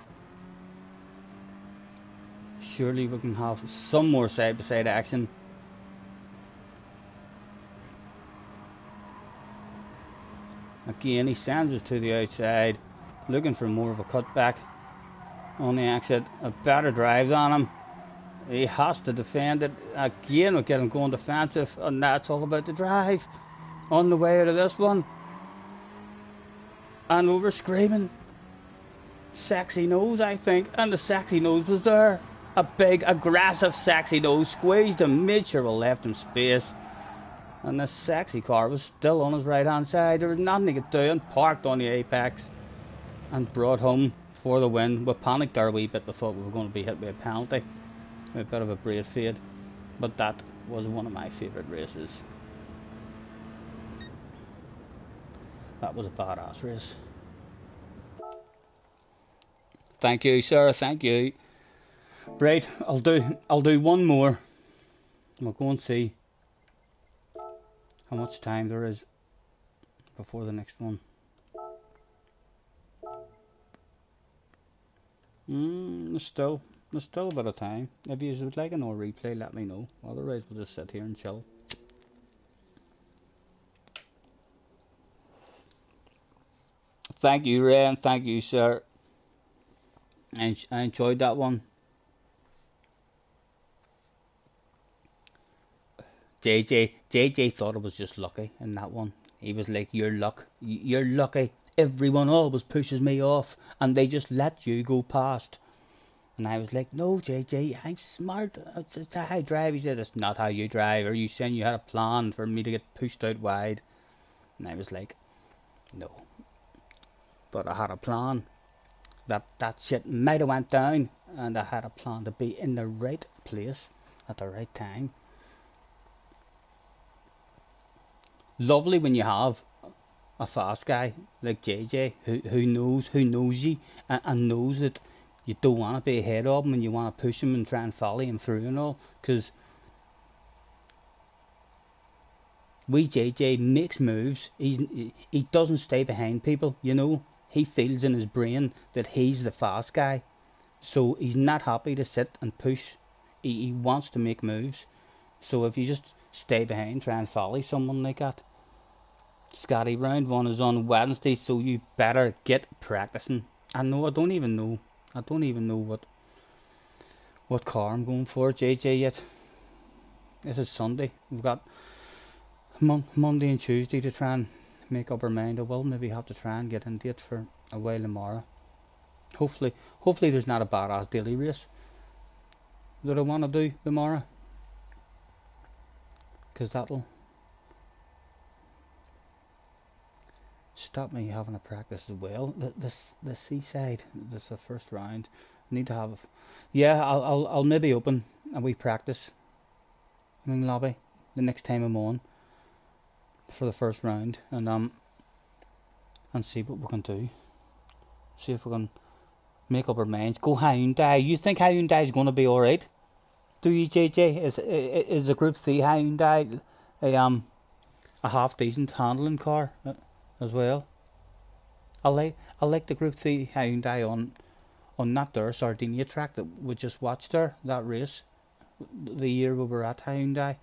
Surely we can have some more side-by-side action. Again, he sends us to the outside, looking for more of a cutback on the exit. A better drive on him. He has to defend it. Again, we'll get him going defensive, and that's all about the drive. On the way out of this one. And we were screaming sexy nose, I think, and the sexy nose was there. A big, aggressive sexy nose, squeezed him, made sure we left him space. And the sexy car was still on his right hand side. There was nothing he could do, and parked on the apex and brought home for the win. We panicked there a wee bit. We thought we were going to be hit by a penalty. A bit of a braid fade. But that was one of my favourite races. That was a badass race. Thank you, sir. Thank you. Right, I'll do one more. We'll go and see how much time there is before the next one. There's still a bit of time. If you would like another replay, let me know. Otherwise, we'll just sit here and chill. Thank you, Ray, and thank you, sir. I enjoyed that one. JJ thought it was just lucky in that one. He was like, you're lucky. Everyone always pushes me off and they just let you go past. And I was like, no, JJ, I'm smart. It's how I drive. He said, it's not how you drive. Are you saying you had a plan for me to get pushed out wide? And I was like, no. But I had a plan. That shit might have went down, and I had a plan to be in the right place at the right time. Lovely when you have a fast guy like JJ who knows you and knows that you don't want to be ahead of him and you want to push him and try and volley him through and all, because JJ makes moves. He doesn't stay behind people, you know. He feels in his brain that he's the fast guy, so he's not happy to sit and push. He wants to make moves. So if you just stay behind, try and volley someone like that. Scotty, round 1 is on Wednesday, so you better get practicing. I don't even know what car I'm going for, JJ, yet. This is Sunday. We've got Monday and Tuesday to try and make up our mind. I will maybe have to try and get into it for a while tomorrow. Hopefully there's not a badass daily race that I want to do tomorrow, because that'll stop me having a practice as well. The seaside, this is the first round. I need to have, yeah, I'll maybe open a wee practice in lobby the next time I'm on for the first round, and see what we can do. See if we can make up our minds. Go Hyundai. You think Hyundai is going to be alright? Do you, JJ? Is the Group 3 Hyundai a half decent handling car as well? I like the Group 3 Hyundai on that there Sardinia track that we just watched there, that race. The year we were at Hyundai,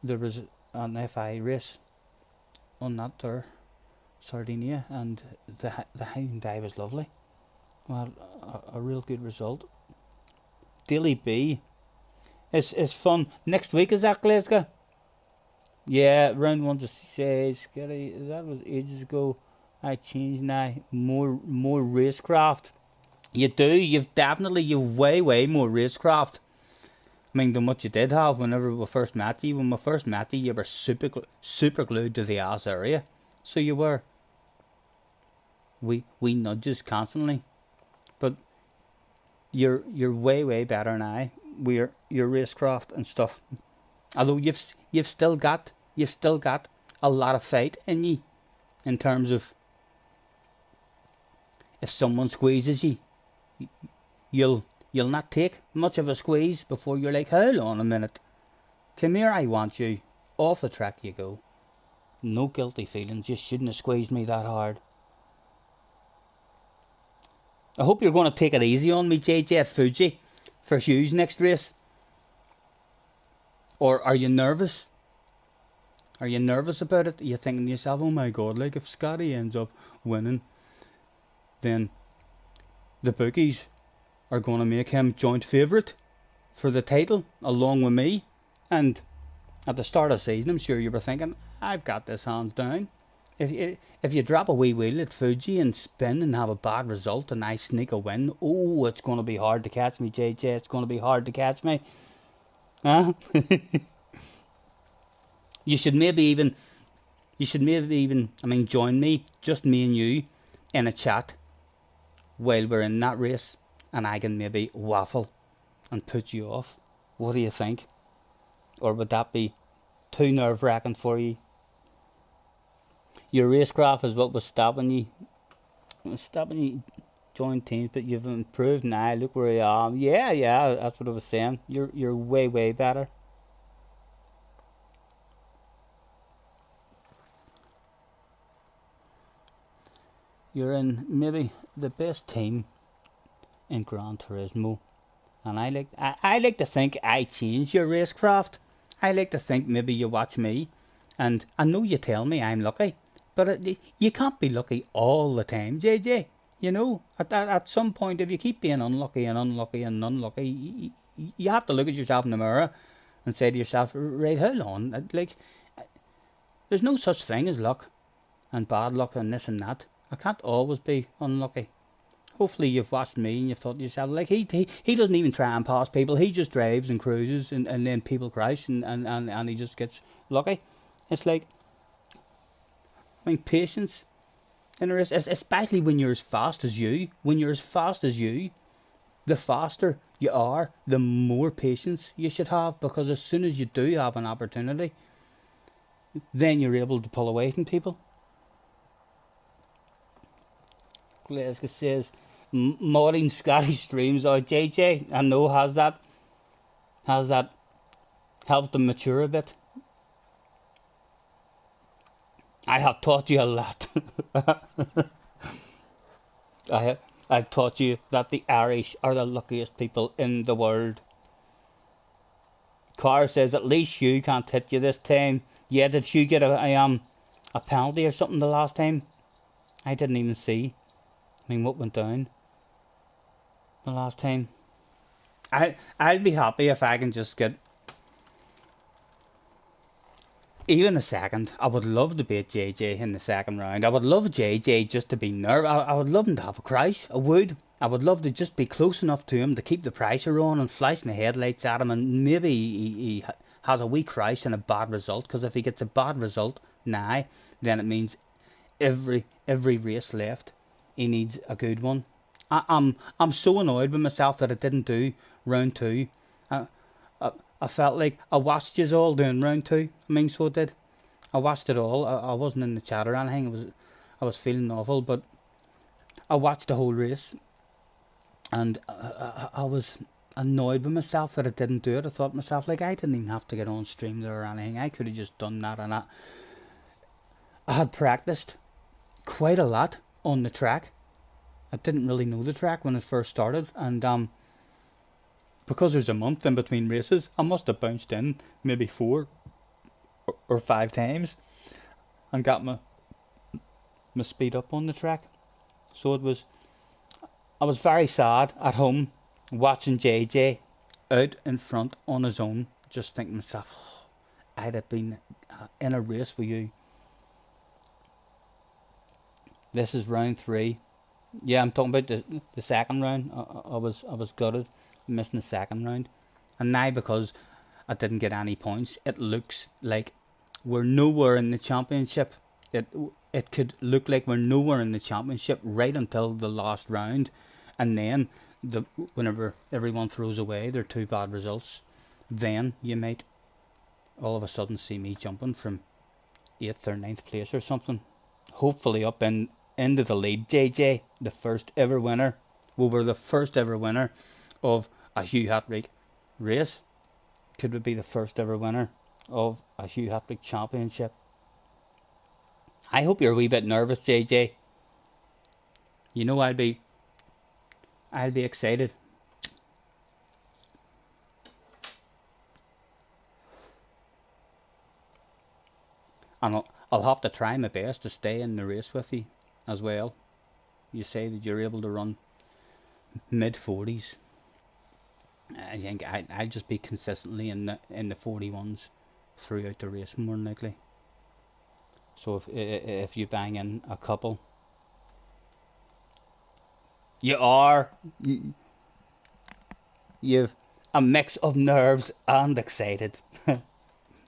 there was an FI race on that there Sardinia, and the Hyundai was lovely. Well, a real good result. Daily B is fun. Next week, is that, Glasgow? Yeah, round 1 just says, that was ages ago. I changed now. More racecraft. You do. You've way more racecraft. I mean, than what you did have whenever we first met you. When we first met you, you were super glued to the ass area. So you were. we nudge us constantly, but you're way better than I. We're your racecraft and stuff. Although you've still got a lot of fight in you, in terms of if someone squeezes you, you'll not take much of a squeeze before you're like, hold on a minute, come here, I want you. Off the track you go. No guilty feelings, you shouldn't have squeezed me that hard. I hope you're going to take it easy on me, JJ Fuji, for Hughes next race. Or are you nervous? Are you nervous about it? Are you thinking to yourself, oh my god, like if Scotty ends up winning, then the bookies are going to make him joint favourite for the title along with me? And at the start of the season, I'm sure you were thinking, I've got this hands down. If you drop a wee wheel at Fuji and spin and have a bad result and I sneak a win, oh, it's going to be hard to catch me, JJ. It's going to be hard to catch me. Huh? You should maybe even, I mean, join me, just me and you, in a chat while we're in that race, and I can maybe waffle and put you off. What do you think? Or would that be too nerve-wracking for you? Your racecraft is what was stopping you join teams, but you've improved now. Look where you are. Yeah, that's what I was saying. You're way better. You're in maybe the best team in Gran Turismo, and I like to think I change your racecraft. I like to think maybe you watch me, and I know you tell me I'm lucky, but you can't be lucky all the time, JJ. You know, at some point, if you keep being unlucky, you have to look at yourself in the mirror and say to yourself, right, hold on, like, there's no such thing as luck and bad luck and this and that. I can't always be unlucky. Hopefully you've watched me and you've thought to yourself, like, he doesn't even try and pass people, he just drives and cruises and then people crash and he just gets lucky. It's like, I mean, patience in a race, especially when you're as fast as you. When you're as fast as you, the faster you are, the more patience you should have, because as soon as you do have an opportunity, then you're able to pull away from people. Glasgow says, modding Scotty streams out. JJ, I know, has that helped them mature a bit? I have taught you a lot. I've taught you that the Irish are the luckiest people in the world. Carr says, at least Hugh can't hit you this time. Yeah, did Hugh get a penalty or something the last time? I didn't even see. I mean, what went down the last time? I'd be happy if I can just get even a second. I would love to beat JJ in the second round. I would love JJ just to be nervous. I would love him to have a crash. I would love to just be close enough to him to keep the pressure on and flash my headlights at him, and maybe he has a wee crash and a bad result, because if he gets a bad result now, then it means every race left he needs a good one. I'm so annoyed with myself that I didn't do round 2. I felt like I watched you all doing round 2. I mean, so I did. I watched it all. I wasn't in the chat or anything. I was feeling awful, but I watched the whole race, and I was annoyed with myself that I didn't do it. I thought to myself, like, I didn't even have to get on stream there or anything. I could have just done that, and I had practiced quite a lot on the track. I didn't really know the track when it first started, and because there's a month in between races, I must have bounced in maybe 4 or 5 times and got my speed up on the track. So I was very sad at home watching JJ out in front on his own, just thinking to myself, oh, I'd have been in a race with you. This is round 3. Yeah, I'm talking about the second round. I was gutted missing the second round, and now because I didn't get any points, it looks like we're nowhere in the championship it could look like we're nowhere in the championship right until the last round, and then whenever everyone throws away their 2 bad results, then you might all of a sudden see me jumping from 8th or 9th place or something, hopefully up into the lead. JJ, the first ever winner. We were the first ever winner of a Hugh Hattrick race. Could we be the first ever winner of a Hugh Hattrick championship? I hope you're a wee bit nervous, JJ. You know I'll be excited. And I'll have to try my best to stay in the race with you as well. You say that you're able to run mid-40s. I think I'll just be consistently in the 41s throughout the race, more than likely. So if you bang in a couple, you've a mix of nerves and excited.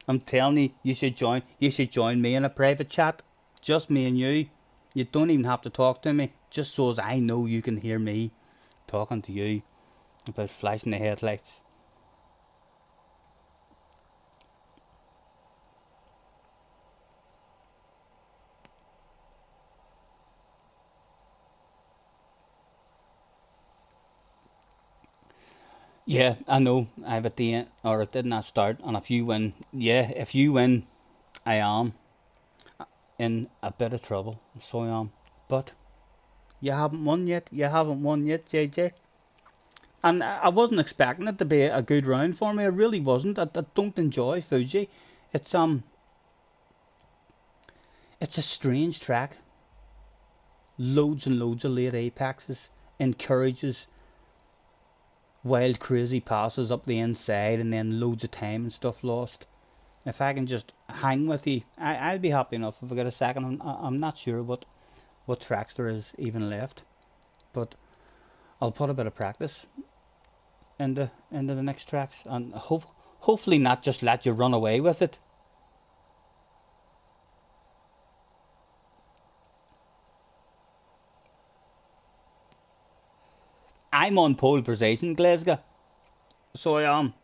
I'm telling you, you should join me in a private chat, just me and you. You don't even have to talk to me, just so as I know you can hear me talking to you about flashing the headlights. Yeah, I know. I've at the end, or it did not start. And if you win, yeah, if you win, I am in a bit of trouble. So I am. But you haven't won yet. You haven't won yet, JJ. And I wasn't expecting it to be a good round for me. I really wasn't. I don't enjoy Fuji. It's it's a strange track. Loads and loads of late apexes. Encourages wild crazy passes up the inside, and then loads of time and stuff lost. If I can just hang with you, I'll be happy enough if I get a second. I'm not sure what tracks there is even left, but I'll put a bit of practice into the next tracks, and hopefully not just let you run away with it. I'm on pole position, Glasgow, so I am.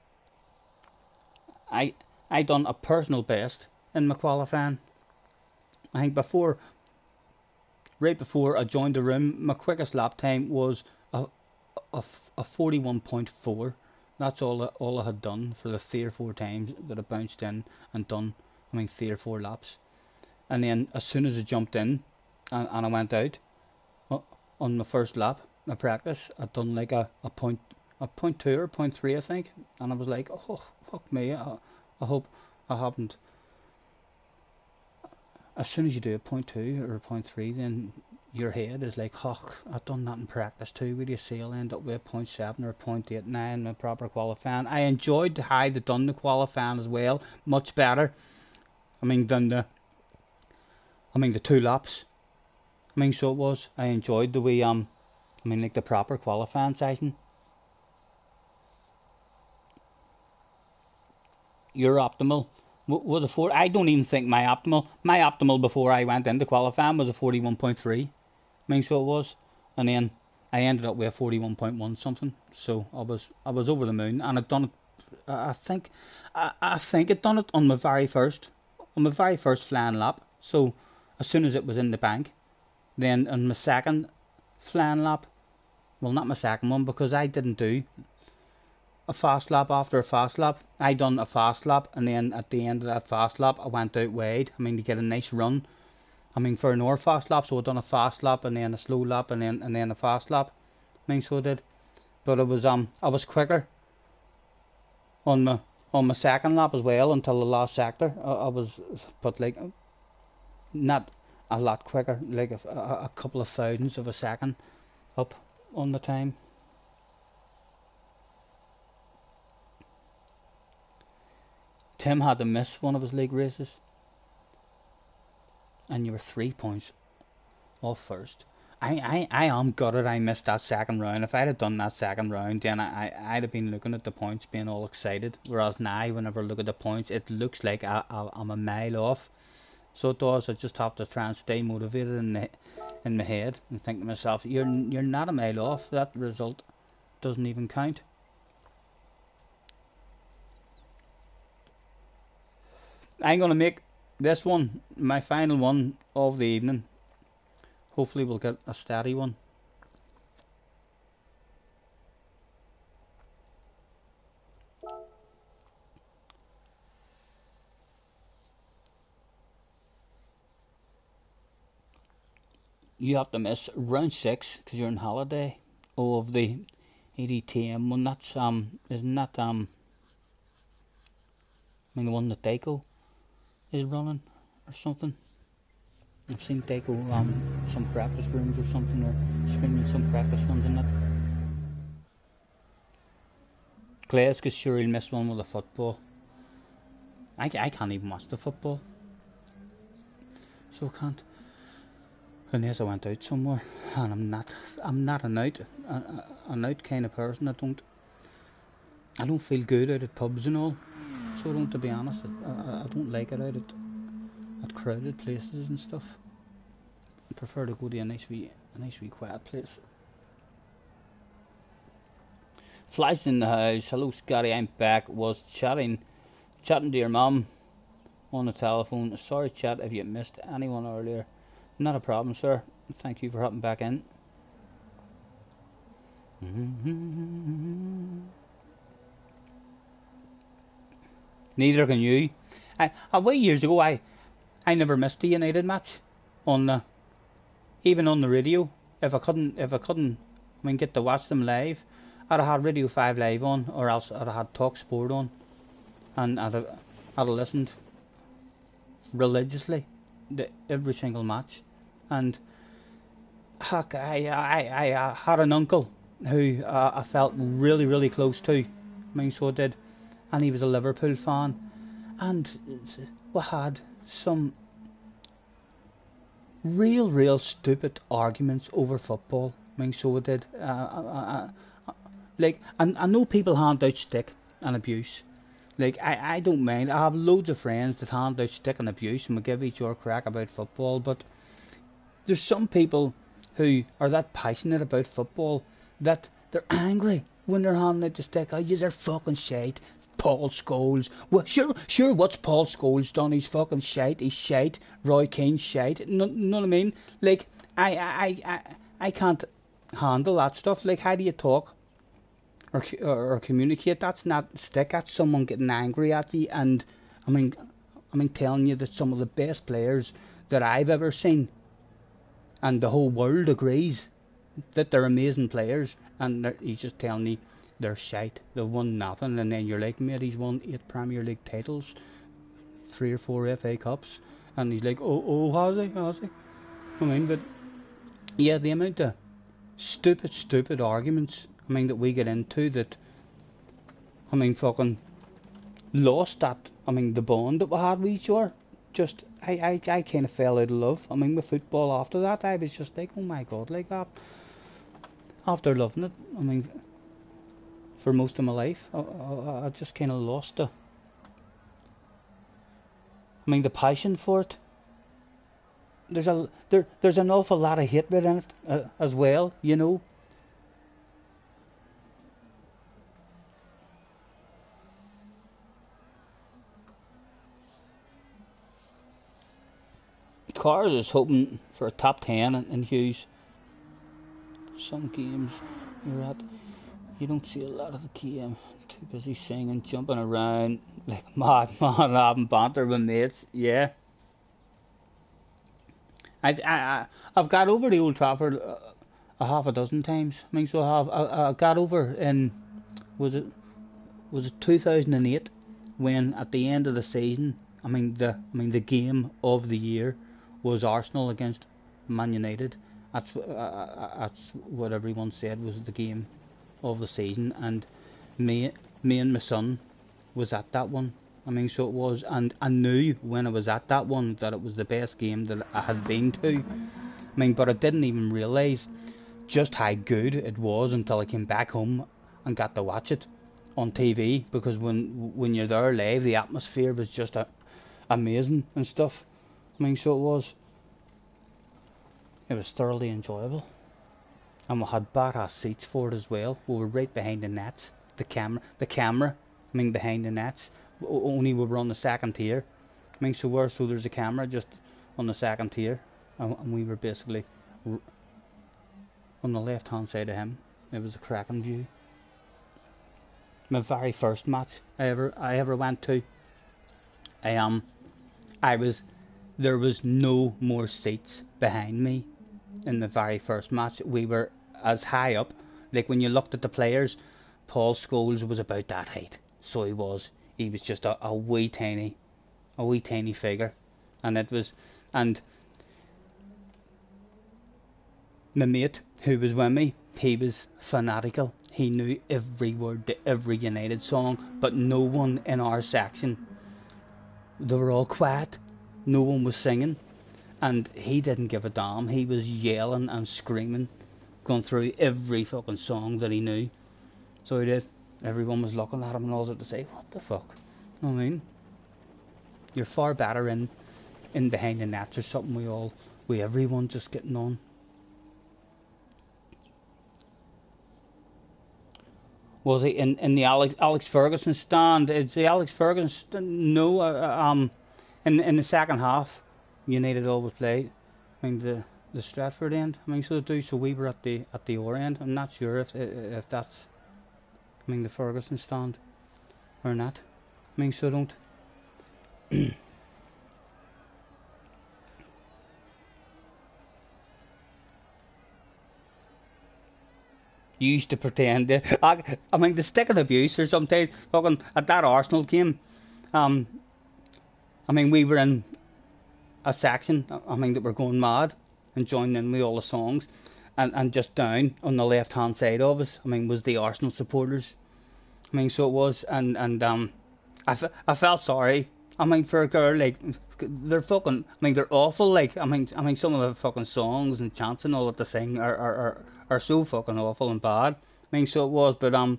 I done a personal best in my qualifying. I think right before I joined the room, my quickest lap time was a 41.4. That's all I had done for the 3 or 4 times that I bounced in and done. 3 or 4 laps, and then as soon as I jumped in and I went out on my first lap, my practice, I'd done like a point 2 or point 3, I think, and I was like, oh fuck me, I hope I haven't. As soon as you do a point 2 or a point 3, then your head is like, oh, I've done that in practice too. Will you see I'll end up with a point 7 or a point 8.9 in my proper qualifying. I enjoyed how they done the qualifying as well, much better. Than the 2 laps. So it was. I enjoyed the way like the proper qualifying session. Your optimal was a 4. I don't even think my optimal before I went into qualifying was a 41.3. So it was, and then I ended up with a 41.1 something. So I was over the moon, and I'd done it. I think I'd done it on my very first flying lap. So as soon as it was in the bank, then on my second flying lap, well, not my second one, because I didn't do a fast lap after a fast lap. I done a fast lap, and then at the end of that fast lap I went out wide, to get a nice run. For an hour fast lap, so I done a fast lap and then a slow lap and then a fast lap. So I did. But it was I was quicker on my second lap as well until the last sector. I was, but like, not a lot quicker, like a couple of thousandths of a second up on the time. Tim had to miss one of his league races, and you were 3 points off first. I am gutted I missed that second round. If I'd have done that second round, then I'd have been looking at the points being all excited. Whereas now, whenever I look at the points, it looks like I'm a mile off. So it does. I just have to try and stay motivated in my head and think to myself, you're not a mile off. That result doesn't even count. I'm gonna make this one my final one of the evening. Hopefully we'll get a steady one. You have to miss round 6 because you're on holiday of the EDTM one. That's isn't that I mean the one that Deco is running or something. I've seen Deco some practice rooms or something, or streaming some practice ones in it. Glasgow sure he'll miss one with the football. I can't even watch the football, so I can't. Unless I went out somewhere, and I'm not an out kind of person. I don't feel good out at pubs and all. So I don't, to be honest, I don't like it out at crowded places and stuff. I prefer to go to a nice wee quiet place. Flies in the house. Hello Scotty, I'm back. Was chatting to your mum on the telephone. Sorry chat if you missed anyone earlier. Not a problem, sir. Thank you for hopping back in. Neither can you. Way years ago, I never missed a United match on the, even on the radio. If I couldn't, get to watch them live, I'd have had Radio 5 live on, or else I'd have had Talk Sport on, and I'd have listened religiously to every single match. And heck, I had an uncle who I felt really, really close to. So I did, and he was a Liverpool fan, and we had some real stupid arguments over football. So I did. I know people hand out stick and abuse. I don't mind. I have loads of friends that hand out stick and abuse, and we give each other crack about football, but there's some people who are that passionate about football that they're angry when they're handing out the stick. Oh, you're fucking shite. Paul Scholes. Well, sure. What's Paul Scholes done? He's fucking shite. He's shite. Roy Keane's shite. Know what I mean? I can't handle that stuff. How do you talk or communicate? That's not stick. That's someone getting angry at you, and telling you that some of the best players that I've ever seen, and the whole world agrees that they're amazing players, and he's just telling me they're shite, they've won nothing, and then you're like, mate, he's won 8 Premier League titles, 3 or 4 FA Cups, and he's like, oh, has he? But yeah, the amount of stupid arguments, that we get into that, fucking lost that, the bond that we had with each other. Just, I kind of fell out of love. With football after that, I was just like, oh my god, that. After loving it, for most of my life, I just kind of lost the passion for it. There's an awful lot of hatred in it as well, Cars is hoping for a top 10 in Hughes. Some games you're at, you don't see a lot of the KM. Too busy singing, jumping around like mad, having banter with mates. Yeah. I've got over the Old Trafford a half a dozen times. So I got over in, was it 2008, when at the end of the season, the game of the year was Arsenal against Man United. That's what everyone said was the game of the season, and me and my son was at that one. So it was, and I knew when I was at that one that it was the best game that I had been to. But I didn't even realise just how good it was until I came back home and got to watch it on TV, because when you're there live, the atmosphere was just amazing and stuff. I mean, so it was thoroughly enjoyable. And we had badass seats for it as well. We were right behind the nets. The camera, I mean, behind the nets. Only we were on the second tier. I mean, so there's a camera just on the second tier, and we were basically on the left hand side of him. It was a cracking view. My very first match I ever went to. There was no more seats behind me in the very first match. We were as high up, like when you looked at the players, Paul Scholes was about that height. So he was just a wee tiny figure, and my mate who was with me, he was fanatical. He knew every word to every United song, but no one in our section, they were all quiet. No one was singing, and he didn't give a damn. He was yelling and screaming, going through every fucking song that he knew. So he did. Everyone was looking at him and all that to say, what the fuck? I mean, you're far better in behind the nets or something. We everyone just getting on. Was he in the Alex Ferguson stand? It's the Alex Ferguson stand? No, in the second half, United always played. I mean the Stratford end. I mean, so they do. So we were at the Orr end. I'm not sure if that's, I mean, the Ferguson stand or not. I mean, so don't. You used to pretend that. I mean, the stick of abuse or sometimes fucking at that Arsenal game. I mean, we were in a section. I mean, that were going mad and joining in with all the songs, and just down on the left hand side of us, I mean, was the Arsenal supporters. I mean, so it was, and I felt sorry. I mean, for a girl, like, they're fucking, I mean, they're awful, like, I mean, some of the fucking songs and chants and all that they sing are so fucking awful and bad. I mean, so it was, but, I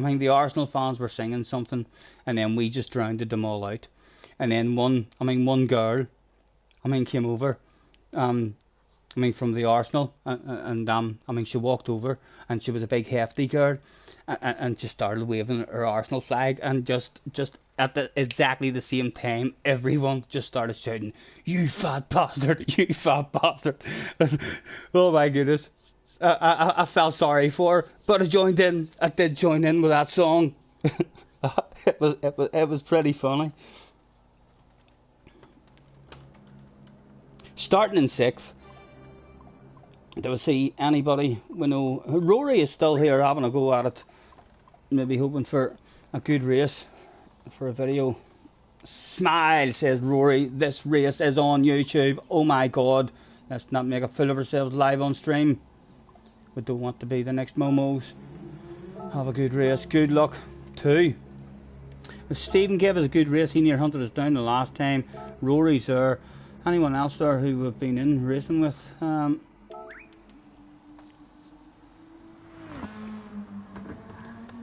mean, the Arsenal fans were singing something, and then we just drowned them all out. And then one girl, I mean, came over, I mean, from the Arsenal, and I mean, she walked over, and she was a big hefty girl, and she started waving her Arsenal flag, and just at exactly the same time, everyone just started shouting, "You fat bastard! You fat bastard!" Oh my goodness, I felt sorry for her, but I joined in. I did join in with that song. It was pretty funny. Starting in 6th. Do we see anybody we know? Rory is still here having a go at it. Maybe hoping for a good race for a video. Smile, says Rory. This race is on YouTube. Oh my god. Let's not make a fool of ourselves live on stream. We don't want to be the next Momos. Have a good race. Good luck too. If Stephen gave us a good race, he near hunted us down the last time. Rory's there. Anyone else there who we've been in racing with?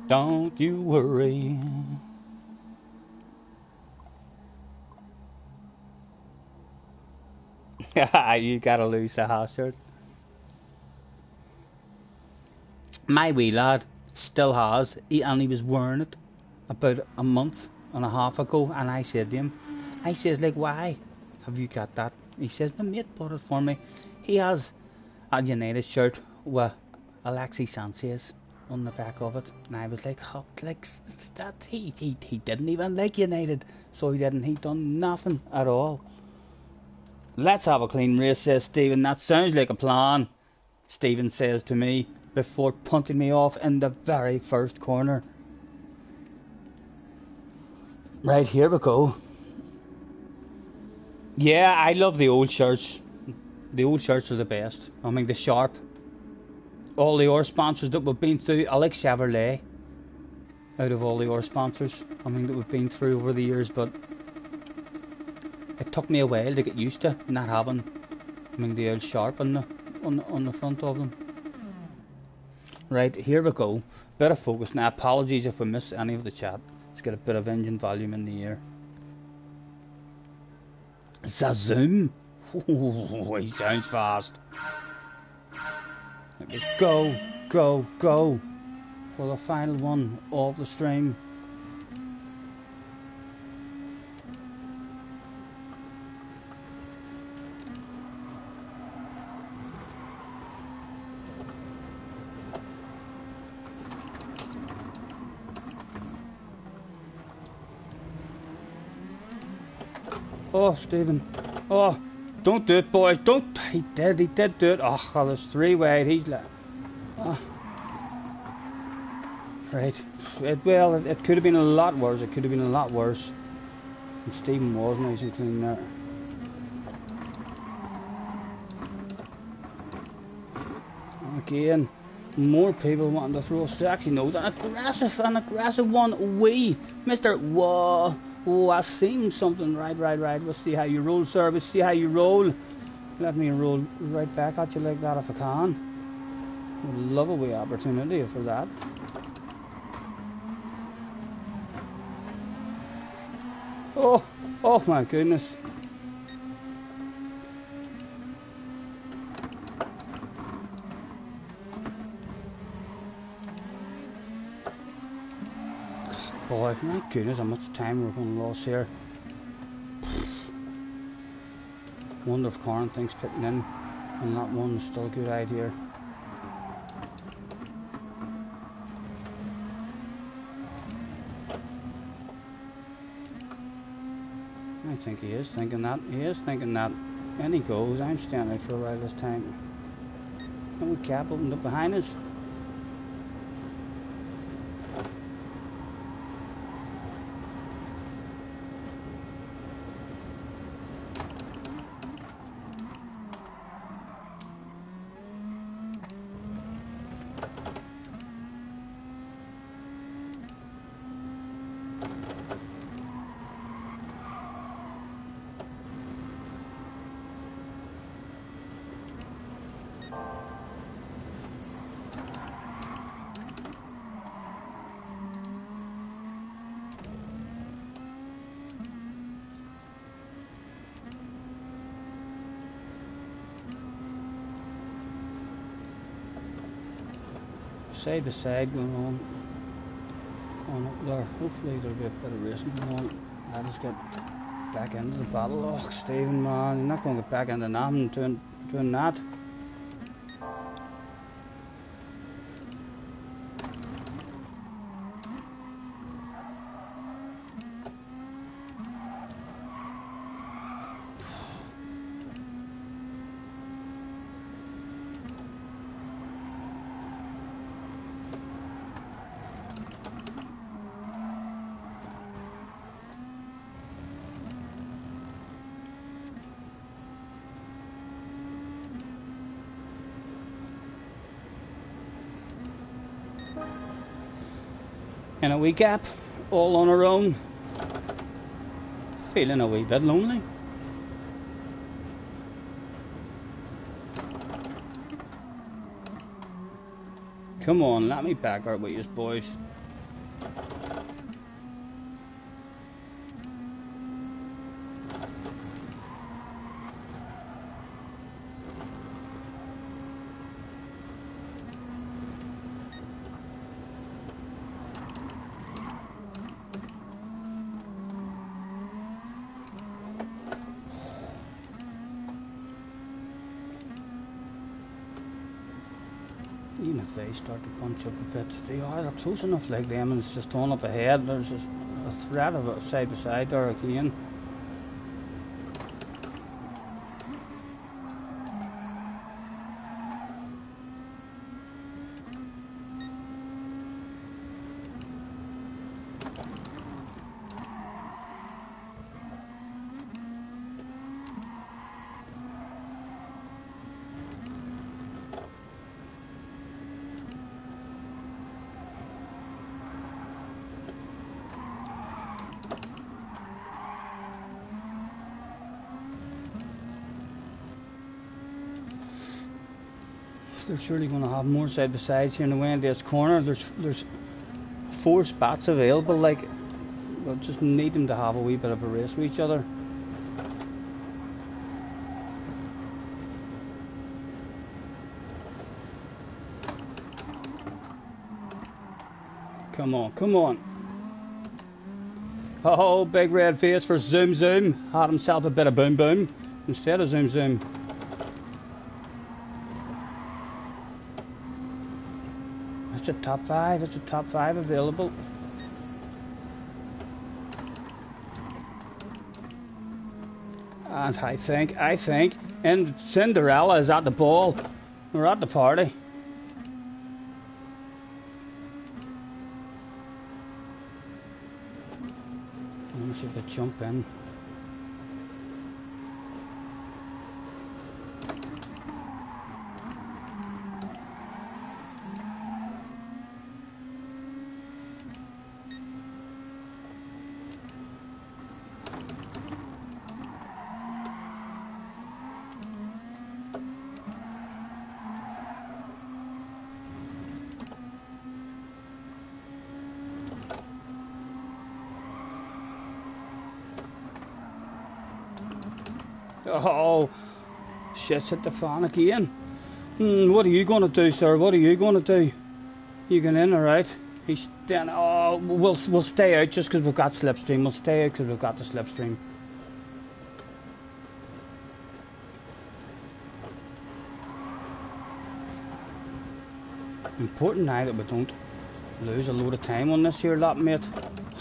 Don't you worry. You gotta lose a hazard. My wee lad still has, and he was wearing it about a month and a half ago, and I said to him, I says, like, why have you got that? He says, my mate bought it for me. He has a United shirt with Alexis Sanchez on the back of it, and I was like, oh, like that, he didn't even like United, so he done nothing at all. Let's have a clean race, says Stephen. That sounds like a plan, Stephen says to me before punting me off in the very first corner. Right, here we go. Yeah, I love the old shirts. The old shirts are the best. I mean, the sharp. All the Orr sponsors that we've been through, I like Chevrolet out of all the Orr sponsors, I mean, that we've been through over the years, but it took me a while to get used to not having, I mean, the old sharp on the front of them. Right, here we go. Bit of focus now. Apologies if we miss any of the chat. Let's get a bit of engine volume in the air. Zazoom! Ooh, he sounds fast. Let's go, go, go for the final one of the stream. Oh, Stephen. Oh, don't do it, boys. Don't. He did do it. Oh, there's 3 wide. He's like. Oh. Right. It could have been a lot worse. It could have been a lot worse. And Stephen was nice and clean there. Again, more people wanting to throw sexy nose. An aggressive one. Wee. Mr. Whoa. Oh, I seen something. Right. We'll see how you roll, sir. We'll see how you roll. Let me roll right back at you like that if I can. Would love a wee opportunity for that. Oh my goodness. Boy, my goodness, how much time we're going to lose here. Wonder if Corin thinks putting in on that one is still a good idea. I think he is thinking that. He is thinking that. And he goes. I'm staying out for a while this time. And we cap opened up behind us. Side to side going on up there. Hopefully there'll be a bit of racing going on. Let us get back into the battle. Oh, Stephen, man, you're not going to get back into nothing doing that. In a wee gap, all on our own, feeling a wee bit lonely. Come on, let me back out with you boys. Even if they start to punch up a bit, they are close enough like them, and it's just on up ahead. There's just a threat of it side by side there again. They're surely going to have more side by sides here in the way in this corner. There's 4 spots available. Like, we'll just need them to have a wee bit of a race with each other. Come on, come on. Oh, big red face for Zoom Zoom. Had himself a bit of boom boom instead of Zoom Zoom. It's a top 5. It's a top 5 available. And I think, and Cinderella is at the ball. We're at the party. Let me see if I jump in. Oh, shit's hit the fan again. What are you going to do, sir? What are you going to do? You get in, alright? He's down. Oh, we'll stay out just because we've got slipstream. We'll stay out because we've got the slipstream. Important now that we don't lose a load of time on this here lap, mate.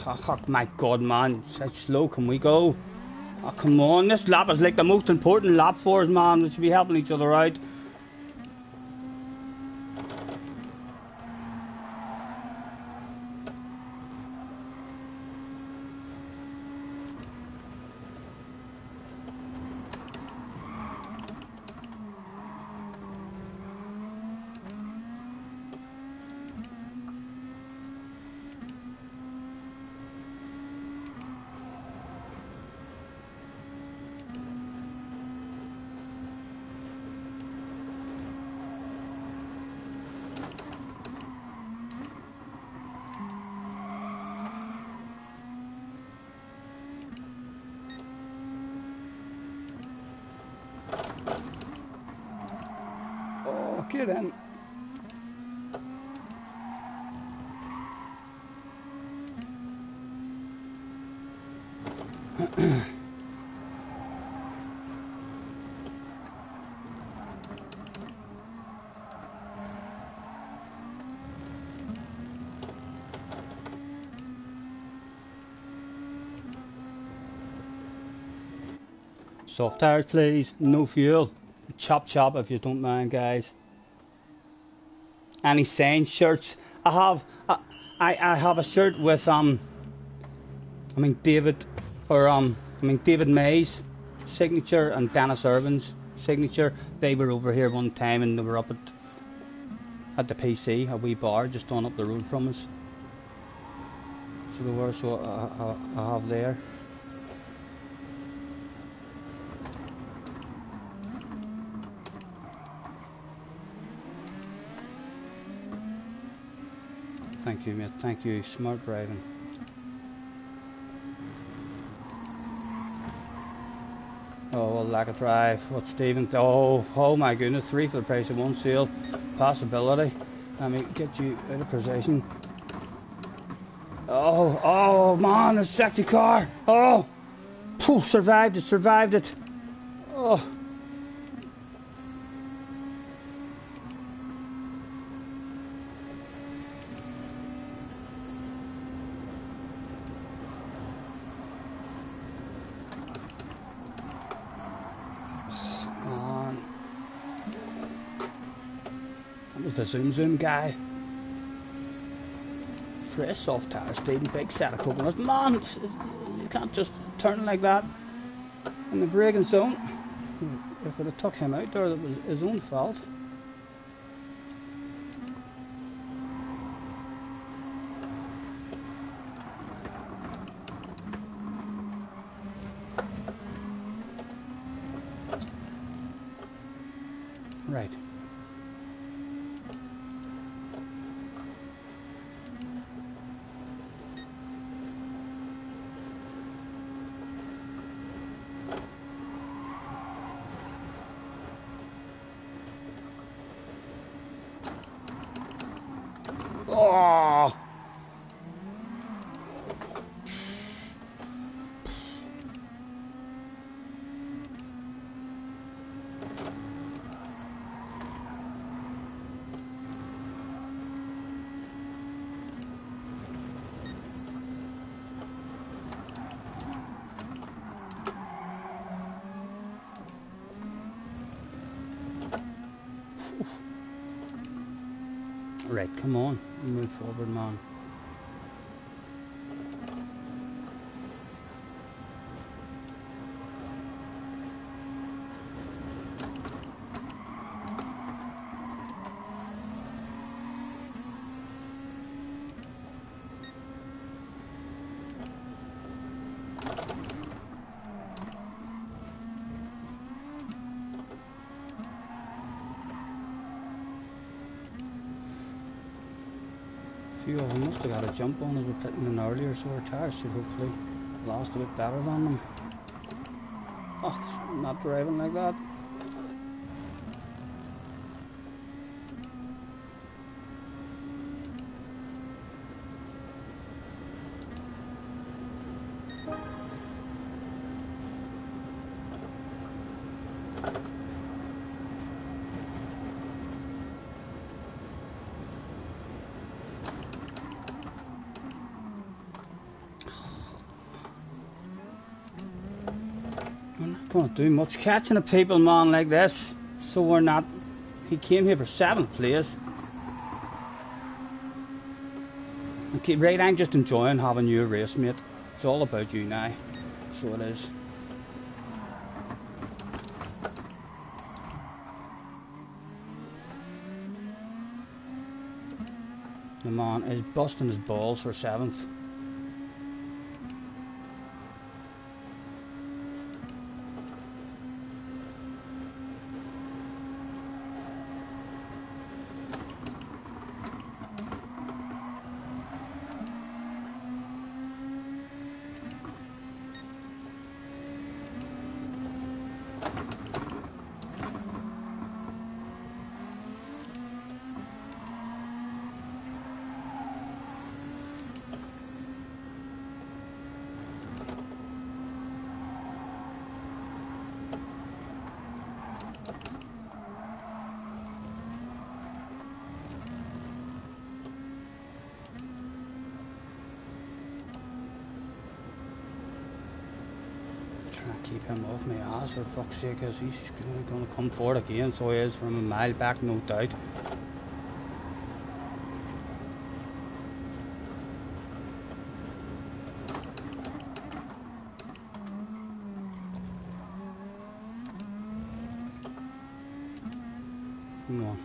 Oh, my God, man. How slow can we go? Oh, come on, this lap is like the most important lap for us, man. We should be helping each other out. Get in. Soft tires, please. No fuel. Chop chop if you don't mind, guys. Any Saints shirts? I have a shirt with David May's signature and Dennis Irvin's signature. They were over here one time and they were up at the PC, a wee bar just on up the road from us. So they were. So I have there. Thank you, mate. Thank you. Smart driving. Oh, well, lack of drive. What, Stephen? Oh my goodness. 3 for the price of 1 sale. Possibility. Let me get you out of position. Oh, man. A sexy car. Oh. Poof, survived it. Oh. The Zoom guy. Fresh soft tire, Stephen, big set of coconuts. Man, you can't just turn like that in the braking zone. If it had took him out there, that was his own fault. Right. Oh, Right, come on, move forward, man. Few of them must have got a jump on us with pitting in earlier, so our tyres should hopefully last a bit better than them. Oh, not driving like that. We're not going to do much catching a people man like this, so we're not. He came here for 7th place. Okay, right, I'm just enjoying having you a race mate. It's all about you now, so it is. The man is busting his balls for 7th. Keep him off my ass for fuck's sake, because he's going to come forward again, so he is, from a mile back, no doubt. Come on.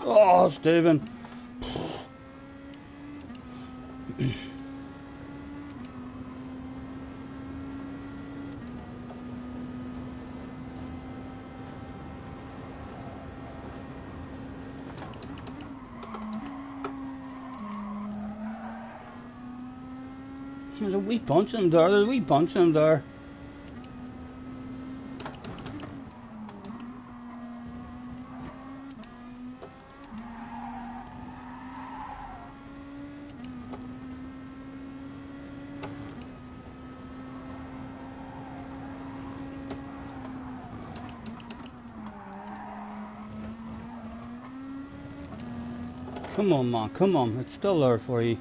Oh, Stephen. There's a wee bunch of them there, there's a wee bunch of them there. Come on, man, come on, it's still there for you.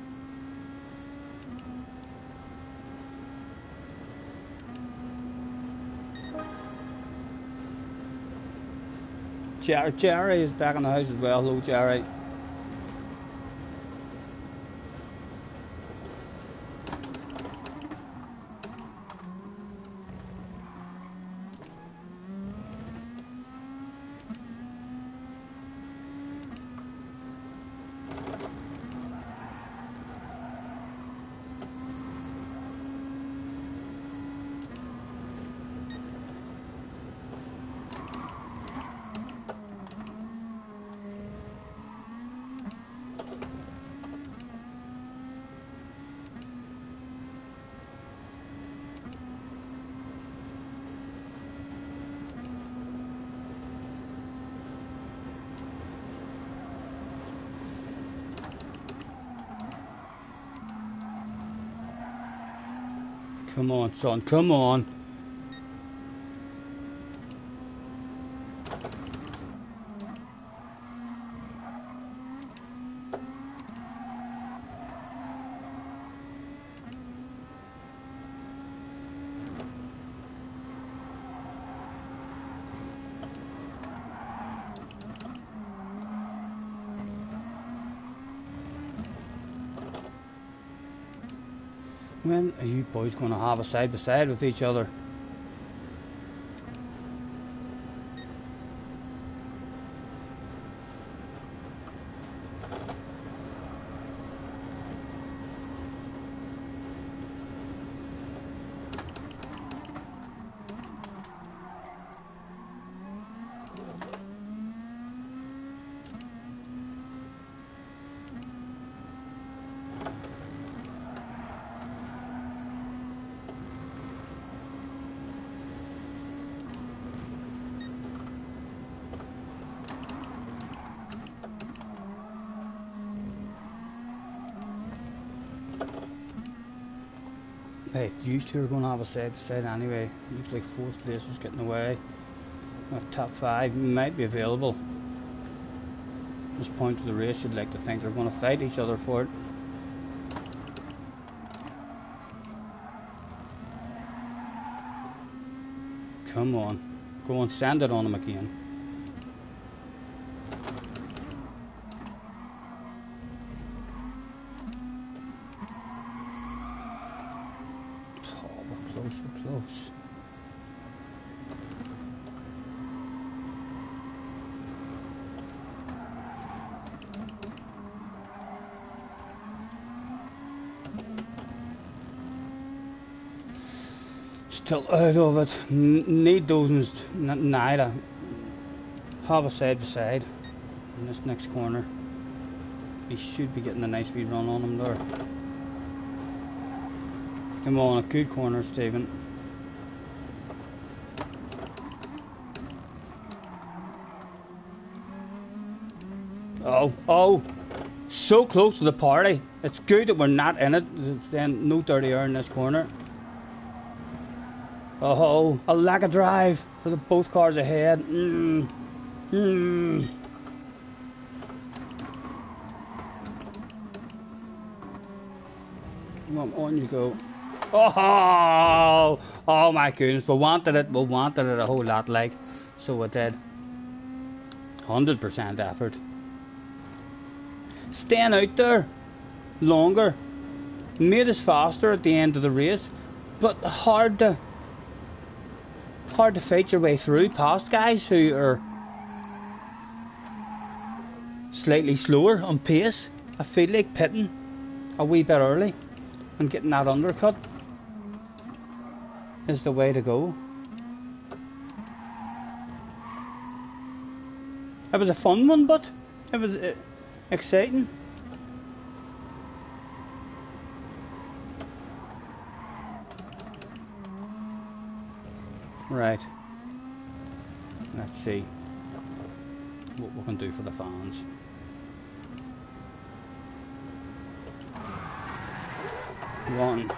Jerry is back in the house as well. Hello, Jerry. Come on, son, come on. When are you boys going to have a side by side with each other? Hey, you two are going to have a side by side anyway. Looks like fourth place is getting away. Top 5 might be available. At this point of the race, you'd like to think they're going to fight each other for it. Come on. Go and send it on them again. Oh, we're close, we're close. Still out of it. Need those neither. Have a side by side in this next corner. He should be getting a nice wee run on him there. Come on, a good corner, Stephen. Oh, so close to the party. It's good that we're not in it. It's then no dirty air in this corner. Oh, a lack of drive for the both cars ahead. Come on you go. Oh my goodness, we wanted it a whole lot, like, so we did. 100% effort. Staying out there longer made us faster at the end of the race, but hard to fight your way through past guys who are slightly slower on pace. I feel like pitting a wee bit early and getting that undercut is the way to go. It was a fun one, but it was exciting. Right. Let's see what we can do for the fans. One.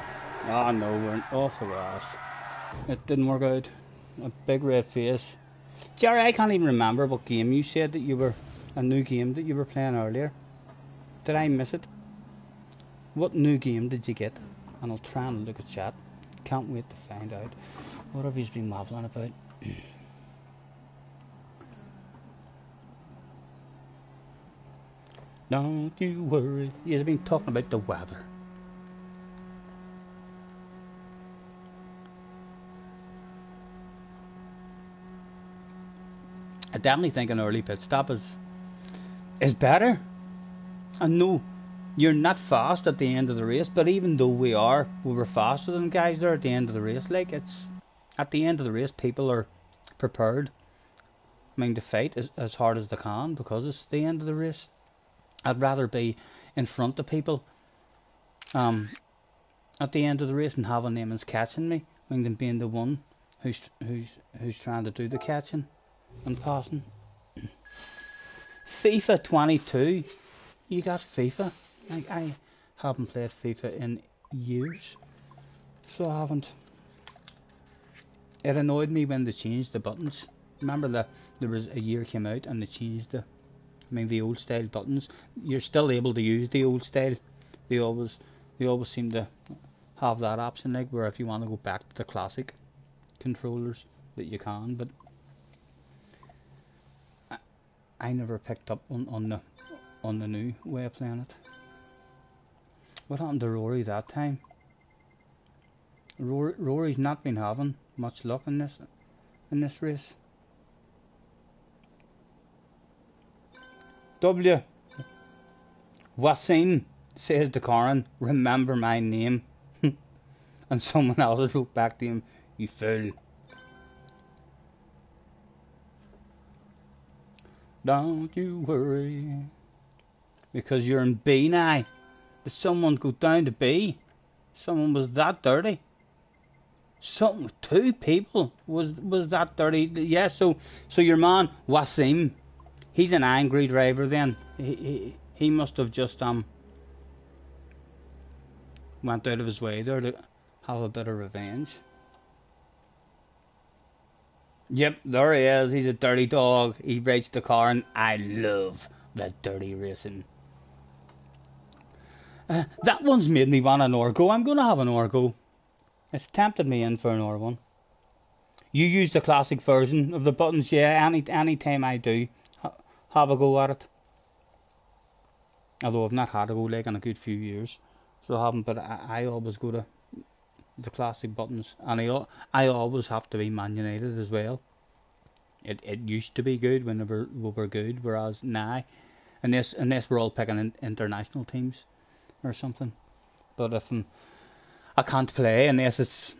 Ah no, we're off the grass. It didn't work out. A big red face. Jerry, I can't even remember what game you said that you were, a new game that you were playing earlier. Did I miss it? What new game did you get? And I'll try and look at chat. Can't wait to find out. What have you been waffling about? Don't you worry, you've been talking about the weather. I definitely think an early pit stop is better. I know you're not fast at the end of the race, but even though we were faster than guys there at the end of the race. Like, it's at the end of the race, people are prepared, I mean, to fight as hard as they can because it's the end of the race. I'd rather be in front of people at the end of the race and having them as catching me, I mean, than being the one who's trying to do the catching and passing. FIFA 22. You got FIFA? I haven't played FIFA in years, so I haven't. It annoyed me when they changed the buttons. Remember that there was a year came out and they changed the old style buttons. You're still able to use the old style. They always seem to have that option, like, where if you want to go back to the classic controllers that you can, but I never picked up on the new way of playing it. What happened to Rory that time? Rory's not been having much luck in this race. W. Wasim says to Corin, remember my name. And someone else wrote back to him, you fool. Don't you worry, because you're in B now. Did someone go down to B? Someone was that dirty. Something with 2 people was that dirty. Yeah, so your man Wasim, he's an angry driver then. He must have just went out of his way there to have a bit of revenge. Yep, there he is. He's a dirty dog. He raced the car, and I love that dirty racing. That one's made me want an Orgo. I'm going to have an Orgo. It's tempted me in for an R1. You use the classic version of the buttons, yeah. Any time I do, have a go at it. Although I've not had a go like in a good few years, so I haven't. But I always go to the classic buttons, and I always have to be Man United as well. It used to be good whenever we were good, whereas now, unless we're all picking international teams or something. But if I can't play unless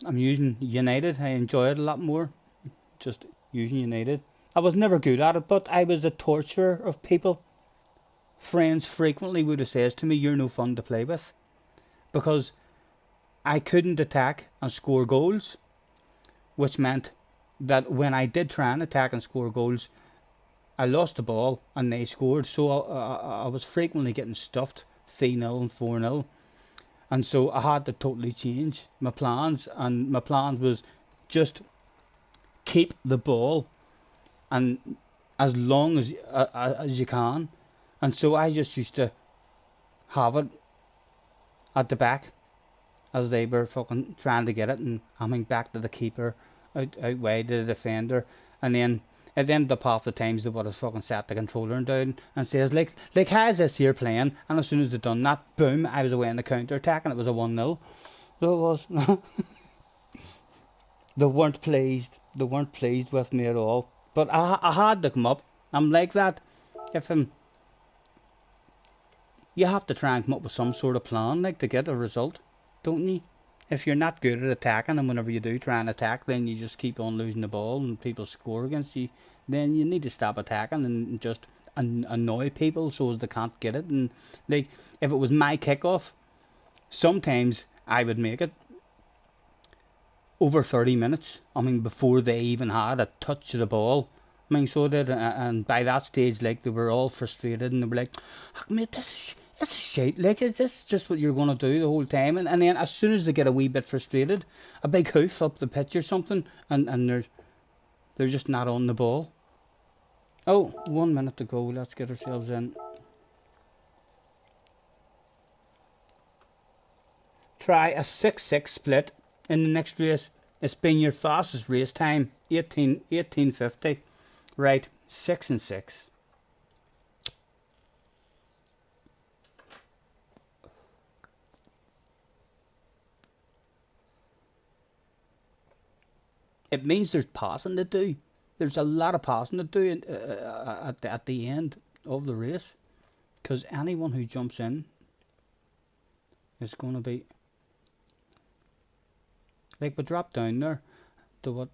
I'm using United, I enjoy it a lot more. Just using United. I was never good at it, but I was a torturer of people. Friends frequently would have said to me, you're no fun to play with, because I couldn't attack and score goals, which meant that when I did try and attack and score goals, I lost the ball and they scored. So I was frequently getting stuffed 3-0 and 4-0. And so I had to totally change my plans, and my plans was just keep the ball and as long as you can. And so I just used to have it at the back as they were fucking trying to get it, and coming back to the keeper, out wide to the defender, and then at the end of half the times they would have fucking sat the controller down and says like how's this here playing, and as soon as they done that, boom, I was away in the counter attack and it was a 1-0. So it was. They weren't pleased with me at all, but I had to come up. I'm like that. If you have to try and come up with some sort of plan like to get a result, don't you? If you're not good at attacking, and whenever you do try and attack, then you just keep on losing the ball and people score against you, then you need to stop attacking and just annoy people so as they can't get it. And like, if it was my kickoff, sometimes I would make it over 30 minutes. I mean, before they even had a touch of the ball. I mean, so did, and by that stage, like, they were all frustrated, and they were like, oh, mate, this is shit. Like, is this just what you're going to do the whole time? And then as soon as they get a wee bit frustrated, a big hoof up the pitch or something, and they're just not on the ball. Oh, 1 minute to go. Let's get ourselves in. Try a 6-6 split in the next race. It's been your fastest race time, 18:50. Right, 6 and 6. It means there's passing to do. There's a lot of passing to do at the end of the race, because anyone who jumps in is going to be like, we dropped down there to what,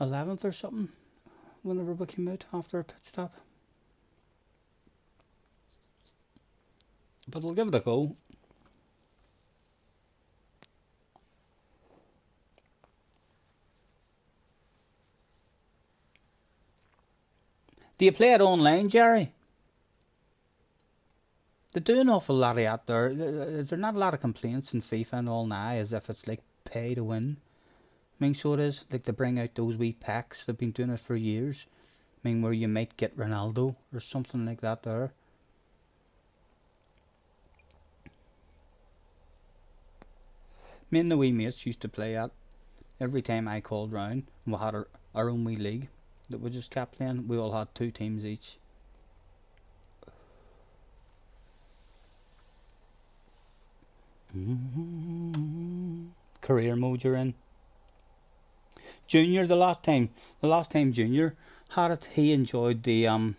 11th or something whenever we came out after a pit stop. But we'll give it a go. Do you play it online, Jerry? They do an awful lot of out there. There's not a lot of complaints in FIFA and all now, as if it's like pay to win. I mean, so it is. Like, they bring out those wee packs. They've been doing it for years. I mean, where you might get Ronaldo or something like that there. Me and the wee mates used to play at every time I called round. We had our own wee league that we just kept playing. We all had 2 teams each. career mode you're in. Junior, the last time Junior had it, he enjoyed the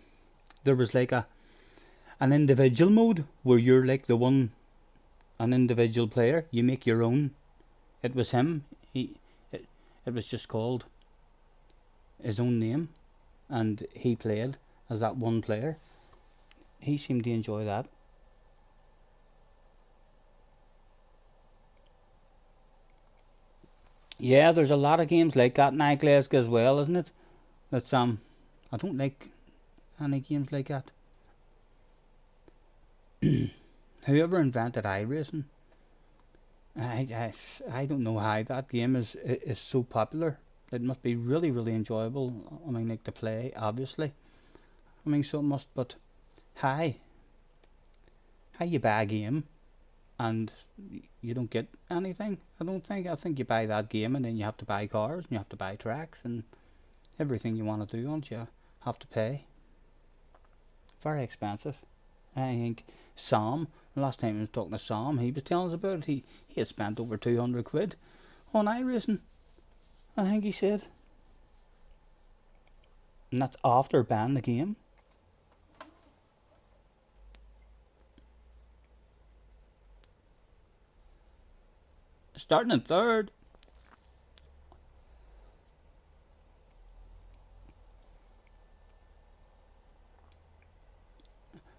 there was like an individual mode where you're like an individual player. You make your own. It was him. It was just called his own name, and he played as that one player. He seemed to enjoy that. Yeah, there's a lot of games like that in Glasgow as well, isn't it? That's I don't like any games like that. Whoever invented iRacing, I don't know how that game is so popular. It must be really really enjoyable. I mean, like to play, obviously. I mean, so it must. But how you buy a game and you don't get anything? I don't think. I think you buy that game and then you have to buy cars and you have to buy tracks and everything you want to do, don't you? Have to pay. Very expensive. I think Sam, last time I was talking to Sam, he was telling us about it. He had spent over 200 quid on iRacing, I think he said. And that's after banning the game. Starting in third.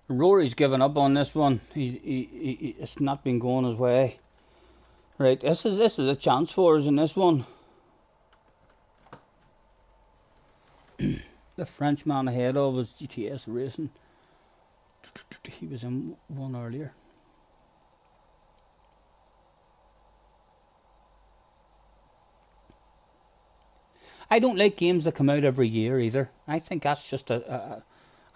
Rory's given up on this one. It's not been going his way. Right, this is a chance for us in this one. The Frenchman ahead of us, GTS Racing. He was in one earlier. I don't like games that come out every year either. I think that's just a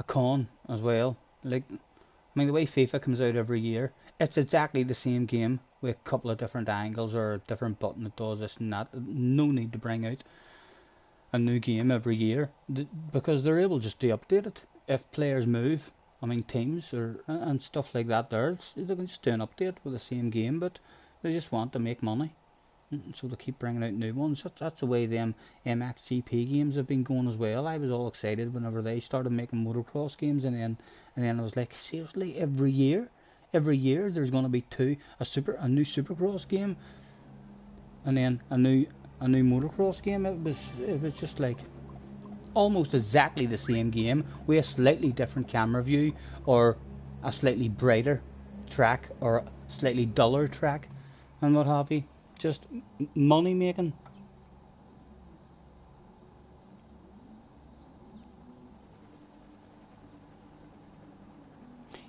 con as well. Like, I mean, the way FIFA comes out every year, it's exactly the same game with a couple of different angles or a different button that does this and that. No need to bring out a new game every year because they're able just to update it if players move. I mean, teams and stuff like that. They can just do an update with the same game, but they just want to make money. So they keep bringing out new ones. That's the way them MXGP games have been going as well. I was all excited whenever they started making motocross games, and then I was like, seriously, every year there's going to be a new supercross game, and then a new motocross game. It was just like almost exactly the same game with a slightly different camera view or a slightly brighter track or a slightly duller track and what have you. Just money making.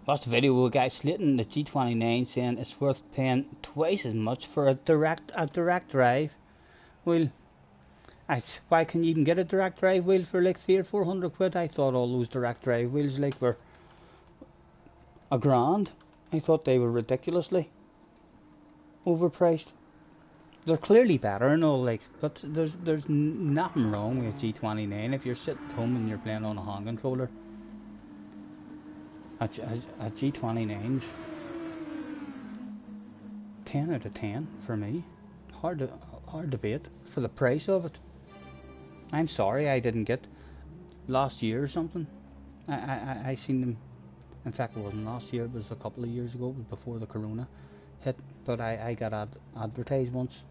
Watched the video with a guy slitting the G29 saying it's worth paying twice as much for a direct drive. Well, why can you even get a direct drive wheel for like 300 or 400 quid? I thought all those direct drive wheels like were $1,000. I thought they were ridiculously overpriced. They're clearly better and all, like, but there's nothing wrong with a G29 if you're sitting at home and you're playing on a hand controller. A G29's 10 out of 10 for me. Hard to beat for the price of it. I'm sorry I didn't get last year or something. I seen them. In fact, it wasn't last year. It was a couple of years ago. It was before the corona hit. But I got advertised once.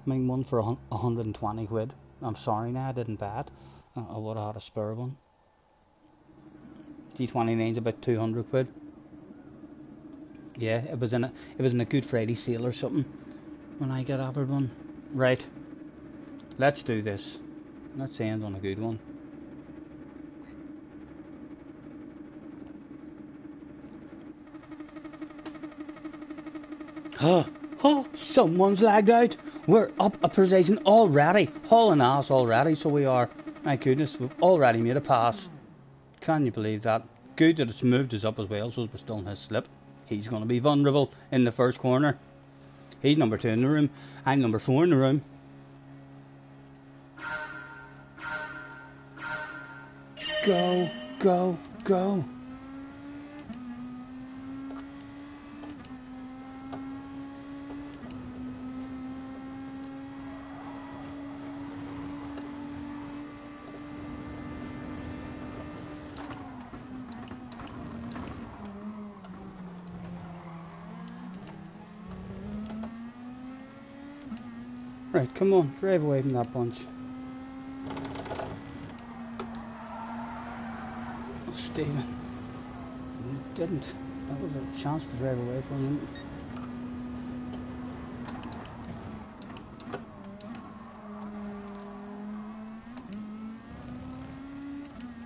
I mean, one for 120 quid. I'm sorry now, I didn't buy it. I would have had a spare one. G29's about 200 quid. Yeah, it was in a Good Friday sale or something when I got offered one. Right, let's do this. Let's end on a good one. Oh, someone's lagged out. We're up a position already. Hauling ass already, so we are. My goodness, we've already made a pass. Can you believe that? Good that it's moved us up as well, so we're still in his slip. He's going to be vulnerable in the first corner. He's number 2 in the room. I'm number 4 in the room. Go, go, go. Right, come on, drive away from that bunch. Oh, Stephen. You didn't. That was a chance to drive away from him.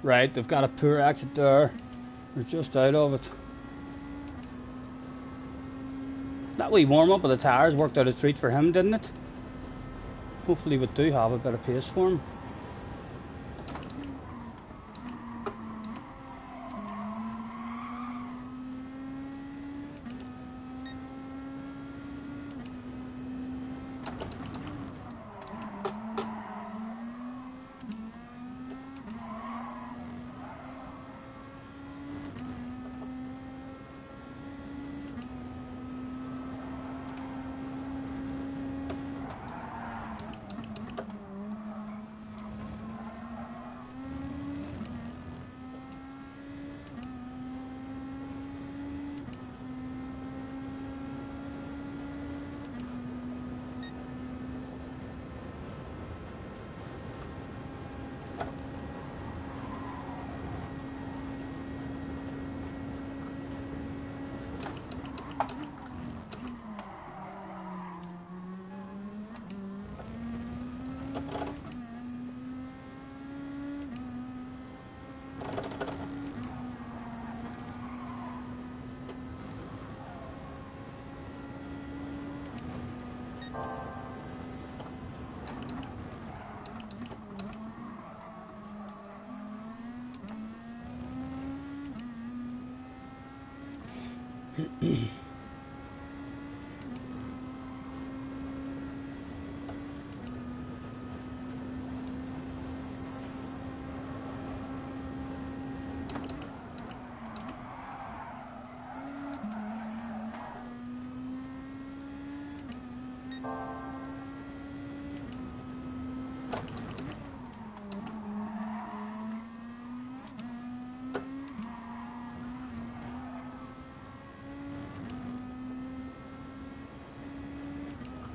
Right, they've got a poor exit there. We're just out of it. That wee warm up of the tyres worked out a treat for him, didn't it? Hopefully we do have a bit of pace for him.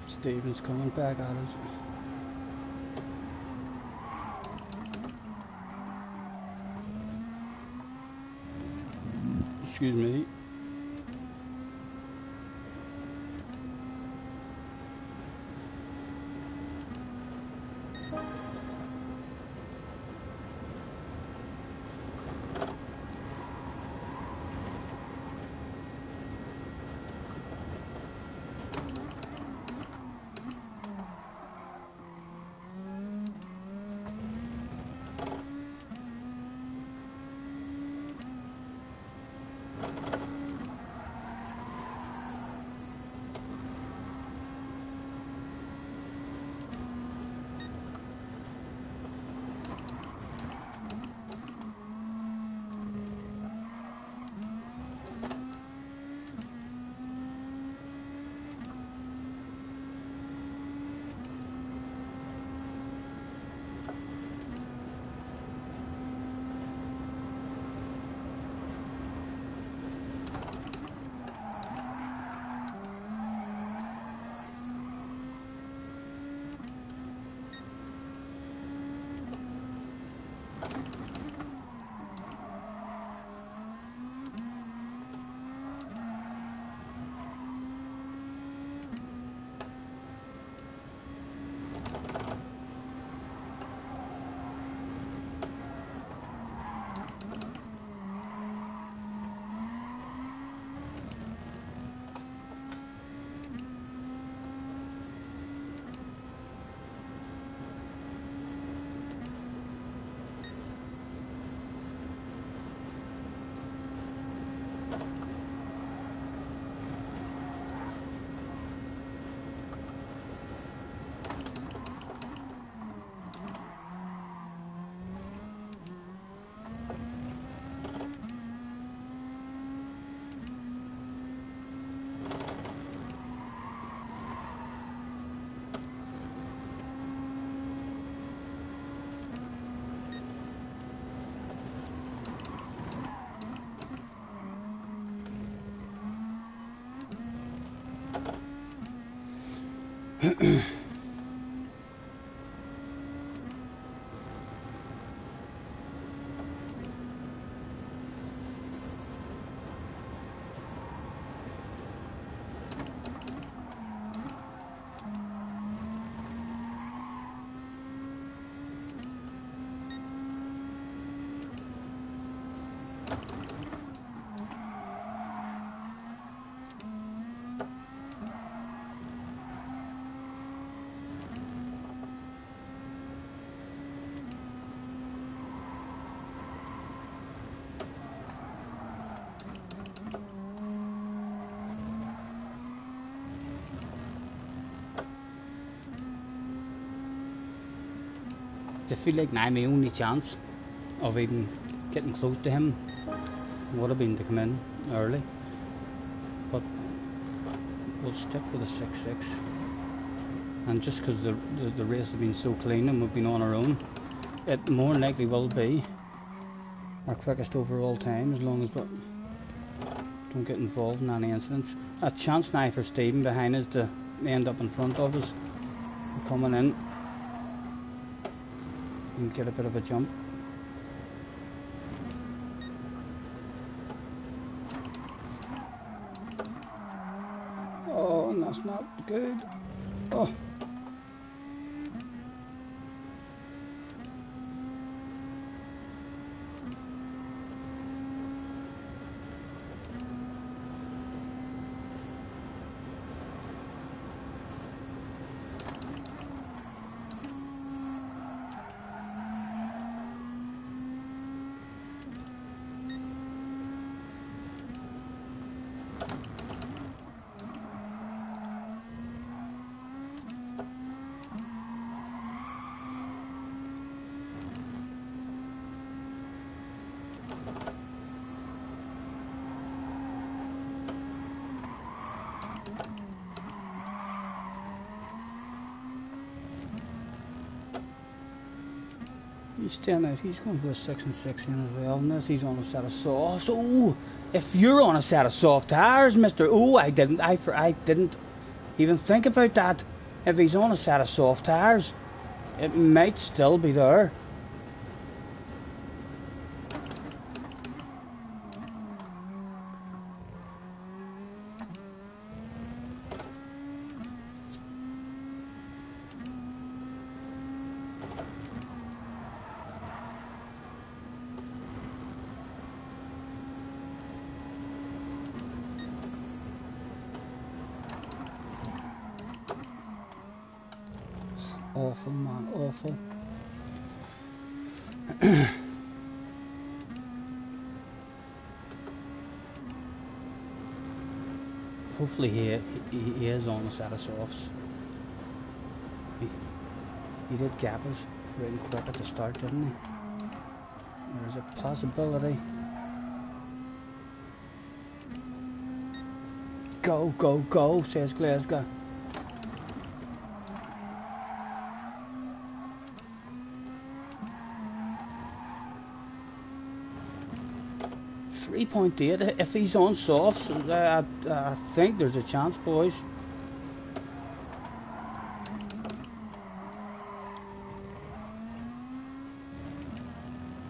Stephen's coming back at us. Excuse me. I feel like now my only chance of even getting close to him would have been to come in early, but we'll stick with a 6.6, and just because the race has been so clean and we've been on our own, it more than likely will be our quickest overall time, as long as we don't get involved in any incidents. A chance now for Stephen behind us to end up in front of us. We're coming in and get a bit of a jump. Oh, and that's not good. Oh. He's staying out. He's going for a 6 and 6 in as well. And this, he's on a set of softs. Oh, if you're on a set of soft tires, Mister. Oh, I didn't even think about that. If he's on a set of soft tires, it might still be there. Awful, man, awful. Hopefully he is on a set of softs. He did gap us right and quick at the start, didn't he? There's a possibility. Go, go, go, says Glasgow. 3.8. If he's on softs, I think there's a chance, boys.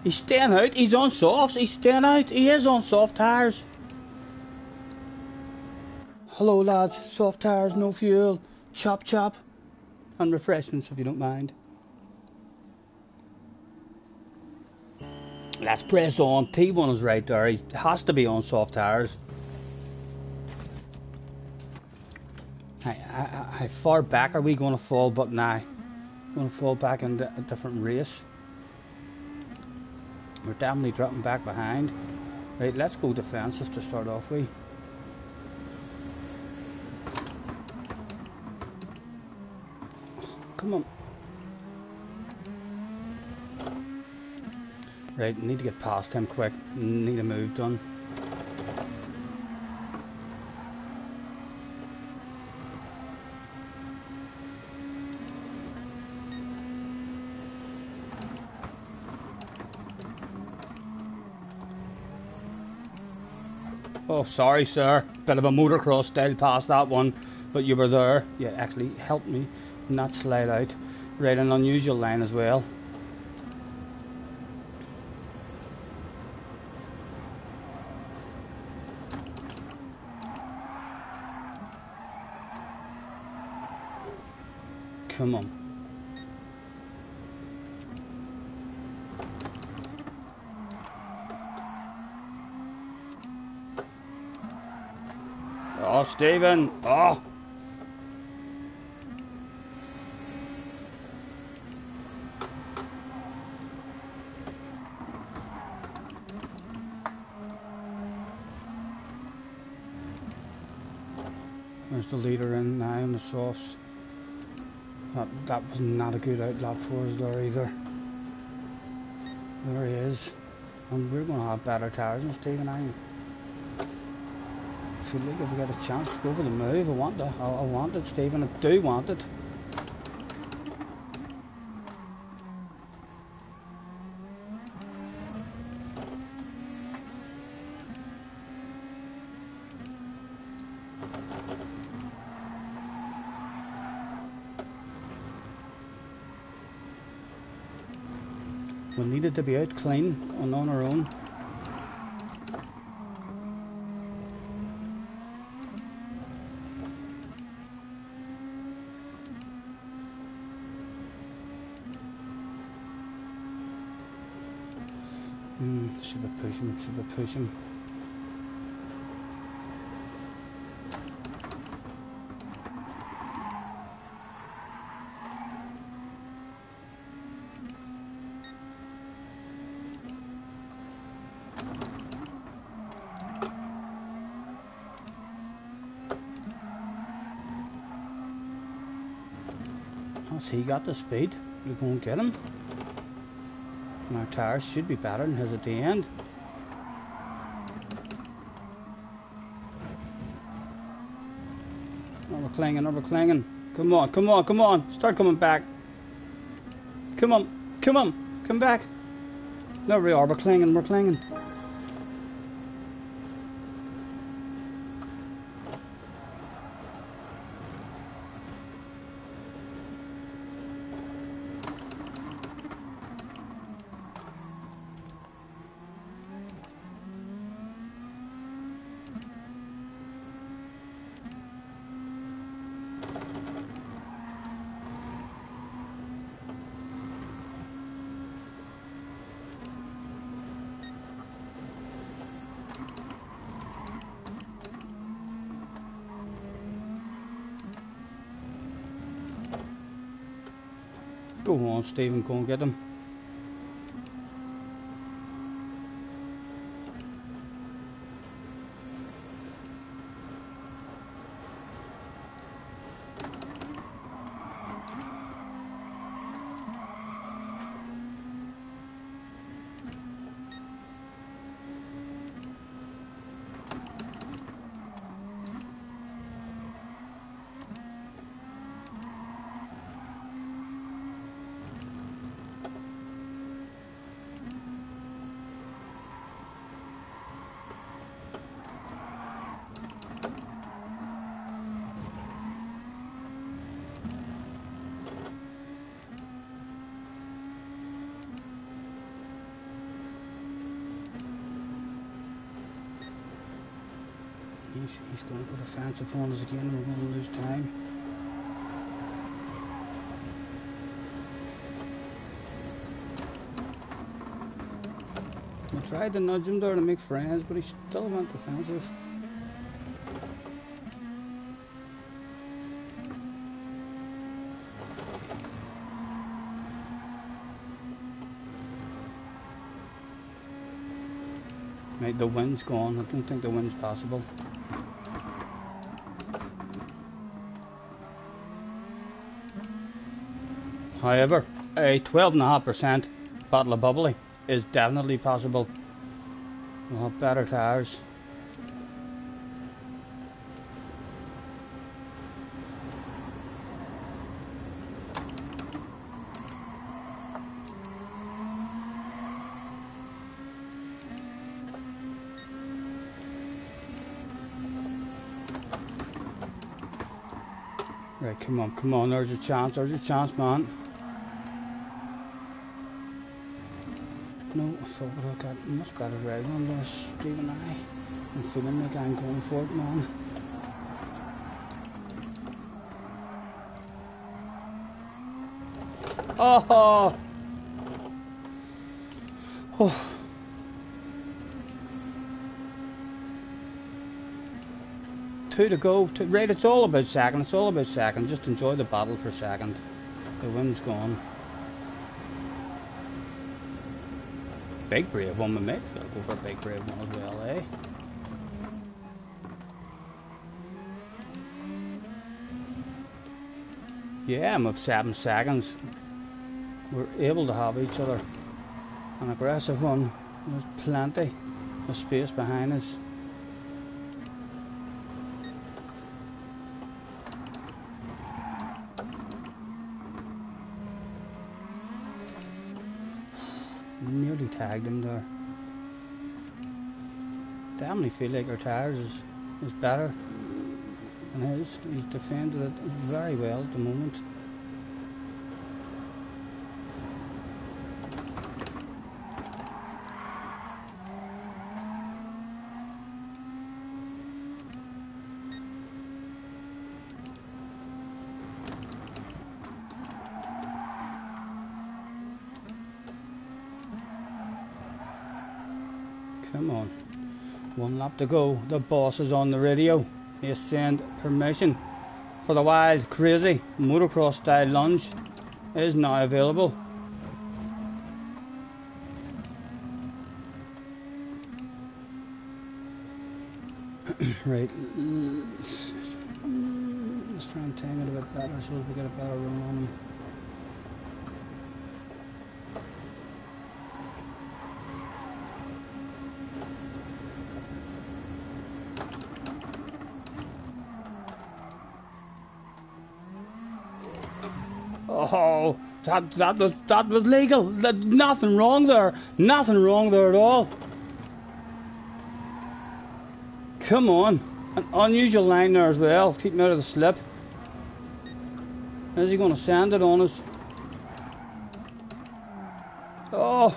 He's staying out. He's on softs. He's staying out. He is on soft tires. Hello, lads. Soft tires, no fuel. Chop, chop. And refreshments, if you don't mind. Let's press on. P1 is right there. He has to be on soft tires. How far back are we going to fall? But now, going to fall back into a different race. We're definitely dropping back behind. Right, let's go defensive to start off with. Come on. Right, need to get past him quick. Need a move done. Oh, sorry, sir. Bit of a motocross style past that one, but you were there. You actually helped me not slide out. Right, an unusual line as well. Come on. Oh, Stephen. Oh. There's the leader in now in the softs. That was not a good outlap for us there either. There he is. And we're going to have better tires than Steve and I feel like if we get a chance to go for the move, I want it, Steve, and I do want it. We needed to be out clean and on our own. Should we push him? Has he got the speed? We'll go and get him. And our tires should be better than his at the end. We're clinging. Come on. Start coming back. Come on. Come back. There we are, we're clinging. Go on, Stephen, go and get him. He's going to put offensive on us again and we're going to lose time. I tried to nudge him there to make friends, but he still went defensive. Right, the wind's gone. I don't think the wind's possible. However, a 12.5% bottle of bubbly is definitely possible. We'll have better tires. Right, come on, there's a chance, man. No, I thought I got much better red on there, Steve and I. I'm feeling like I'm going for it, man. Oh! Oh! 2 to go. Right, it's all about second. Just enjoy the battle for second. The wind's gone. Big brave one, my mate. I'll go for a big brave one as well, eh? Yeah, I'm of 7 seconds. We're able to have each other. An aggressive one. There's plenty of space behind us. Nearly tagged him there. Definitely feel like our tires is better than his. He's defended it very well at the moment. Come on. 1 lap to go. The boss is on the radio. He has sent permission for the wild, crazy motocross style lunge is now available. Right. Let's try and time it a bit better so we get a better run on him. Oh, that was legal. Nothing wrong there. Nothing wrong there at all. Come on. An unusual line there as well. Keep him out of the slip. Is he going to sand it on us? Oh.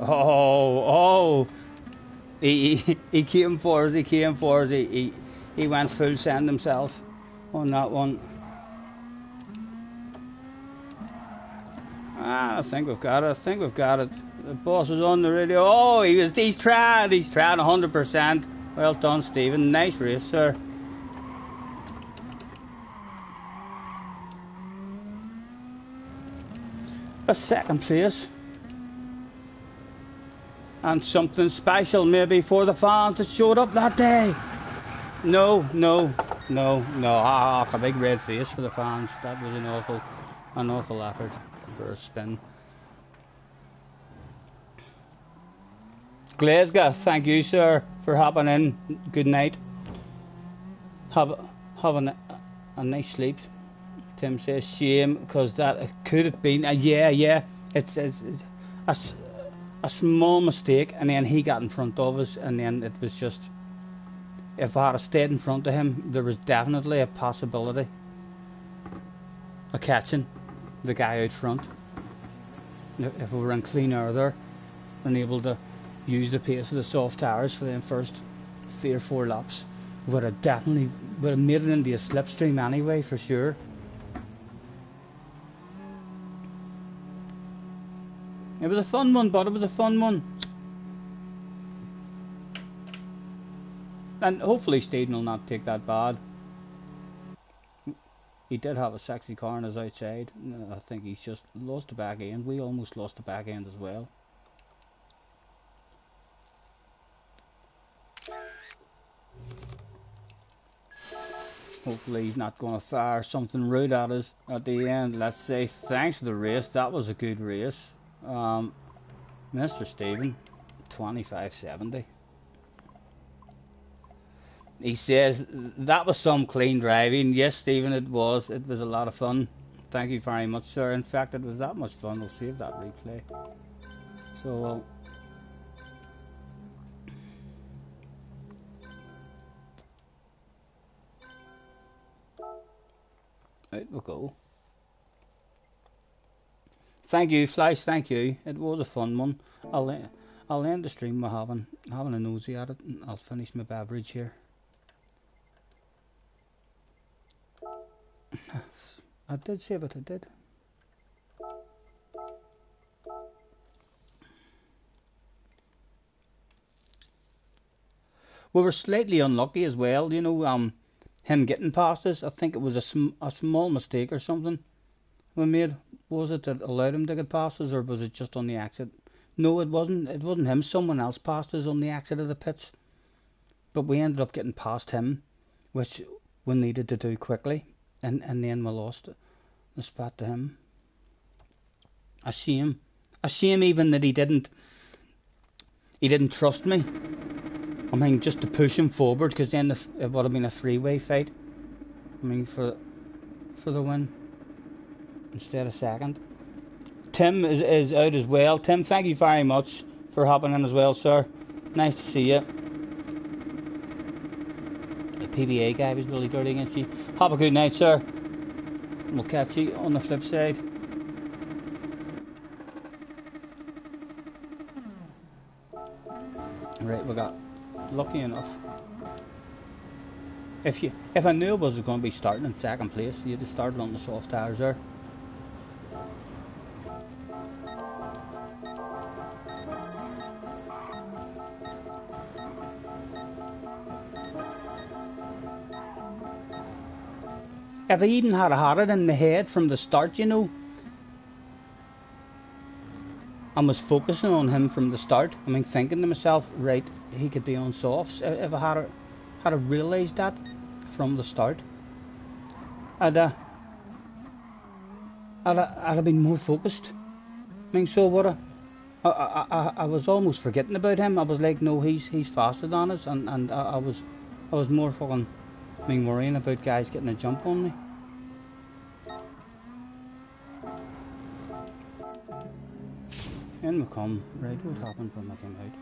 Oh, he came for us, he went full send himself on that one. I think we've got it, The boss is on the radio. Oh, he's trying 100%. Well done, Stephen, nice race, sir. A second place. And something special maybe for the fans that showed up that day. No. A big red face for the fans. That was an awful effort for a spin. Glasgow, thank you, sir, for hopping in. Good night. Have a nice sleep. Tim says shame because that could have been. Yeah. It's a small mistake, and then he got in front of us, and then it was just, if I had stayed in front of him, there was definitely a possibility of catching the guy out front. If we were in clean air there and able to use the pace of the soft tires for the first 3 or 4 laps, would have made it into a slipstream anyway, for sure. It was a fun one, but it was a fun one. And hopefully Stephen will not take that bad. He did have a sexy car on his outside. I think he's just lost the back end. We almost lost the back end as well. Hopefully he's not going to fire something rude at us at the end. Let's say thanks for the race. That was a good race. Mr. Stephen, 2570. He says that was some clean driving. Yes, Stephen, it was. It was a lot of fun. Thank you very much, sir. In fact, it was that much fun. We'll save that replay. So out we go. Thank you, Flash. Thank you. It was a fun one. I'll end the stream by having a nosy at it, and I'll finish my beverage here. I did save it. I did. We were slightly unlucky as well. You know, him getting past us. I think it was a small mistake or something we made. Was it that allowed him to get past us, or was it just on the exit? No, it wasn't. It wasn't him. Someone else passed us on the exit of the pits, but we ended up getting past him, which we needed to do quickly, and then we lost the spot to him. A shame even that he didn't trust me. I mean, just to push him forward, because then it would have been a three-way fight. I mean, for the win instead of second. Tim is out as well. Tim, thank you very much for hopping in as well, sir. Nice to see you. The PBA guy was really dirty against you. Have a good night, sir. We'll catch you on the flip side. Right, we got lucky enough. If I knew I was going to be starting in second place, you'd have started on the soft tires there. If I even had it in my head from the start, you know, I was focusing on him from the start. I mean, thinking to myself, right, he could be on softs. If I had realised that from the start, I'd have been more focused. I mean, so what? I was almost forgetting about him. I was like, no, he's faster than us, and I was more fucking, I mean, worrying about guys getting a jump on me. In we come. Right, what happened when I came out?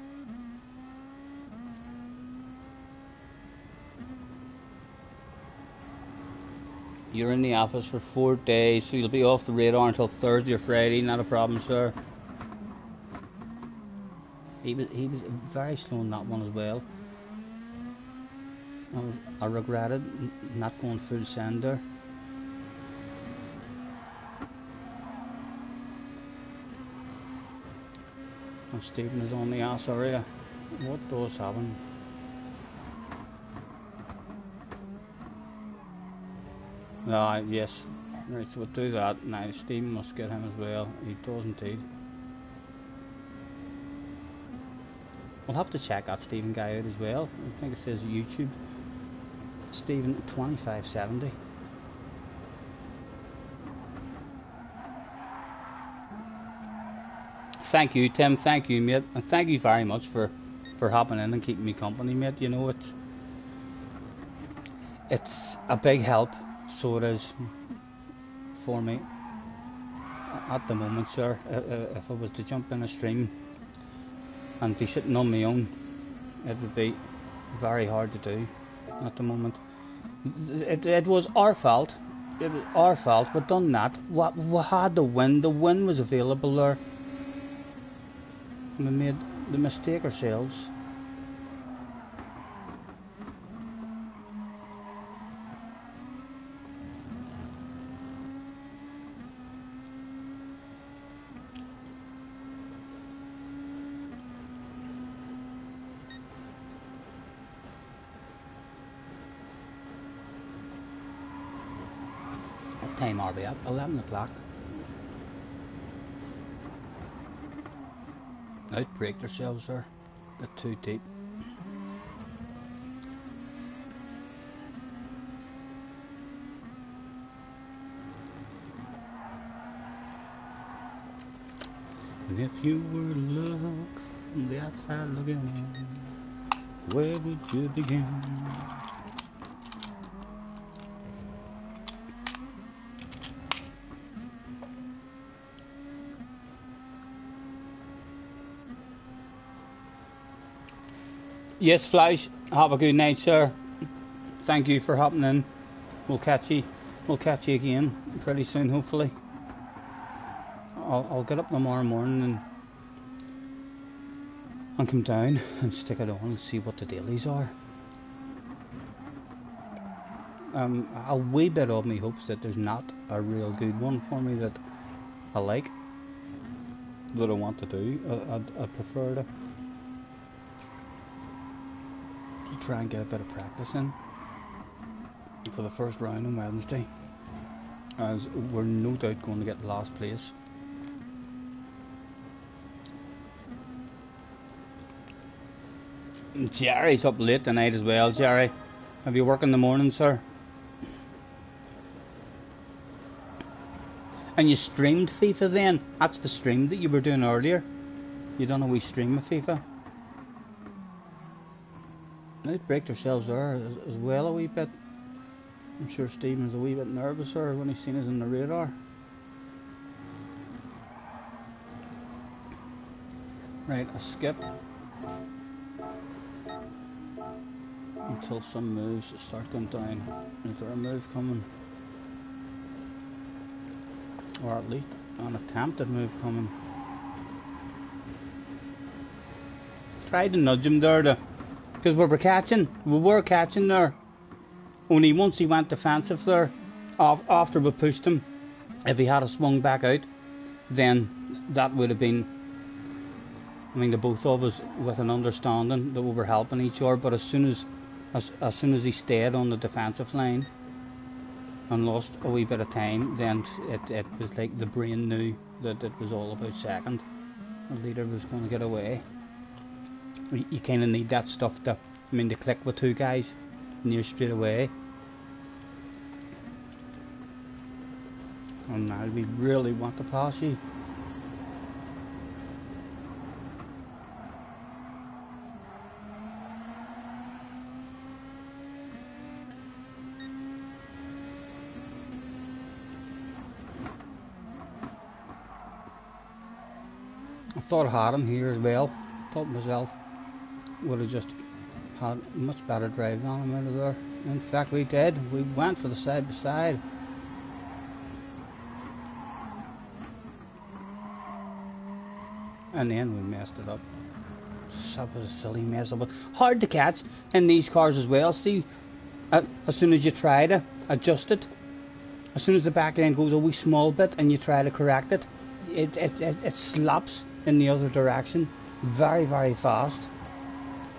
You're in the office for 4 days, so you'll be off the radar until Thursday or Friday. Not a problem, sir. He was very slow on that one as well. I regretted not going full send there. And Stephen is on the ass area. What does happen? Yes. Right, so we'll do that. Now Stephen must get him as well. He does indeed. We'll have to check that Stephen guy out as well. I think it says YouTube. Stephen 2570. Thank you, Tim. Thank you, mate. And thank you very much for hopping in and keeping me company, mate. You know, it's a big help, so it is for me at the moment, sir. If I was to jump in a stream and be sitting on my own, it would be very hard to do at the moment. It was our fault. It was our fault. We'd done that. We had the win. The win was available there. We made the mistake ourselves. What time are we at? 11 o'clock. Outbreak themselves there. They're too deep. And if you were to look from the outside looking in, where would you begin? Yes, Flash, have a good night, sir. Thank you for hopping in. We'll catch you again pretty soon, hopefully. I'll get up tomorrow morning and come down and stick it on and see what the dailies are. A wee bit of me hopes that there's not a real good one for me that I like, that I want to do. I'd prefer to try and get a bit of practice in. for the first round on Wednesday, as we're no doubt going to get last place. Jerry's up late tonight as well. Jerry, have you work in the morning, sir? And you streamed FIFA then? That's the stream that you were doing earlier. You done a wee stream of FIFA? They'd break themselves there as well a wee bit. I'm sure Stephen's a wee bit nervous there when he's seen us on the radar. Right, a skip. Until some moves start going down. Is there a move coming? Or at least an attempted move coming. Tried to nudge him there because we were catching there. Only once he went defensive there, after we pushed him, if he had a swung back out, then that would have been, I mean, the both of us with an understanding that we were helping each other. But as soon as he stayed on the defensive line and lost a wee bit of time, then it was like the brain knew that it was all about second. The leader was going to get away. You kind of need that stuff to click with two guys near straight away. And now we really want to pass you. I thought I had him here as well. Thought myself would have just had a much better drive on him out of there. In fact, we did. We went for the side by side. And then we messed it up. That was a silly mess up. Hard to catch in these cars as well. See, as soon as you try to adjust it, as soon as the back end goes a wee small bit and you try to correct it, it slaps in the other direction very, very fast.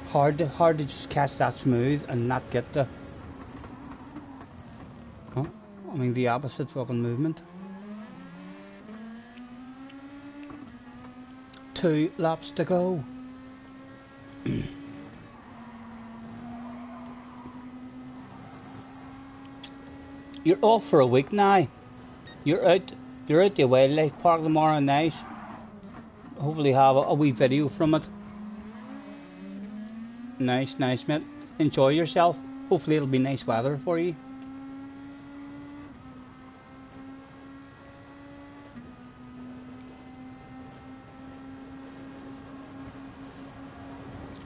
Hard to just catch that smooth and not get the the opposite fucking movement. 2 laps to go. You're off for a week now. You're out the wildlife park tomorrow night. Hopefully have a wee video from it. Nice mate. Enjoy yourself. Hopefully it'll be nice weather for you.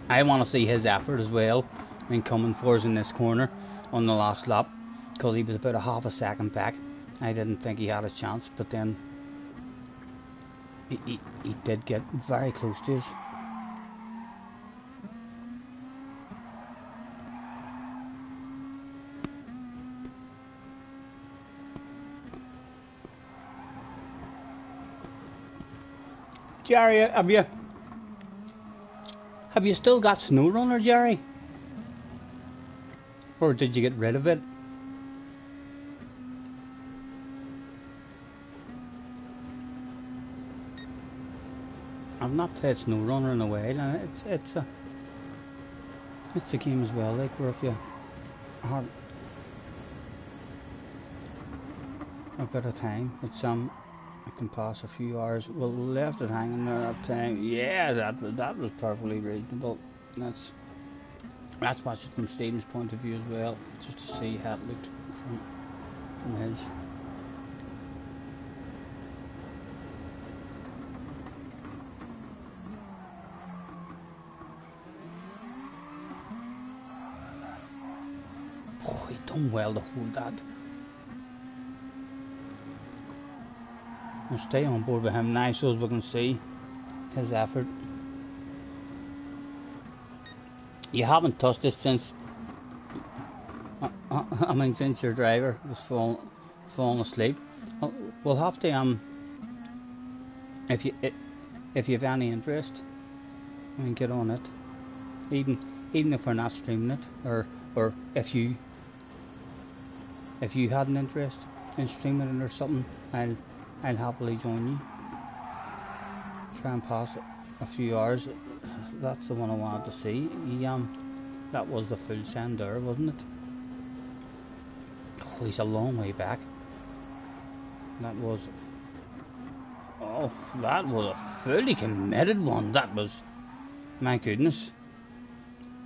I want to see his effort as well in coming for us in this corner on the last lap, because he was about a half a second back. I didn't think he had a chance, but then he did get very close to us. Jerry, have you still got SnowRunner, Jerry? Or did you get rid of it? I've not played SnowRunner in a while, and it's a game as well, like where if you have a bit of time, it's I can pass a few hours. Well, left it hanging there that time. Yeah, that was perfectly reasonable. That's watching from Stephen's point of view as well, just to see how it looked from his. Oh, he done well to hold that. I'll stay on board with him now so as we can see his effort. You haven't touched it since since your driver was falling asleep. We'll have to if you have any interest, get on it. Even if we're not streaming it, or if you if you had an interest in streaming it or something, I'll happily join you. Try and pass a few hours. That's the one I wanted to see. That was the full send there, wasn't it? Oh, he's a long way back. That was... Oh, that was a fully committed one. That was... My goodness.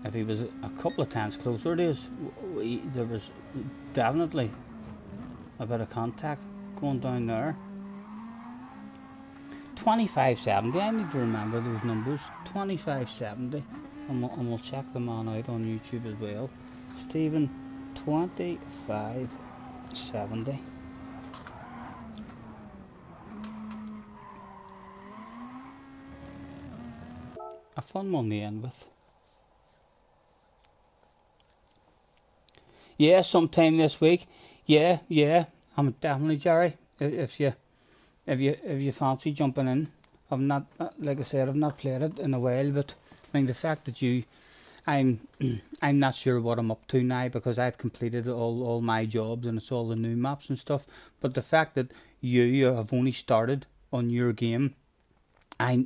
If he was a couple of times closer to us, there was definitely a bit of contact going down there. 2570, I need to remember those numbers. 2570. And we'll check the man out on YouTube as well. Stephen, 2570. A fun one to end with. Yeah, sometime this week. Yeah, I'm definitely, Jerry. If you fancy jumping in, I've not, like I said, I've not played it in a while. But I mean, the fact that I'm not sure what I'm up to now because I've completed all my jobs and it's all the new maps and stuff. But the fact that you have only started on your game,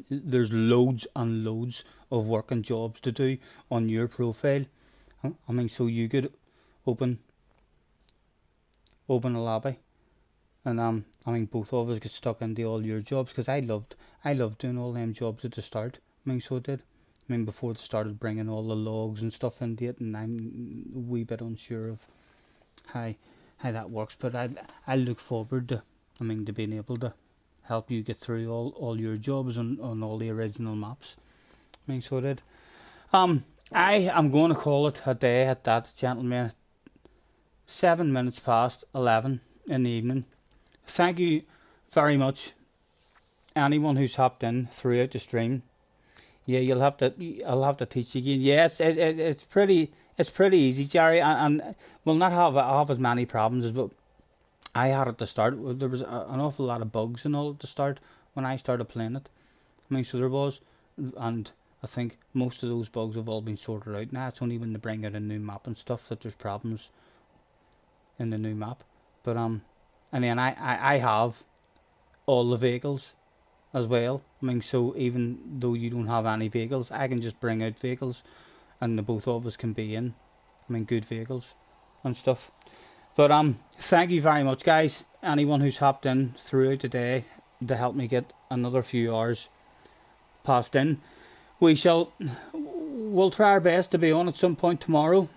there's loads and loads of work and jobs to do on your profile. I mean, so you could open a lobby, and I mean, both of us get stuck into all your jobs because I loved doing all them jobs at the start. I mean, so it did. I mean, before they started bringing all the logs and stuff into it, and I'm a wee bit unsure of how that works. But I look forward to, I mean, to being able to help you get through all your jobs on all the original maps. I mean, so it did. I am going to call it a day at that, gentlemen. 7 minutes past 11 in the evening. Thank you very much, anyone who's hopped in throughout the stream. Yeah, I'll have to teach you again. Yeah, it's pretty easy, Jerry, and we'll not have as many problems as what I had at the start. There was an awful lot of bugs and all at the start when I started playing it. I mean, so there was, and I think most of those bugs have all been sorted out now. It's only when they bring out a new map and stuff that there's problems in the new map. But and then I have all the vehicles as well. I mean, so even though you don't have any vehicles, I can just bring out vehicles and the both of us can be in, I mean, good vehicles and stuff. But thank you very much, guys, anyone who's hopped in throughout the day to help me get another few hours passed in. We'll try our best to be on at some point tomorrow.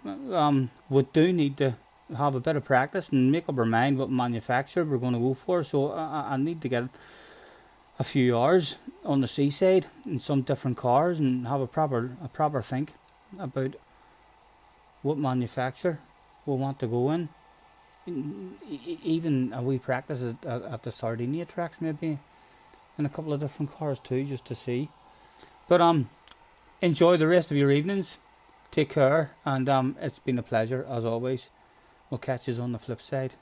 We do need to have a bit of practice and make up our mind what manufacturer we're going to go for. So I need to get a few hours on the seaside in some different cars and have a proper think about what manufacturer we'll want to go in. Even a wee practice at the Sardinia tracks, maybe in a couple of different cars too, just to see. But enjoy the rest of your evenings. Take care, and it's been a pleasure as always. We'll catch you on the flip side.